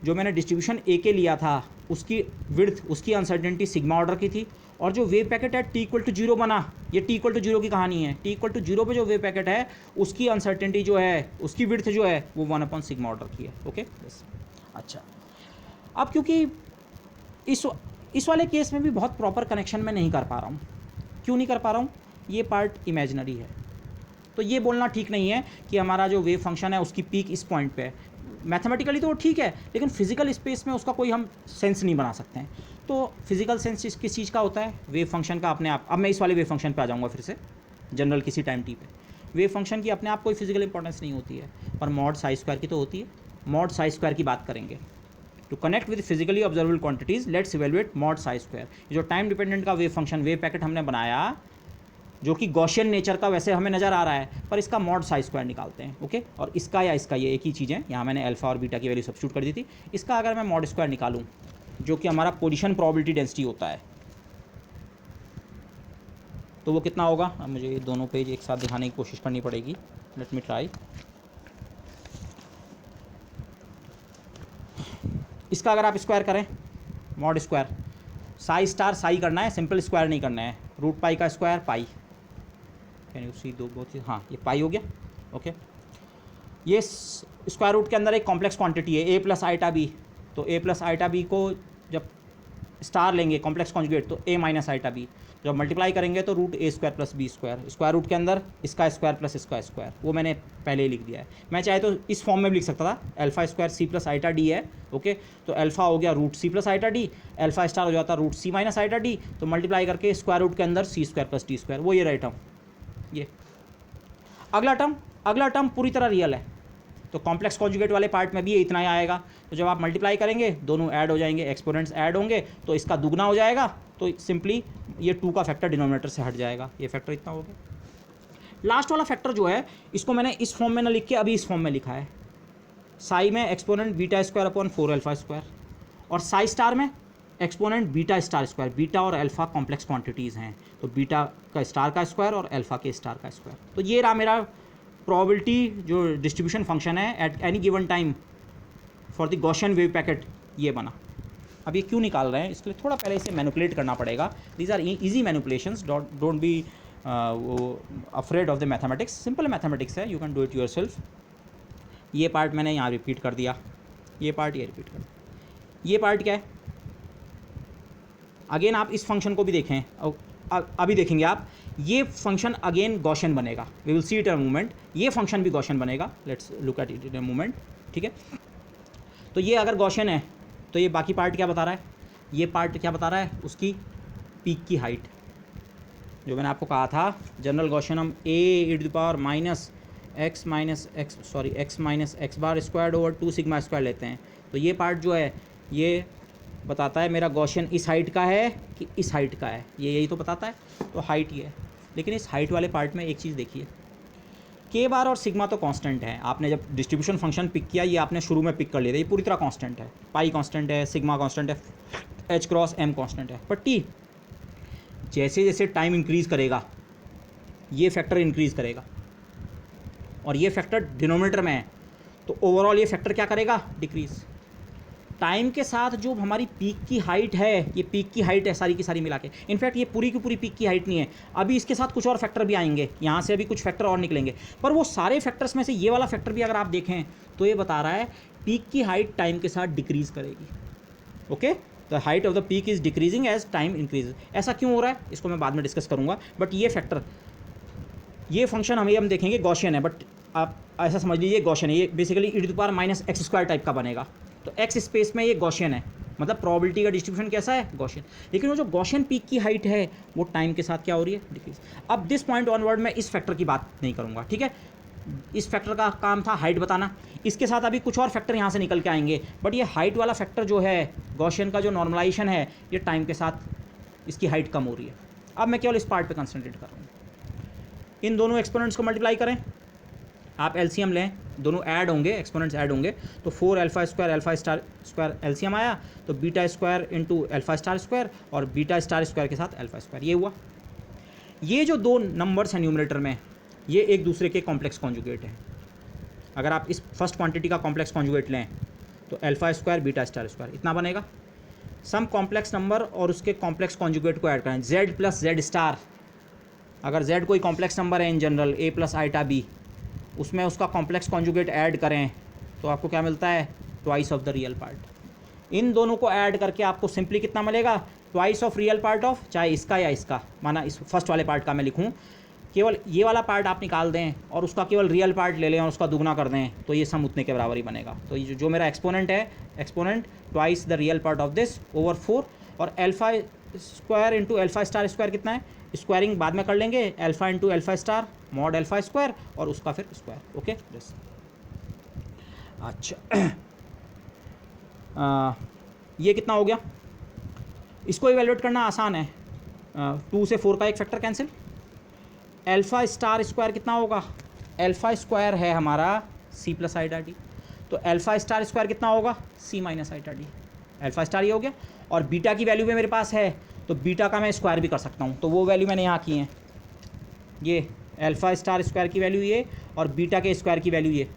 जो मैंने डिस्ट्रीब्यूशन ए के लिया था उसकी विड्थ, उसकी अनसर्टेनिटी सिग्मा ऑर्डर की थी, और जो वेव पैकेट है टी इक्वल टू 0 बना, ये टी इक्वल टू 0 की कहानी है। टी इक्वल टू 0 पे जो वेव पैकेट है उसकी अनसर्टेनिटी जो है, उसकी विड्थ जो है वो 1/σ ऑर्डर की है। Okay, yes. अच्छा, अब क्योंकि इस वाले केस में भी बहुत प्रॉपर कनेक्शन मैं नहीं कर पा रहा हूँ। क्यों नहीं कर पा रहा हूँ, ये पार्ट इमेजिनरी है, तो ये बोलना ठीक नहीं है कि हमारा जो वेव फंक्शन है उसकी पीक इस पॉइंट पे है। मैथमेटिकली तो वो ठीक है, लेकिन फिजिकल स्पेस में उसका कोई हम सेंस नहीं बना सकते हैं। तो फिजिकल सेंस किस चीज़ का होता है, वेव फंक्शन का अपने आप। अब मैं इस वाले वेव फंक्शन पे आ जाऊँगा फिर से, जनरल किसी टाइम टी पे। वेव फंक्शन की अपने आप कोई फिजिकल इंपॉर्टेंस नहीं होती है, पर मॉड साई स्क्वायर की तो होती है। मॉड साई स्क्वायर की बात करेंगे। To connect with physically observable quantities, let's evaluate mod psi square. जो टाइम डिपेंडेंट का वेव फंक्शन, वेव पैकेट हमने बनाया, जो कि गॉसियन नेचर का वैसे हमें नज़र आ रहा है, पर इसका मॉड साई स्क्वायर निकालते हैं। ओके, और इसका या इसका ये एक ही चीज़ है, यहाँ मैंने अल्फा और बीटा की वैल्यू सब्स्टिट्यूट कर दी थी। इसका अगर मैं मॉड स्क्वायर निकालूँ, जो कि हमारा पोजीशन प्रोबेबिलिटी डेंसिटी होता है, तो वो कितना होगा। अब मुझे ये दोनों पेज एक साथ दिखाने की कोशिश करनी पड़ेगी, लेट मी ट्राई। इसका अगर आप स्क्वायर करें, mod square, Sai star Sai करना है, सिंपल स्क्वायर नहीं करना है। रूट पाई का square pi, can you see दो बहुत, हाँ ये पाई हो गया। ओके, ये स्क्वायर रूट के अंदर एक कॉम्प्लेक्स क्वांटिटी है ए प्लस आइटा बी, तो ए प्लस आइटा बी को जब स्टार लेंगे कॉम्प्लेक्स कॉन्जुगेट, तो ए माइनस आइटा बी, जब मल्टीप्लाई करेंगे तो root a square plus b square, square root के अंदर इसका स्क्वायर प्लस इसका स्क्वायर, वो मैंने पहले ही लिख दिया है। मैं चाहे तो इस फॉर्म में भी लिख सकता था, alpha square c plus iota d है। ओके, तो अल्फा हो गया root c plus iota d, alpha star हो जाता root c minus iota d, तो मल्टीप्लाई करके स्क्वायर रूट के अंदर c square plus d square, वो ये राइट टर्म। ये अगला टर्म पूरी तरह रियल है, तो कॉम्प्लेक्स कॉन्जुगेट वाले पार्ट में भी ये इतना ही आएगा। तो जब आप मल्टीप्लाई करेंगे दोनों ऐड हो जाएंगे, एक्सपोनेंट्स ऐड होंगे, तो इसका दुगना हो जाएगा, तो सिंपली ये 2 का फैक्टर डिनोमिनेटर से हट जाएगा, ये फैक्टर इतना हो गया। लास्ट वाला फैक्टर जो है, इसको मैंने इस फॉर्म में ना लिख के अभी इस फॉर्म में लिखा है, साई में exponent beta square upon 4 alpha square, और साई स्टार में exponent beta star square, beta और अल्फा कॉम्प्लेक्स क्वांटिटीज़ हैं, तो बीटा का स्टार का स्क्वायर और अल्फा के स्टार का स्क्वायर। तो ये रहा मेरा प्रोबेबिलिटी जो डिस्ट्रीब्यूशन फंक्शन है at any given time for the Gaussian wave packet, ये बना। अब ये क्यों निकाल रहे हैं, इसके लिए थोड़ा पहले इसे मैनिपुलेट करना पड़ेगा। These are easy manipulations, don't be afraid of the mathematics, simple mathematics है, you can do it yourself. ये पार्ट मैंने यहाँ रिपीट कर दिया, ये पार्ट ये रिपीट कर दिया। ये पार्ट क्या है, अगेन आप इस फंक्शन को भी देखें, अभी देखेंगे आप, ये फंक्शन अगेन गॉसियन बनेगा, we will see it in a moment. ये फंक्शन भी गॉसियन बनेगा, let's look at it in a moment, ठीक है। तो ये अगर गॉसियन है तो ये बाकी पार्ट क्या बता रहा है, ये पार्ट क्या बता रहा है, उसकी पीक की हाइट, जो मैंने आपको कहा था जनरल गॉसियन हम x minus x bar square over 2 sigma square लेते हैं। तो ये पार्ट जो है ये बताता है मेरा गॉसियन इस हाइट का है कि इस हाइट का है, ये यही तो बताता है, तो हाइट ये है। लेकिन इस हाइट वाले पार्ट में एक चीज़ देखिए, के बार और सिग्मा तो कांस्टेंट है, आपने जब डिस्ट्रीब्यूशन फंक्शन पिक किया ये आपने शुरू में पिक कर लिया था, ये पूरी तरह कांस्टेंट है, पाई कांस्टेंट है, सिग्मा कांस्टेंट है, एच क्रॉस एम कांस्टेंट है। पर टी जैसे जैसे टाइम इंक्रीज़ करेगा ये फैक्टर इंक्रीज़ करेगा, और ये फैक्टर डिनोमिनेटर में है, तो ओवरऑल ये फैक्टर क्या करेगा, डिक्रीज़। टाइम के साथ जो हमारी पीक की हाइट है, ये पीक की हाइट है सारी की सारी मिला के, इनफैक्ट ये पूरी की पूरी पीक की हाइट नहीं है, अभी इसके साथ कुछ और फैक्टर भी आएंगे, यहाँ से अभी कुछ फैक्टर और निकलेंगे, पर वो सारे फैक्टर्स में से ये वाला फैक्टर भी अगर आप देखें तो ये बता रहा है पीक की हाइट टाइम के साथ डिक्रीज़ करेगी। Okay, the height of the peak is decreasing as time increase. ऐसा क्यों हो रहा है इसको मैं बाद में डिस्कस करूँगा, बट ये फैक्टर, ये फंक्शन हम देखेंगे गॉसियन है, बट आप ऐसा समझ लीजिए गॉसियन है, ये बेसिकली e⁻⁻x² टाइप का बनेगा। तो एक्स स्पेस में ये गॉसियन है, मतलब प्रोबेबिलिटी का डिस्ट्रीब्यूशन कैसा है, गॉसियन। लेकिन वो जो गॉसियन पीक की हाइट है वो टाइम के साथ क्या हो रही है, डिक्रीज। अब दिस पॉइंट ऑनवर्ड मैं इस फैक्टर की बात नहीं करूँगा, ठीक है, इस फैक्टर का काम था हाइट बताना, इसके साथ अभी कुछ और फैक्टर यहाँ से निकल के आएंगे, बट ये हाइट वाला फैक्टर जो है गॉसियन का जो नॉर्मलाइजेशन है, ये टाइम के साथ इसकी हाइट कम हो रही है। अब मैं केवल इस पार्ट पे कंसंट्रेट कर रहा हूँ। इन दोनों एक्सपोनेंट्स को मल्टीप्लाई करें, आप एलसीएम लें, दोनों ऐड होंगे, एक्सपोनेंट्स ऐड होंगे, तो 4 अल्फा स्टार स्क्वायर एलसीएम आया, तो beta square into alpha star square और बीटा स्टार स्क्वायर के साथ अल्फा स्क्वायर, ये हुआ। ये जो दो नंबर्स हैं न्यूमरेटर में, ये एक दूसरे के कॉम्प्लेक्स कॉन्जुगेट हैं। अगर आप इस फर्स्ट क्वांटिटी का कॉम्प्लेक्स कॉन्जुगेट लें तो alpha square beta star square इतना बनेगा। सम कॉम्प्लेक्स नंबर और उसके कॉम्प्लेक्स कॉन्जुगेट को ऐड करें, z प्लस जेड स्टार, अगर z कोई कॉम्प्लेक्स नंबर है in general a plus iota b, उसमें उसका कॉम्प्लेक्स कॉन्जुगेट ऐड करें तो आपको क्या मिलता है, twice of the real part. इन दोनों को ऐड करके आपको सिंपली कितना मिलेगा, twice of real part of चाहे इसका या इसका, माना इस फर्स्ट वाले पार्ट का मैं लिखूं, केवल ये वाला पार्ट आप निकाल दें और उसका केवल रियल पार्ट ले लें और उसका दुगना कर दें, तो ये सम उतने के बराबर ही बनेगा। तो ये जो मेरा एक्सपोनेंट है, exponent twice the real part of this over 4, और alpha square into alpha star square कितना है, स्क्वायरिंग बाद में कर लेंगे, alpha into alpha star mod alpha square और उसका फिर स्क्वायर। ओके बस, अच्छा ये कितना हो गया, इसको इवेल्युएट करना आसान है, 2 से 4 का एक factor cancel, alpha star square कितना होगा, अल्फा स्क्वायर है हमारा c प्लस आइटा डी, तो अल्फा स्टार स्क्वायर कितना होगा, c minus iota d, alpha star ये हो गया। और बीटा की वैल्यू भी मेरे पास है, तो बीटा का मैं स्क्वायर भी कर सकता हूँ, तो वो वैल्यू मैंने यहाँ की है, ये अल्फा स्टार स्क्वायर की वैल्यू ये और बीटा के स्क्वायर की वैल्यू ये,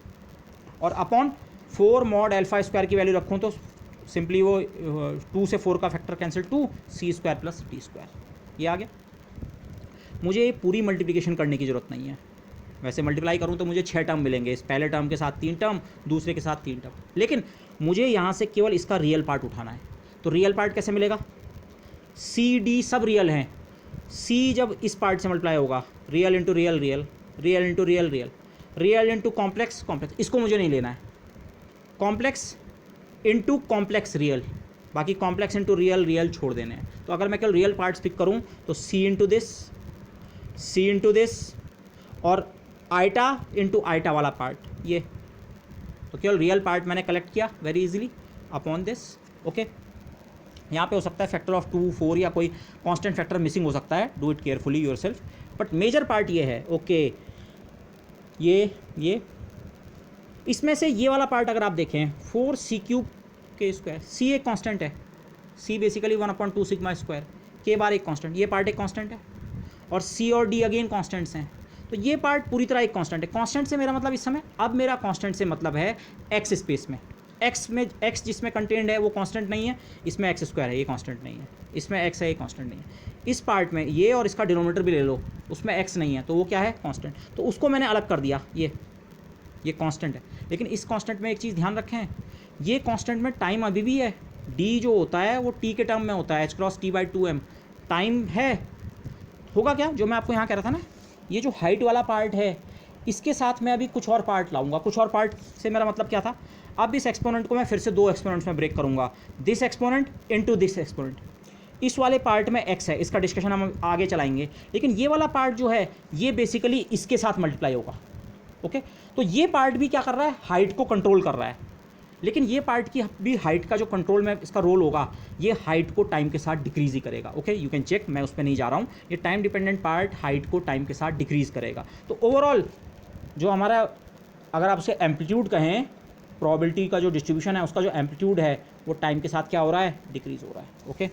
और अपॉन 4 मॉड अल्फा स्क्वायर की वैल्यू रखूँ तो सिंपली वो 2 से 4 का factor cancel, 2 c square plus T square, ये आ गया। मुझे ये पूरी मल्टीप्लिकेशन करने की ज़रूरत नहीं है, वैसे मल्टीप्लाई करूँ तो मुझे 6 टर्म मिलेंगे, इस पहले टर्म के साथ 3 टर्म, दूसरे के साथ 3 टर्म, लेकिन मुझे यहाँ से केवल इसका रियल पार्ट उठाना है। तो रियल पार्ट कैसे मिलेगा, सी डी सब रियल हैं, सी जब इस पार्ट से मल्टीप्लाई होगा, real into real real, real into real real, real into complex complex, इसको मुझे नहीं लेना है, कॉम्प्लेक्स इंटू कॉम्प्लेक्स रियल, बाकी कॉम्प्लेक्स इंटू रियल रियल छोड़ देने हैं। तो अगर मैं केवल रियल पार्ट्स पिक करूँ तो सी इंटू दिस और आइटा इंटू आइटा वाला पार्ट ये, तो केवल रियल पार्ट मैंने कलेक्ट किया very easily upon this. Okay, यहाँ पे हो सकता है फैक्टर ऑफ 2, 4 या कोई कांस्टेंट फैक्टर मिसिंग हो सकता है, do it carefully yourself, but major part ये है। ओके, ये इसमें से ये वाला पार्ट अगर आप देखें 4c³ के स्क्वायर, c एक कांस्टेंट है, सी बेसिकली 1/2 सिग्मा स्क्वायर, के बार एक कांस्टेंट, ये पार्ट एक कांस्टेंट है और सी और डी अगेन कांस्टेंट्स हैं, तो ये पार्ट पूरी तरह एक कांस्टेंट है। कांस्टेंट से मेरा मतलब इस समय, अब मेरा कांस्टेंट से मतलब है एक्स स्पेस में, एक्स जिसमें कंटेंट है वो कांस्टेंट नहीं है, इसमें एक्स स्क्वायर है, ये कांस्टेंट नहीं है, इसमें एक्स है, ये कांस्टेंट नहीं है। इस पार्ट में ये और इसका डिनोमिनेटर भी ले लो, उसमें एक्स नहीं है, तो वो क्या है, कांस्टेंट, तो उसको मैंने अलग कर दिया, ये कांस्टेंट है। लेकिन इस कांस्टेंट में एक चीज़ ध्यान रखें, ये कांस्टेंट में टाइम अभी भी है, डी जो होता है वो टी के टर्म में होता है, h×t/2m टाइम है। होगा क्या, जो मैं आपको यहाँ कह रहा था ना, ये जो हाइट वाला पार्ट है इसके साथ मैं अभी कुछ और पार्ट लाऊंगा। कुछ और पार्ट से मेरा मतलब क्या था, अब इस एक्सपोनेंट को मैं फिर से दो एक्सपोनेंट्स में ब्रेक करूंगा, this exponent into this exponent. इस वाले पार्ट में x है, इसका डिस्कशन हम आगे चलाएंगे, लेकिन ये वाला पार्ट जो है ये बेसिकली इसके साथ मल्टीप्लाई होगा। ओके, तो ये पार्ट भी क्या कर रहा है, हाइट को कंट्रोल कर रहा है, लेकिन ये पार्ट की भी हाइट का जो कंट्रोल में इसका रोल होगा, ये हाइट को टाइम के साथ डिक्रीज ही करेगा। ओके, यू कैन चेक, मैं उस पर नहीं जा रहा हूँ, ये टाइम डिपेंडेंट पार्ट हाइट को टाइम के साथ डिक्रीज करेगा। तो ओवरऑल जो हमारा, अगर आप उसे एम्पलीट्यूड कहें, प्रोबेबिलिटी का जो डिस्ट्रीब्यूशन है उसका जो एम्पलीट्यूड है वो टाइम के साथ क्या हो रहा है, डिक्रीज हो रहा है। ओके,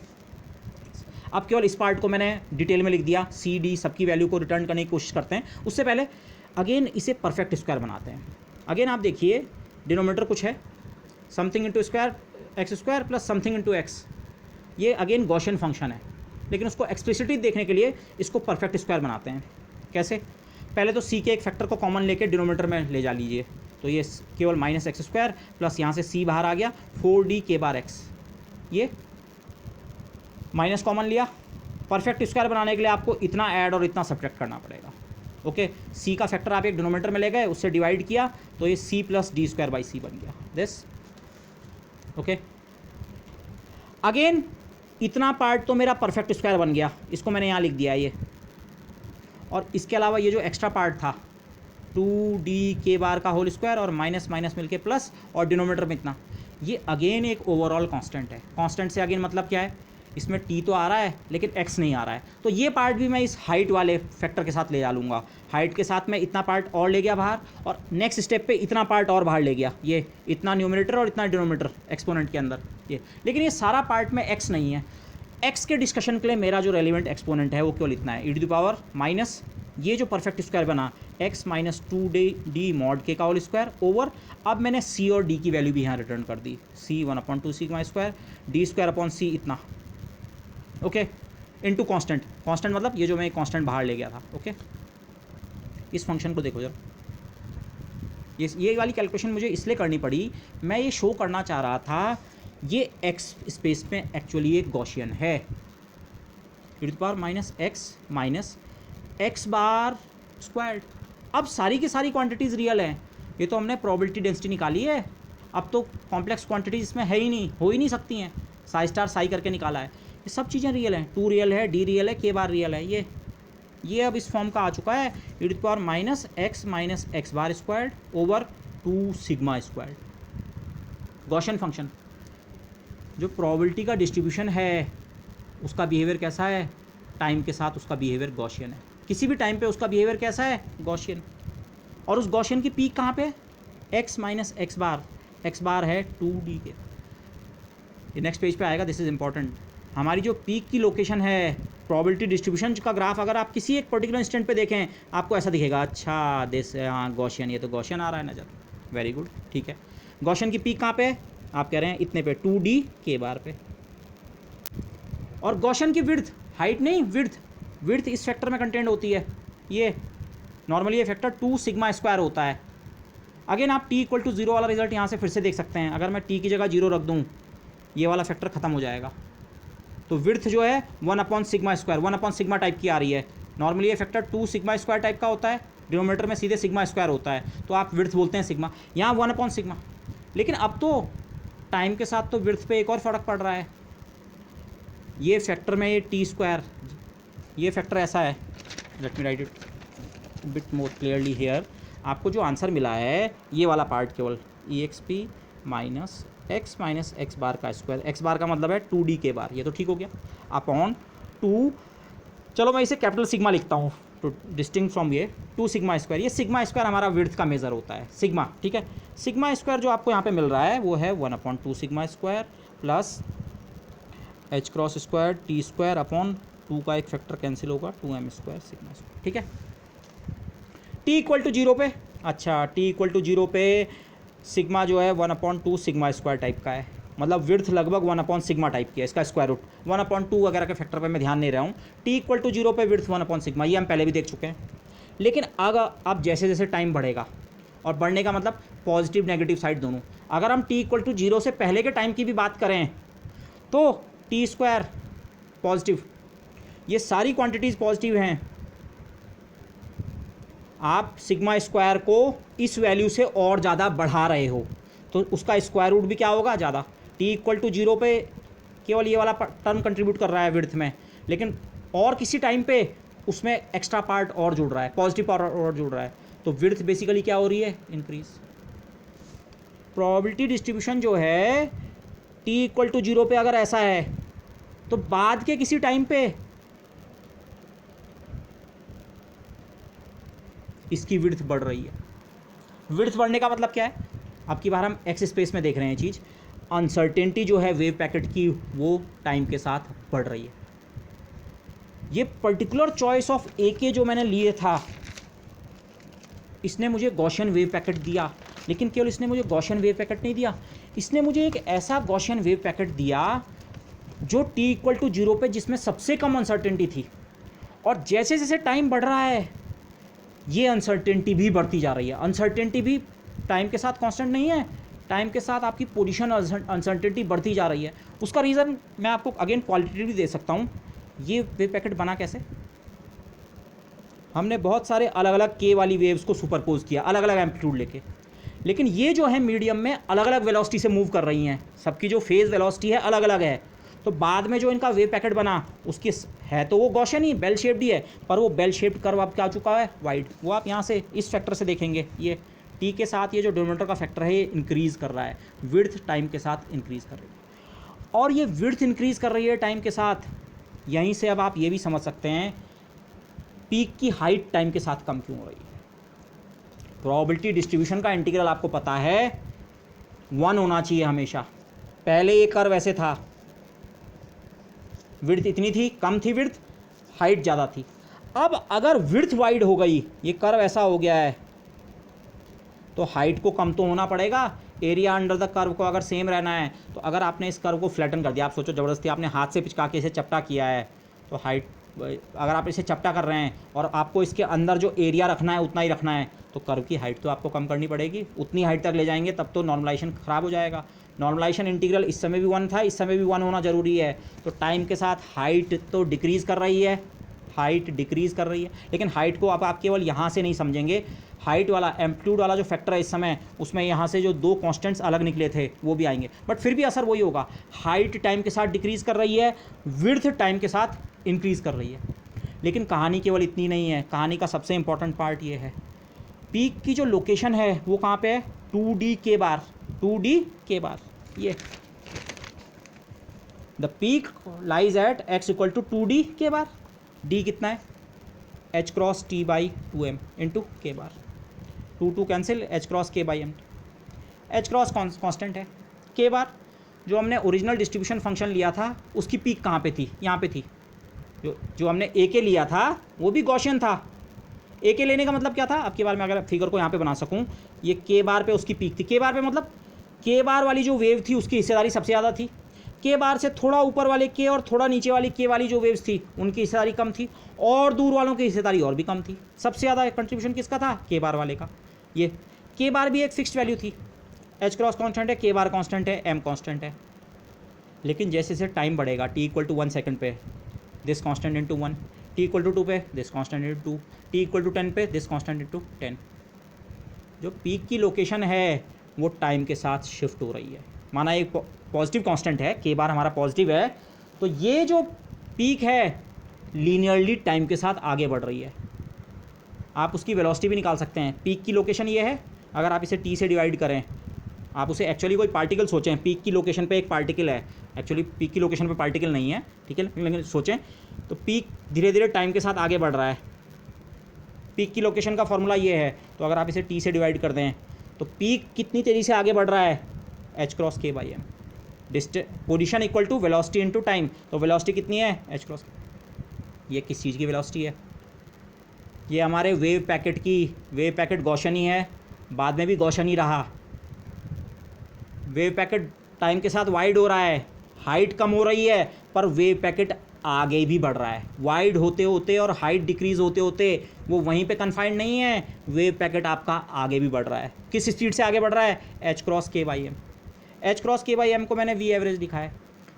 अब केवल इस पार्ट को मैंने डिटेल में लिख दिया, सी डी सबकी वैल्यू को रिटर्न करने की कोशिश करते हैं। उससे पहले अगेन इसे परफेक्ट स्क्वायर बनाते हैं। अगेन आप देखिए, डिनोमिनेटर कुछ है, something into square x square plus something into x, ये अगेन गॉसियन फंक्शन है, लेकिन उसको एक्सप्लिसिटली देखने के लिए इसको परफेक्ट स्क्वायर बनाते हैं। कैसे, पहले तो सी के एक फैक्टर को कॉमन लेके डिनोमिनेटर में ले जा लीजिए, तो ये केवल माइनस एक्स स्क्वायर प्लस यहाँ से सी बाहर आ गया 4d के बार एक्स, ये माइनस कॉमन लिया। परफेक्ट स्क्वायर बनाने के लिए आपको इतना ऐड और इतना सब्ट्रैक्ट करना पड़ेगा। ओके, सी का फैक्टर आप एक डिनोमिनेटर में ले गए, उससे डिवाइड किया, तो ये c plus d square by c बन गया दिस। ओके, अगेन इतना पार्ट तो मेरा परफेक्ट स्क्वायर बन गया, इसको मैंने यहाँ लिख दिया ये, और इसके अलावा ये जो एक्स्ट्रा पार्ट था 2d के बार का होल स्क्वायर और माइनस माइनस मिलके प्लस और डिनोमिनेटर में इतना, ये अगेन एक ओवरऑल कांस्टेंट है। कांस्टेंट से अगेन मतलब क्या है, इसमें t तो आ रहा है लेकिन x नहीं आ रहा है, तो ये पार्ट भी मैं इस हाइट वाले फैक्टर के साथ ले जा लूँगा। हाइट के साथ मैं इतना पार्ट और ले गया बाहर, और नेक्स्ट स्टेप पे इतना पार्ट और बाहर ले गया, ये इतना न्यूमरेटर और इतना डिनोमिनेटर एक्सपोनेंट के अंदर ये। लेकिन ये सारा पार्ट में x नहीं है, x के डिस्कशन के लिए मेरा जो रेलिवेंट एक्सपोनेंट है वो केवल इतना है, e⁻, माइनस ये जो परफेक्ट स्क्वायर बना x माइनस 2d मॉड के का होल स्क्वायर ओवर, अब मैंने c और d की वैल्यू भी यहाँ रिटर्न कर दी, c 1/2 sigma square d square upon c इतना। ओके, इनटू कांस्टेंट, कांस्टेंट मतलब ये जो मैं कांस्टेंट बाहर ले गया था। ओके, इस फंक्शन को देखो जरा, ये वाली कैलकुलेशन मुझे इसलिए करनी पड़ी, मैं ये शो करना चाह रहा था ये x स्पेस में एक्चुअली एक गॉसियन है, e⁻ minus x minus x bar squared. अब सारी की सारी क्वांटिटीज़ रियल हैं, ये तो हमने प्रोबेबिलिटी डेंसिटी निकाली है, अब तो कॉम्प्लेक्स क्वांटिटीज इसमें है ही नहीं, हो ही नहीं सकती हैं, साई स्टार साई करके निकाला है, ये सब चीज़ें रियल हैं, 2 रियल है, d रियल है, k बार रियल है, ये अब इस फॉर्म का आ चुका है, e⁻ minus x bar squared over 2 sigma squared. Gaussian function, जो प्रोबेबिलिटी का डिस्ट्रीब्यूशन है उसका बिहेवियर कैसा है, टाइम के साथ उसका बिहेवियर गॉसियन है, किसी भी टाइम पे उसका बिहेवियर कैसा है, गॉसियन। और उस गॉसियन की पीक कहाँ पे है, x माइनस एक्स बार है 2d के, ये नेक्स्ट पेज पे आएगा, दिस इज़ इंपॉर्टेंट। हमारी जो पीक की लोकेशन है, प्रोबेबिलिटी डिस्ट्रीब्यूशन का ग्राफ अगर आप किसी एक पर्टिकुलर इंस्टेंट पे देखें आपको ऐसा दिखेगा, अच्छा दिस, हाँ गॉसियन, ये तो गॉसियन आ रहा है नज़र, वेरी गुड, ठीक है। गॉसियन की पीक कहाँ पे है, आप कह रहे हैं इतने पे 2d के बार पे, और गॉसियन की विड्थ, हाइट नहीं विड्थ इस फैक्टर में कंटेंट होती है, ये नॉर्मली ये फैक्टर 2 सिग्मा स्क्वायर होता है। अगेन आप t = 0 वाला रिजल्ट यहाँ से फिर से देख सकते हैं, अगर मैं t की जगह 0 रख दूँ ये वाला फैक्टर ख़त्म हो जाएगा, तो विड्थ जो है 1/सिग्मा स्क्वायर, 1/सिग्मा टाइप की आ रही है। नॉर्मली ये फैक्टर 2 सिग्मा स्क्वायर टाइप का होता है, डिनोमिनेटर में सीधे सिग्मा स्क्वायर होता है, तो आप विड्थ बोलते हैं सिग्मा, यहाँ 1/सिग्मा। लेकिन अब तो टाइम के साथ तो विड्थ पे एक और फ़र्क पड़ रहा है, ये फैक्टर में ये t स्क्वायर, ये फैक्टर ऐसा है, let me write it bit more clearly here, आपको जो आंसर मिला है ये वाला पार्ट केवल exp माइनस एक्स बार का स्क्वायर, एक्स बार का मतलब है 2d के बार, ये तो ठीक हो गया, अपॉन 2, चलो मैं इसे कैपिटल सिग्मा लिखता हूँ टू डिस्टिंक्ट फ्रॉम ये 2 सिग्मा स्क्वायर, ये सिग्मा स्क्वायर हमारा विड्थ का मेज़र होता है, सिग्मा, ठीक है। सिग्मा स्क्वायर जो आपको यहाँ पे मिल रहा है वो है 1/2 sigma square plus H cross square T square upon 2 का एक फैक्टर कैंसिल होगा 2m स्क्वायर सिग्मा स्क्वायर, ठीक है। टी इक्वल टू 0 पे, अच्छा टी इक्वल टू 0 पे सिग्मा जो है 1/2 सिग्मा स्क्वायर टाइप का है, मतलब विड्थ लगभग 1 सिग्मा टाइप की है, इसका स्क्वायर रूट 1/2 वगैरह के फैक्टर पे मैं ध्यान नहीं रहा हूँ। टी इक्वल टू 0 पे विड्थ 1 सिग्मा, ये हम पहले भी देख चुके हैं। लेकिन अगर अब जैसे जैसे टाइम बढ़ेगा, और बढ़ने का मतलब पॉजिटिव नेगेटिव साइड दोनों, अगर हम टी इक्वल टू 0 से पहले के टाइम की भी बात करें तो टी स्क्वायर पॉजिटिव, ये सारी क्वांटिटीज़ पॉजिटिव हैं। आप सिग्मा स्क्वायर को इस वैल्यू से और ज़्यादा बढ़ा रहे हो तो उसका स्क्वायर रूट भी क्या होगा, ज़्यादा। टी इक्वल टू 0 पे केवल ये वाला टर्म कंट्रीब्यूट कर रहा है विड्थ में, लेकिन और किसी टाइम पे उसमें एक्स्ट्रा पार्ट और जुड़ रहा है, पॉजिटिव पार्ट और जुड़ रहा है, तो विड्थ बेसिकली क्या हो रही है, इंक्रीज। प्रोबेबिलिटी डिस्ट्रीब्यूशन जो है टी इक्वल टू 0 पे अगर ऐसा है तो बाद के किसी टाइम पे इसकी विड्थ बढ़ रही है। विड्थ बढ़ने का मतलब क्या है, अब की बार हम एक्स स्पेस में देख रहे हैं चीज़, अनसर्टेनिटी जो है वेव पैकेट की वो टाइम के साथ बढ़ रही है। ये पर्टिकुलर चॉइस ऑफ ए के जो मैंने लिए था, इसने मुझे गॉसियन वेव पैकेट दिया, लेकिन केवल इसने मुझे गॉसियन वेव पैकेट नहीं दिया, इसने मुझे एक ऐसा गॉसियन वेव पैकेट दिया जो टी इक्वल टू 0 पे जिसमें सबसे कम अनसर्टेनिटी थी। और जैसे जैसे टाइम बढ़ रहा है ये अनसर्टेनिटी भी बढ़ती जा रही है। अनसर्टेनिटी भी टाइम के साथ कांस्टेंट नहीं है, टाइम के साथ आपकी पोजीशन अनसर्टेनिटी बढ़ती जा रही है। उसका रीज़न मैं आपको अगेन क्वालिटेटिव दे सकता हूँ। ये वेव पैकेट बना कैसे, हमने बहुत सारे अलग अलग के वाली वेव्स को सुपरपोज किया अलग अलग एम्पलीट्यूड लेके, लेकिन ये जो है मीडियम में अलग अलग वेलोसिटी से मूव कर रही हैं, सबकी जो फेज़ वेलोसिटी है अलग अलग है। तो बाद में जो इनका वेव पैकेट बना उसकी है तो वो गॉसियन ही बेल शेप्ड ही है, पर वो बेल शेप्ड कर्व अब क्या चुका है, वाइड। वो आप यहाँ से इस फैक्टर से देखेंगे, ये टी के साथ ये जो डिनोमिनेटर का फैक्टर है ये इंक्रीज़ कर रहा है, विड्थ टाइम के साथ इंक्रीज़ कर रही है। और ये विड्थ इंक्रीज़ कर रही है टाइम के साथ, यहीं से अब आप ये भी समझ सकते हैं पीक की हाइट टाइम के साथ कम क्यों हो रही है। प्रोबेबिलिटी डिस्ट्रीब्यूशन का इंटीग्रल आपको पता है 1 होना चाहिए हमेशा। पहले ये कर्व ऐसे था, विड्थ इतनी थी, कम थी विड्थ, हाइट ज़्यादा थी। अब अगर विड्थ वाइड हो गई, ये कर्व ऐसा हो गया है, तो हाइट को कम तो होना पड़ेगा। एरिया अंडर द कर्व को अगर सेम रहना है तो अगर आपने इस कर्व को फ्लैटन कर दिया, आप सोचो ज़बरदस्ती आपने हाथ से पिचका के इसे चपटा किया है, तो हाइट अगर आप इसे चपटा कर रहे हैं और आपको इसके अंदर जो एरिया रखना है उतना ही रखना है, तो कर्व की हाइट तो आपको कम करनी पड़ेगी। उतनी हाइट तक ले जाएंगे तब तो नॉर्मलाइजेशन ख़राब हो जाएगा। नॉर्मलाइजेशन इंटीग्रल इस समय भी 1 था, इस समय भी 1 होना ज़रूरी है। तो टाइम के साथ हाइट तो डिक्रीज़ कर रही है, हाइट डिक्रीज़ कर रही है, लेकिन हाइट को आप केवल यहाँ से नहीं समझेंगे। हाइट वाला एम्पलीट्यूड वाला जो फैक्टर है इस समय, उसमें यहाँ से जो 2 कांस्टेंट्स अलग निकले थे वो भी आएंगे, बट फिर भी असर वही होगा। हाइट टाइम के साथ डिक्रीज़ कर रही है, विड्थ टाइम के साथ इंक्रीज़ कर रही है। लेकिन कहानी केवल इतनी नहीं है, कहानी का सबसे इंपॉर्टेंट पार्ट ये है पीक की जो लोकेशन है वो कहाँ पे है, 2D के बार, 2D के बार। ये the peak lies at x equal to 2D k bar. d कितना है, h cross t by 2m into k bar, 2 cancel, h cross k by m। h cross constant है, k बार जो हमने original distribution function लिया था उसकी peak कहाँ पे थी, यहाँ पे थी। जो हमने ए के लिया था वो भी गॉसियन था। ए के लेने का मतलब क्या था, अब के बार में अगर फिगर को यहाँ पे बना सकूँ, ये के बार पे उसकी पीक थी। के बार पे मतलब के बार वाली जो वेव थी उसकी हिस्सेदारी सबसे ज़्यादा थी। के बार से थोड़ा ऊपर वाले के और थोड़ा नीचे वाली के वाली जो वेव्स थी उनकी हिस्सेदारी कम थी, और दूर वालों की हिस्सेदारी और भी कम थी। सबसे ज़्यादा कंट्रीब्यूशन किसका था, के बार वाले का। ये के बार भी एक फिक्स्ड वैल्यू थी, एच क्रॉस कॉन्स्टेंट है, के बार कॉन्स्टेंट है, एम कॉन्स्टेंट है। लेकिन जैसे जैसे टाइम बढ़ेगा, टी इक्वल टू 1 सेकेंड पे this constant into 1, t equal to 2 पे this constant into 2, t equal to 10 पे दिस कांस्टेंट इंटू 10। जो पीक की लोकेशन है वो टाइम के साथ शिफ्ट हो रही है। माना एक पॉजिटिव कांस्टेंट है, के बार हमारा पॉजिटिव है, तो ये जो पीक है लीनियरली टाइम के साथ आगे बढ़ रही है। आप उसकी वेलोसिटी भी निकाल सकते हैं। पीक की लोकेशन ये है, अगर आप इसे टी से डिवाइड करें, आप उसे एक्चुअली कोई पार्टिकल सोचें, पीक की लोकेशन पे एक पार्टिकल है, एक्चुअली पीक की लोकेशन पे पार्टिकल नहीं है, ठीक है, लेकिन सोचें तो पीक धीरे धीरे टाइम के साथ आगे बढ़ रहा है। पीक की लोकेशन का फॉर्मूला ये है, तो अगर आप इसे टी से डिवाइड कर दें तो पीक कितनी तेज़ी से आगे बढ़ रहा है, h cross k by m. Position equal to velocity into time, तो वेलोसिटी कितनी है एच क्रॉस। ये किस चीज़ की वेलोसिटी है, ये हमारे वेव पैकेट की, वेव पैकेट गॉसियन ही है, बाद में भी गॉसियन ही रहा। वेव पैकेट टाइम के साथ वाइड हो रहा है, हाइट कम हो रही है, पर वेव पैकेट आगे भी बढ़ रहा है। वाइड होते होते और हाइट डिक्रीज होते होते वो वहीं पे कन्फाइंड नहीं है, वेव पैकेट आपका आगे भी बढ़ रहा है। किस स्पीड से आगे बढ़ रहा है, h cross k by m. H cross k by M को मैंने वी एवरेज लिखा है।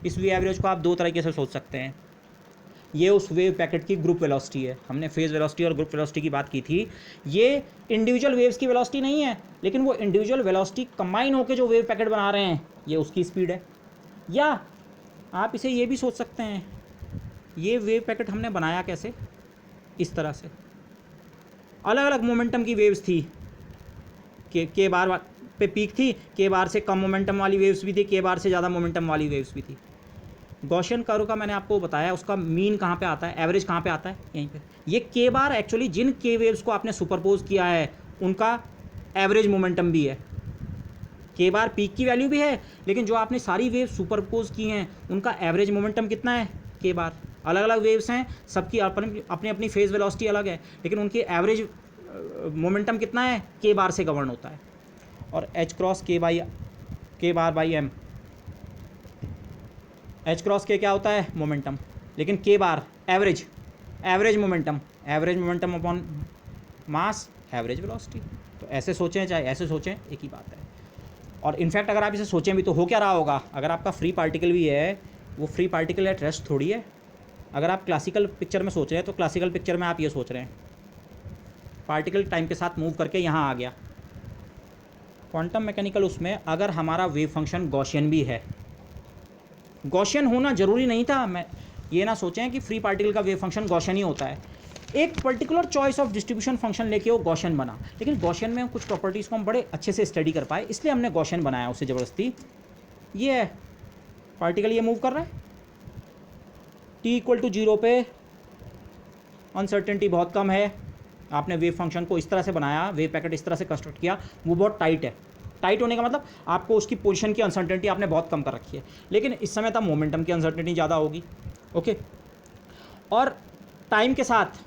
इस वी एवरेज को आप दो तरीके से सोच सकते हैं। ये उस वेव पैकेट की ग्रुप वेलोसिटी है, हमने फेज वेलोसिटी और ग्रुप वेलोसिटी की बात की थी। ये इंडिविजुअल वेव्स की वेलोसिटी नहीं है, लेकिन वो इंडिविजुअल वेलोसिटी कंबाइन होकर जो वेव पैकेट बना रहे हैं, ये उसकी स्पीड है। या आप इसे ये भी सोच सकते हैं, ये वेव पैकेट हमने बनाया कैसे, इस तरह से अलग अलग मोमेंटम की वेव्स थी। के बार पे पीक थी, के बार से कम मोमेंटम वाली वेव्स भी थी, के बार से ज़्यादा मोमेंटम वाली वेव्स भी थी। गॉसियन कर्व का मैंने आपको बताया, उसका मीन कहाँ पे आता है, एवरेज कहाँ पे आता है, यहीं पे। ये के बार एक्चुअली जिन के वेव्स को आपने सुपरपोज किया है उनका एवरेज मोमेंटम भी है। के बार पीक की वैल्यू भी है, लेकिन जो आपने सारी वेव सुपरपोज की हैं उनका एवरेज मोमेंटम कितना है, के बार। अलग अलग वेव्स हैं, सबकी अपनी अपनी अपनी फेज वेलोसिटी अलग है, लेकिन उनकी एवरेज मोमेंटम कितना है, के बार से गवर्न होता है। और h cross k bar by m, h cross k क्या होता है, मोमेंटम, लेकिन k bar average momentum upon mass average velocity. तो ऐसे सोचें चाहे ऐसे सोचें, एक ही बात है। और इनफैक्ट अगर आप इसे सोचें भी तो हो क्या रहा होगा, अगर आपका फ्री पार्टिकल भी है, वो फ्री पार्टिकल एट रेस्ट थोड़ी है। अगर आप क्लासिकल पिक्चर में सोच रहे हैं तो क्लासिकल पिक्चर में आप ये सोच रहे हैं, पार्टिकल टाइम के साथ मूव करके यहाँ आ गया। क्वांटम मैकेनिकल उसमें अगर हमारा वेव फंक्शन गॉसियन भी है, गॉसियन होना ज़रूरी नहीं था। मैं ये ना सोचें कि फ्री पार्टिकल का वेव फंक्शन गॉसियन ही होता है। एक particular choice of distribution function लेके वो गॉसियन बना, लेकिन गॉसियन में कुछ प्रॉपर्टीज़ को हम बड़े अच्छे से स्टडी कर पाए, इसलिए हमने गॉसियन बनाया उसे ज़बरदस्ती। ये है पार्टिकल, ये मूव कर रहा है t इक्वल टू 0 पे, अनसर्टेनिटी बहुत कम है। आपने वेव फंक्शन को इस तरह से बनाया, वेव पैकेट इस तरह से कंस्ट्रक्ट किया, वो बहुत टाइट है। टाइट होने का मतलब आपको उसकी पोजीशन की अनसर्टेनिटी आपने बहुत कम कर रखी है, लेकिन इस समय तब मोमेंटम की अनसर्टेनिटी ज़्यादा होगी। ओके, और टाइम के साथ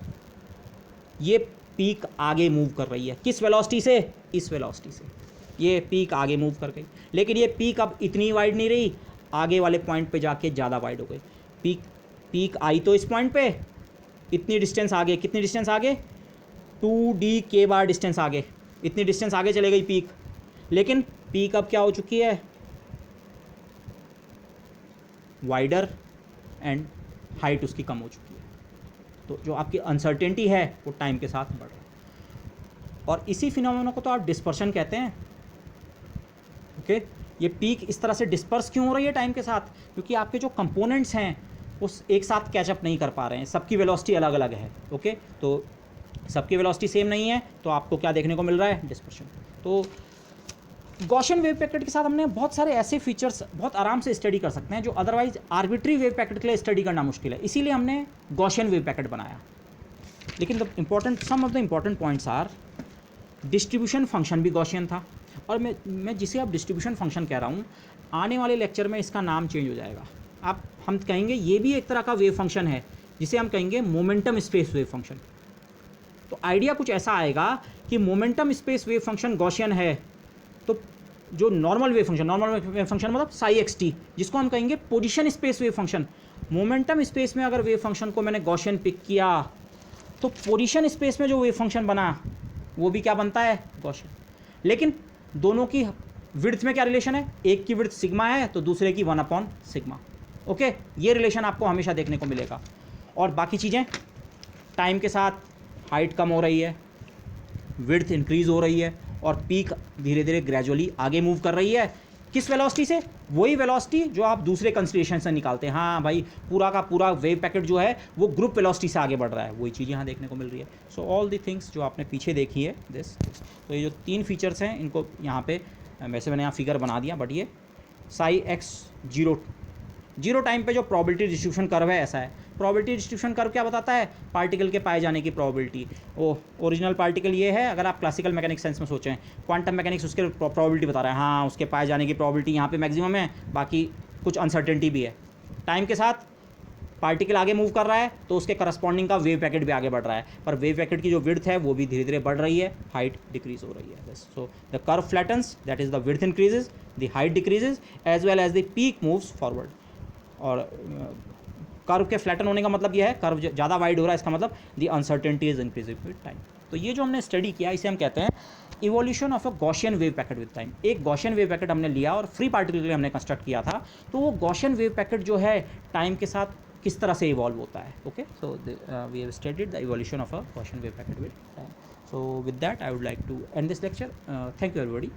ये पीक आगे मूव कर रही है, किस वेलोसिटी से, इस वेलोसिटी से ये पीक आगे मूव कर गई, लेकिन ये पीक अब इतनी वाइड नहीं रही, आगे वाले पॉइंट पे जाके ज़्यादा वाइड हो गई। पीक आई तो इस पॉइंट पे, इतनी डिस्टेंस आगे, कितनी डिस्टेंस आगे, 2d के बार डिस्टेंस आगे, इतनी डिस्टेंस आगे चले गई पीक, लेकिन पीक अब क्या हो चुकी है, वाइडर, एंड हाइट उसकी कम हो चुकी है। तो जो आपकी अनसर्टेनिटी है वो टाइम के साथ बढ़ रहा है, और इसी फिनोमेना को तो आप डिस्पर्शन कहते हैं। ओके, ये पीक इस तरह से डिस्पर्स क्यों हो रही है टाइम के साथ, क्योंकि आपके जो कंपोनेंट्स हैं उस एक साथ कैचअप नहीं कर पा रहे हैं, सबकी वेलोसिटी अलग अलग है। ओके, तो सबकी वेलोसिटी सेम नहीं है, तो आपको क्या देखने को मिल रहा है, डिस्पर्शन। तो गॉसियन वेव पैकेट के साथ हमने बहुत सारे ऐसे फीचर्स बहुत आराम से स्टडी कर सकते हैं जो अदरवाइज आर्बिट्री वेव पैकेट के लिए स्टडी करना मुश्किल है, इसीलिए हमने गॉसियन वेव पैकेट बनाया। लेकिन some of the important points are, distribution function भी गॉसियन था, और मैं जिसे अब डिस्ट्रीब्यूशन फंक्शन कह रहा हूँ, आने वाले लेक्चर में इसका नाम चेंज हो जाएगा। हम कहेंगे ये भी एक तरह का वेव फंक्शन है, जिसे हम कहेंगे मोमेंटम स्पेस वेव फंक्शन। तो आइडिया कुछ ऐसा आएगा कि momentum space wave function Gaussian है, तो जो नॉर्मल वेव फंक्शन मतलब साई एक्स टी, जिसको हम कहेंगे position space wave function. Momentum space में अगर वेव फंक्शन को मैंने गॉसियन पिक किया, तो पोजीशन स्पेस में जो वेव फंक्शन बना वो भी क्या बनता है, गॉसियन। लेकिन दोनों की विड्थ में क्या रिलेशन है, एक की विड्थ सिग्मा है तो दूसरे की 1/सिग्मा। ओके, ये रिलेशन आपको हमेशा देखने को मिलेगा। और बाकी चीज़ें, टाइम के साथ हाइट कम हो रही है, विड्थ इंक्रीज हो रही है, और पीक धीरे धीरे ग्रेजुअली आगे मूव कर रही है। किस वेलोसिटी से, वही वेलोसिटी जो आप दूसरे कंसिडरेशन से निकालते हैं। हाँ भाई, पूरा का पूरा वेव पैकेट जो है वो ग्रुप वेलोसिटी से आगे बढ़ रहा है, वही चीज़ यहाँ देखने को मिल रही है। सो ऑल दी थिंग्स जो आपने पीछे देखी है दिस, तो ये जो 3 फीचर्स हैं इनको यहाँ पे, वैसे मैंने यहाँ फिगर बना दिया, बट ये साई एक्स जीरो टाइम पे जो प्रोबेबिलिटी डिस्ट्रीब्यूशन कर्व है ऐसा है। प्रोबेबिलिटी डिस्ट्रीब्यूशन कर्व क्या बताता है, पार्टिकल के पाए जाने की प्रोबेबिलिटी। ओरिजिनल पार्टिकल ये है, अगर आप क्लासिकल मैकेनिक्स सेंस में सोचें, क्वांटम मैकेनिक्स उसके प्रोबेबिलिटी बता रहा है, हाँ उसके पाए जाने की प्रोबेबिलिटी यहाँ पे मैक्सिमम है, बाकी कुछ अनसर्टेनिटी भी है। टाइम के साथ पार्टिकल आगे मूव कर रहा है तो उसके करस्पॉन्डिंग का वेव पैकेट भी आगे बढ़ रहा है, पर वेव पैकेट की जो विड्थ है वो भी धीरे धीरे बढ़ रही है, हाइट डिक्रीज हो रही है बस। So the curve flattens, that is the width increases, the height decreases as well as the peak moves forward. और कर्व के फ्लैटन होने का मतलब यह है, कर्व ज़्यादा वाइड हो रहा है, इसका मतलब the uncertainty is increasing with time. तो ये जो हमने स्टडी किया इसे हम कहते हैं evolution of a Gaussian wave packet with time. एक गॉसियन वेव पैकेट हमने लिया और फ्री पार्टिकल के लिए हमने कंस्ट्रक्ट किया था, तो वो गॉसियन वेव पैकेट जो है टाइम के साथ किस तरह से इवॉल्व होता है। Okay, so we have studied the evolution of a Gaussian wave packet with time. So with that I would like to end this lecture. Thank you everybody.